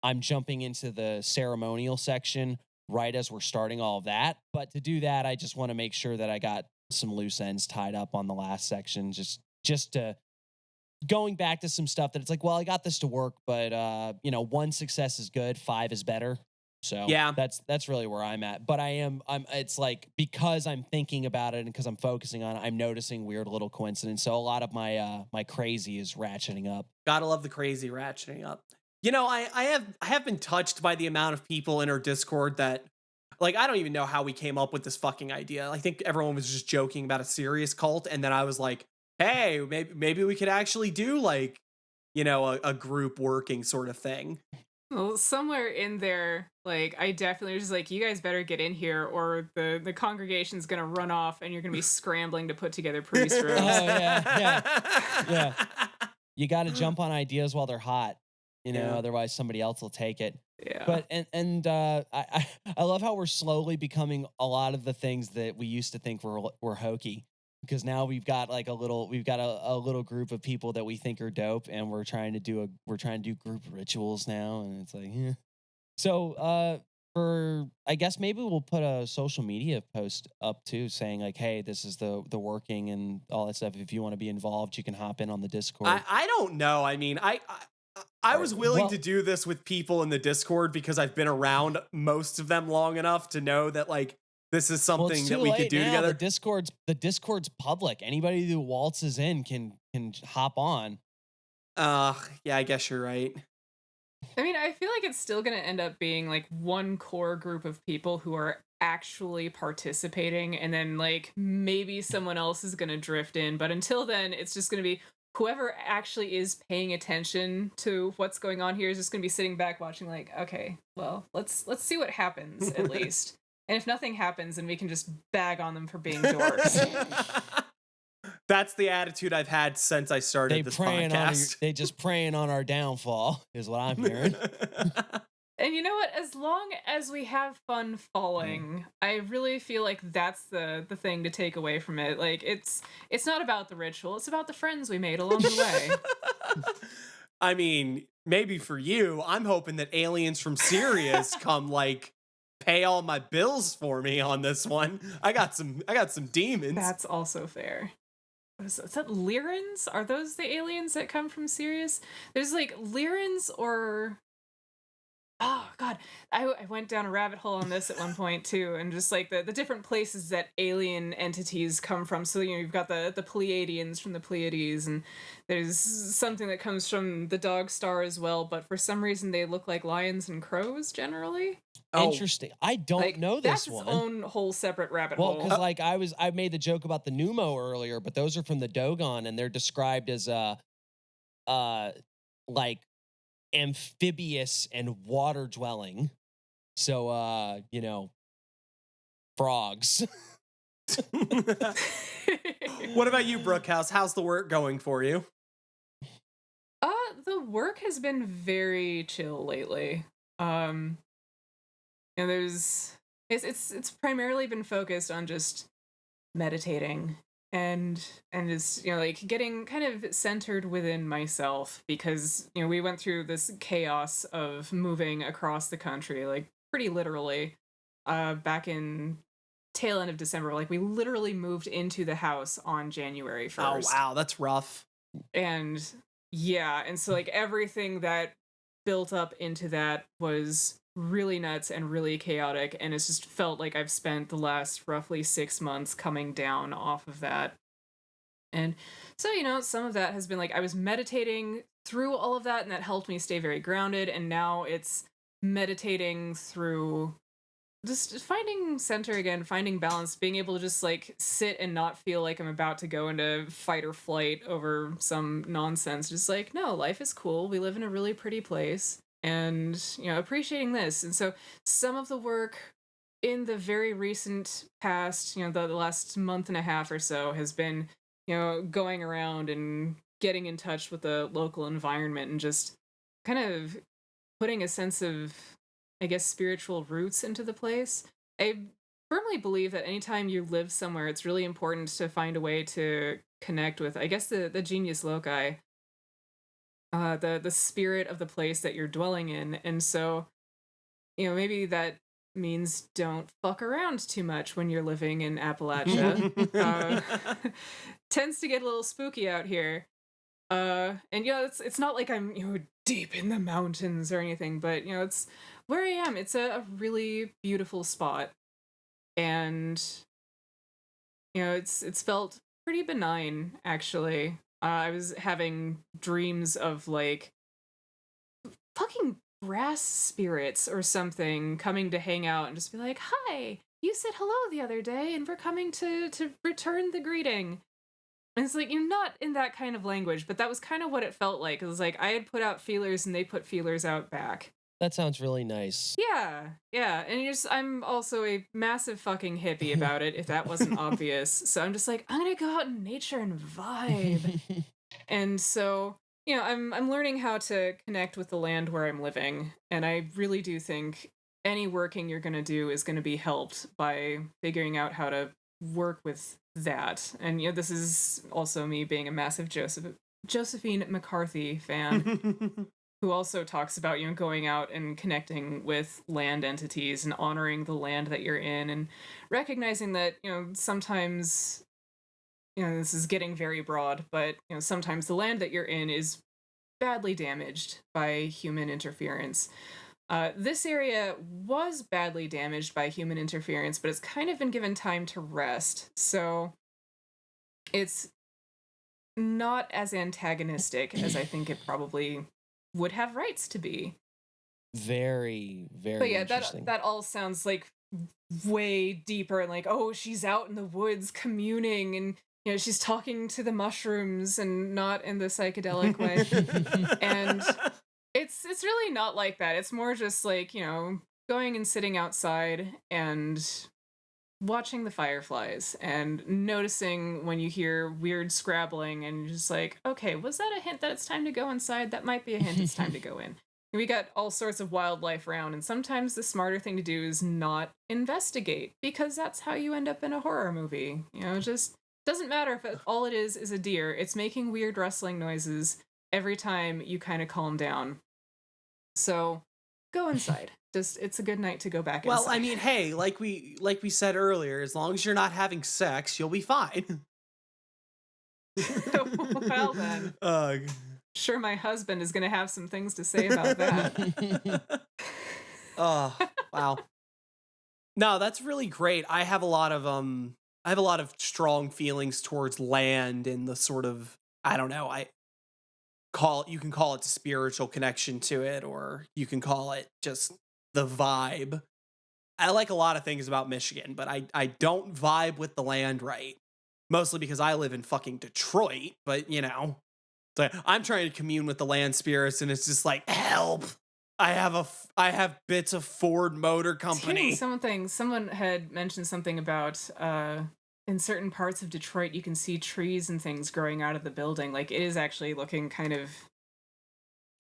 Speaker 2: I'm jumping into the ceremonial section right as we're starting all of that. But to do that, I just want to make sure that I got some loose ends tied up on the last section, just to going back to some stuff that it's like, well, I got this to work, but 1 success is good, 5 is better. So
Speaker 1: yeah,
Speaker 2: that's really where I'm at. But I'm it's like, because I'm thinking about it and because I'm focusing on it, I'm noticing weird little coincidence. So a lot of my my crazy is ratcheting up.
Speaker 1: Gotta love the crazy ratcheting up. You know, I have been touched by the amount of people in our Discord that, like, I don't even know how we came up with this fucking idea. I think everyone was just joking about a serious cult, and then I was like, hey, maybe we could actually do like, a group working sort of thing.
Speaker 3: Well, somewhere in there, like, I definitely was just like, you guys better get in here or the congregation's going to run off and you're going to be scrambling to put together priest robes.
Speaker 2: Oh, yeah. You got to jump on ideas while they're hot, otherwise somebody else will take it.
Speaker 3: Yeah.
Speaker 2: But, I love how we're slowly becoming a lot of the things that we used to think were hokey. Because now we've got a little group of people that we think are dope, and we're trying to do group rituals now, and it's like, yeah. So I guess maybe we'll put a social media post up too, saying like, hey, this is the working and all that stuff. If you want to be involved, you can hop in on the Discord.
Speaker 1: I don't know. I mean, I was willing to do this with people in the Discord because I've been around most of them long enough to know that like, this is something that we could do together.
Speaker 2: The Discord's public. Anybody who waltzes in can hop on.
Speaker 1: Yeah, I guess you're right.
Speaker 3: I mean, I feel like it's still going to end up being like one core group of people who are actually participating, and then like maybe someone else is going to drift in. But until then, it's just going to be whoever actually is paying attention to what's going on here is just going to be sitting back watching like, okay, well, let's see what happens at least. And if nothing happens, then we can just bag on them for being dorks.
Speaker 1: That's the attitude I've had since I started this podcast.
Speaker 2: They just preying on our downfall, is what I'm hearing.
Speaker 3: And you know what? As long as we have fun falling, I really feel like that's the thing to take away from it. Like, it's not about the ritual. It's about the friends we made along the way.
Speaker 1: I mean, maybe for you, I'm hoping that aliens from Sirius come like pay all my bills for me on this one. I got some demons.
Speaker 3: That's also fair. Is that Lyrans? Are those the aliens that come from Sirius? There's like Lyrans or... Oh, God. I went down a rabbit hole on this at one point, too, and just, like, the different places that alien entities come from. So, you've got the Pleiadians from the Pleiades, and there's something that comes from the Dog Star as well, but for some reason they look like lions and crows, generally.
Speaker 2: Oh. Interesting. I don't know this
Speaker 3: that's
Speaker 2: one.
Speaker 3: That's its own whole separate rabbit hole.
Speaker 2: Well, because, like, I made the joke about the Pneumo earlier, but those are from the Dogon, and they're described as, like, amphibious and water dwelling. So frogs.
Speaker 1: What about you, Brookhouse? How's the work going for you?
Speaker 3: The work has been very chill lately. And it's primarily been focused on just meditating and just, like getting kind of centered within myself, because, we went through this chaos of moving across the country, like pretty literally, back in tail end of December. Like, we literally moved into the house on January 1st.
Speaker 1: Oh, wow, that's rough.
Speaker 3: And yeah, and so like everything that built up into that was really nuts and really chaotic, and it's just felt like I've spent the last roughly 6 months coming down off of that. And so, some of that has been like I was meditating through all of that, and that helped me stay very grounded, and now it's meditating through just finding center again, finding balance, being able to just like sit and not feel like I'm about to go into fight or flight over some nonsense. Just like, no, life is cool. We live in a really pretty place, and, appreciating this. And so some of the work in the very recent past, the last month and a half or so has been, going around and getting in touch with the local environment and just kind of putting a sense of, I guess, spiritual roots into the place. I firmly believe that anytime you live somewhere, it's really important to find a way to connect with, I guess, the genius loci, the spirit of the place that you're dwelling in. And so, maybe that means don't fuck around too much when you're living in Appalachia. Tends to get a little spooky out here. And it's not like I'm deep in the mountains or anything, but it's where I am. It's a really beautiful spot, and it's felt pretty benign, actually. I was having dreams of like fucking grass spirits or something coming to hang out and just be like, "Hi, you said hello the other day, and we're coming to return the greeting." And it's like, you're not in that kind of language, but that was kind of what it felt like. It was like I had put out feelers and they put feelers out back.
Speaker 10: That sounds really nice.
Speaker 3: Yeah. And I'm also a massive fucking hippie about it, if that wasn't obvious. So I'm just like, I'm gonna go out in nature and vibe. And so, I'm learning how to connect with the land where I'm living. And I really do think any working you're gonna do is gonna be helped by figuring out how to work with that. And this is also me being a massive Josephine McCarthy fan, who also talks about going out and connecting with land entities and honoring the land that you're in, and recognizing that sometimes this is getting very broad, but sometimes the land that you're in is badly damaged by human interference. This area was badly damaged by human interference, but it's kind of been given time to rest. So it's not as antagonistic as I think it probably would have rights to be.
Speaker 10: Very, very
Speaker 3: But yeah,
Speaker 10: interesting.
Speaker 3: that all sounds like way deeper, and like, oh, she's out in the woods communing, and she's talking to the mushrooms, and not in the psychedelic way. And it's really not like that. It's more just like, going and sitting outside and watching the fireflies and noticing when you hear weird scrabbling, and you're just like, okay, was that a hint that it's time to go inside? That might be a hint it's time to go in. We got all sorts of wildlife around, and sometimes the smarter thing to do is not investigate, because that's how you end up in a horror movie. Just doesn't matter if all it is a deer. It's making weird rustling noises every time you kind of calm down. So go inside. It's a good night to go back inside.
Speaker 1: Well, I mean, hey, like we said earlier, as long as you're not having sex, you'll be fine.
Speaker 3: Well then. Sure, my husband is going to have some things to say about that.
Speaker 1: Oh, wow. No, that's really great. I have a lot of strong feelings towards land and the sort of, I don't know, you can call it spiritual connection to it, or you can call it just the vibe. I like a lot of things about Michigan, but I don't vibe with the land right. Mostly because I live in fucking Detroit, but I'm trying to commune with the land spirits, and it's just like, help. I have bits of Ford Motor Company.
Speaker 3: Someone had mentioned something about in certain parts of Detroit, you can see trees and things growing out of the building. Like, it is actually looking kind of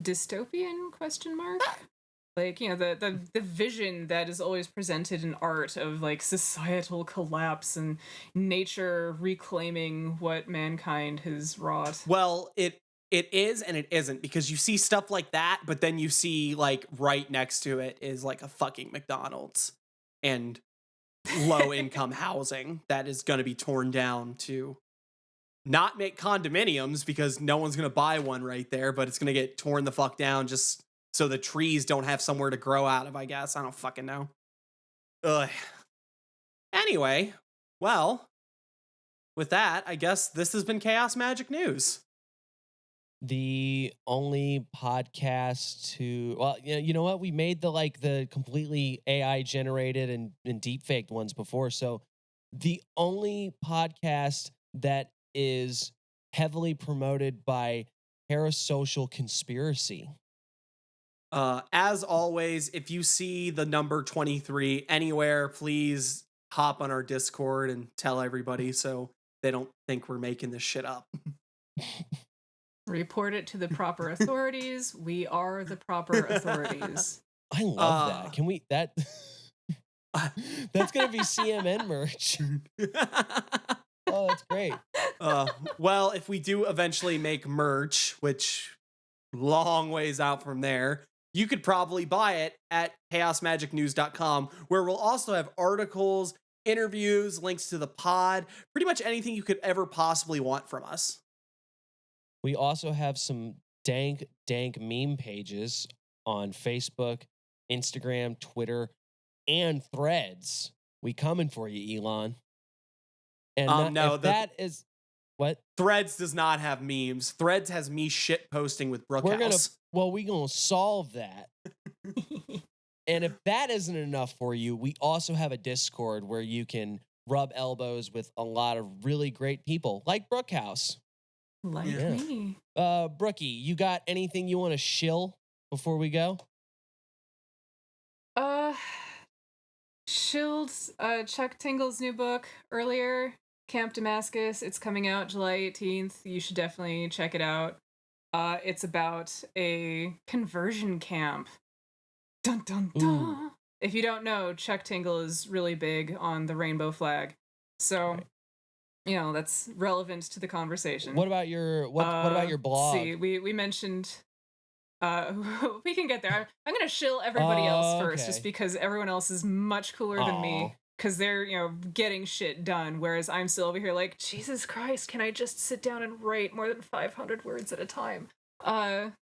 Speaker 3: dystopian, ? Like, you know, the vision that is always presented in art of like societal collapse and nature reclaiming what mankind has wrought.
Speaker 1: Well, it is and it isn't, because you see stuff like that, but then you see like right next to it is like a fucking McDonald's and low income housing that is going to be torn down to not make condominiums, because no one's going to buy one right there, but it's going to get torn the fuck down just so the trees don't have somewhere to grow out of, I guess. I don't fucking know. Ugh. Anyway, well, with that, I guess this has been Chaos Magic News.
Speaker 2: The only podcast to, well, you know what? We made the completely AI generated and deep faked ones before. So the only podcast that is heavily promoted by parasocial conspiracy.
Speaker 1: As always, if you see the number 23 anywhere, please hop on our Discord and tell everybody so they don't think we're making this shit up.
Speaker 3: Report it to the proper authorities. We are the proper authorities.
Speaker 2: I love that. Can we that's gonna be CMN merch. Oh, that's great.
Speaker 1: Well, if we do eventually make merch, which long ways out from there, you could probably buy it at chaosmagicnews.com, where we'll also have articles, interviews, links to the pod, pretty much anything you could ever possibly want from us.
Speaker 2: We also have some dank meme pages on Facebook, Instagram, Twitter, and Threads. We coming for you, Elon. And that is what?
Speaker 1: Threads does not have memes. Threads has me shit posting with Brookhouse.
Speaker 2: We're gonna solve that. And if that isn't enough for you, we also have a Discord where you can rub elbows with a lot of really great people, like Brookhouse.
Speaker 3: Like me.
Speaker 2: Brookie, you got anything you want to shill before we go?
Speaker 3: Shilled Chuck Tingle's new book earlier, Camp Damascus. It's coming out July 18th. You should definitely check it out. It's about a conversion camp. Dun dun dun. Ooh. If you don't know, Chuck Tingle is really big on the rainbow flag. So, right. You know, that's relevant to the conversation.
Speaker 2: What about your what about your blog?
Speaker 3: See, we mentioned we can get there. I'm going to shill everybody else first, just because everyone else is much cooler than me, because they're, you know, getting shit done, whereas I'm still over here like, Jesus Christ, can I just sit down and write more than 500 words at a time?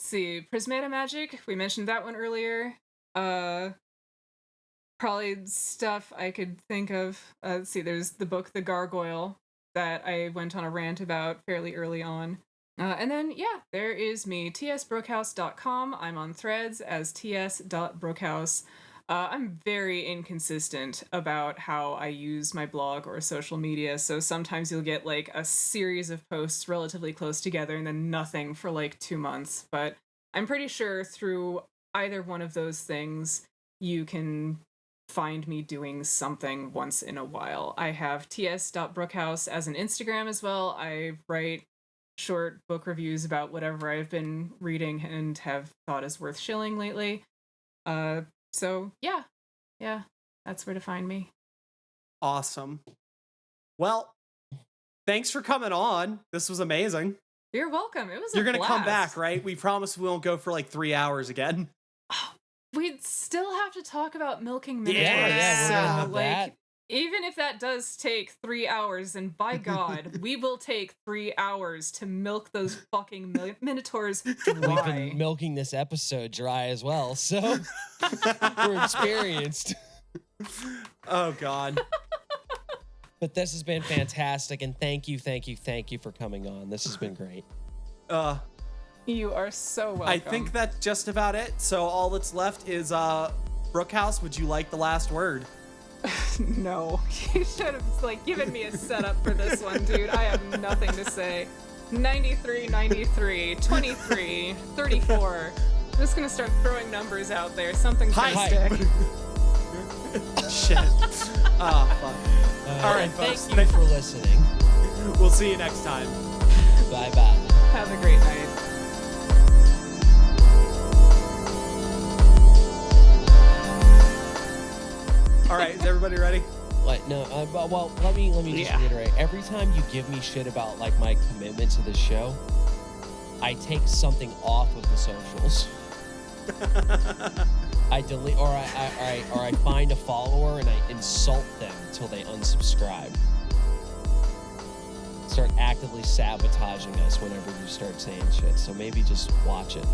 Speaker 3: See, Prismata Magic, we mentioned that one earlier. Probably stuff I could think of. See, there's the book The Gargoyle that I went on a rant about fairly early on. And then, yeah, there is me, wTSBrookehouse.com. I'm on Threads as ts.brookehouse. I'm very inconsistent about how I use my blog or social media, so sometimes you'll get like a series of posts relatively close together and then nothing for like 2 months. But I'm pretty sure through either one of those things, you can find me doing something once in a while. I have ts.brookehouse as an Instagram as well. I write short book reviews about whatever I've been reading and have thought is worth shilling lately. So yeah, that's where to find me.
Speaker 1: Awesome. Well, thanks for coming on. This was amazing.
Speaker 3: You're welcome. It was
Speaker 1: You're
Speaker 3: going
Speaker 1: to come back, right? We promise we won't go for like 3 hours again.
Speaker 3: We'd still have to talk about milking minotaurs.
Speaker 2: Yeah,
Speaker 3: so like, even if that does take 3 hours, then by God, we will take 3 hours to milk those fucking minotaurs dry.
Speaker 2: We've been milking this episode dry as well, so we're experienced.
Speaker 1: Oh, God.
Speaker 2: But this has been fantastic, and thank you for coming on. This has been great.
Speaker 3: You are so welcome.
Speaker 1: I think that's just about it. So all that's left is Brookhouse, would you like the last word?
Speaker 3: No. You should have like given me a setup for this one, dude. I have nothing to say. 93, 93, 23, 34. I'm just gonna start throwing numbers out there. Something's gonna stick.
Speaker 1: Shit. Oh, fuck. All right,
Speaker 10: thank
Speaker 1: folks.
Speaker 10: you for listening.
Speaker 1: We'll see you next time.
Speaker 10: Bye-bye.
Speaker 3: Have a great night.
Speaker 1: All right, is everybody ready?
Speaker 10: Like no, well, let me just reiterate. Every time you give me shit about like my commitment to the show, I take something off of the socials. I delete or I find a follower and I insult them until they unsubscribe. Start actively sabotaging us whenever you start saying shit. So maybe just watch it.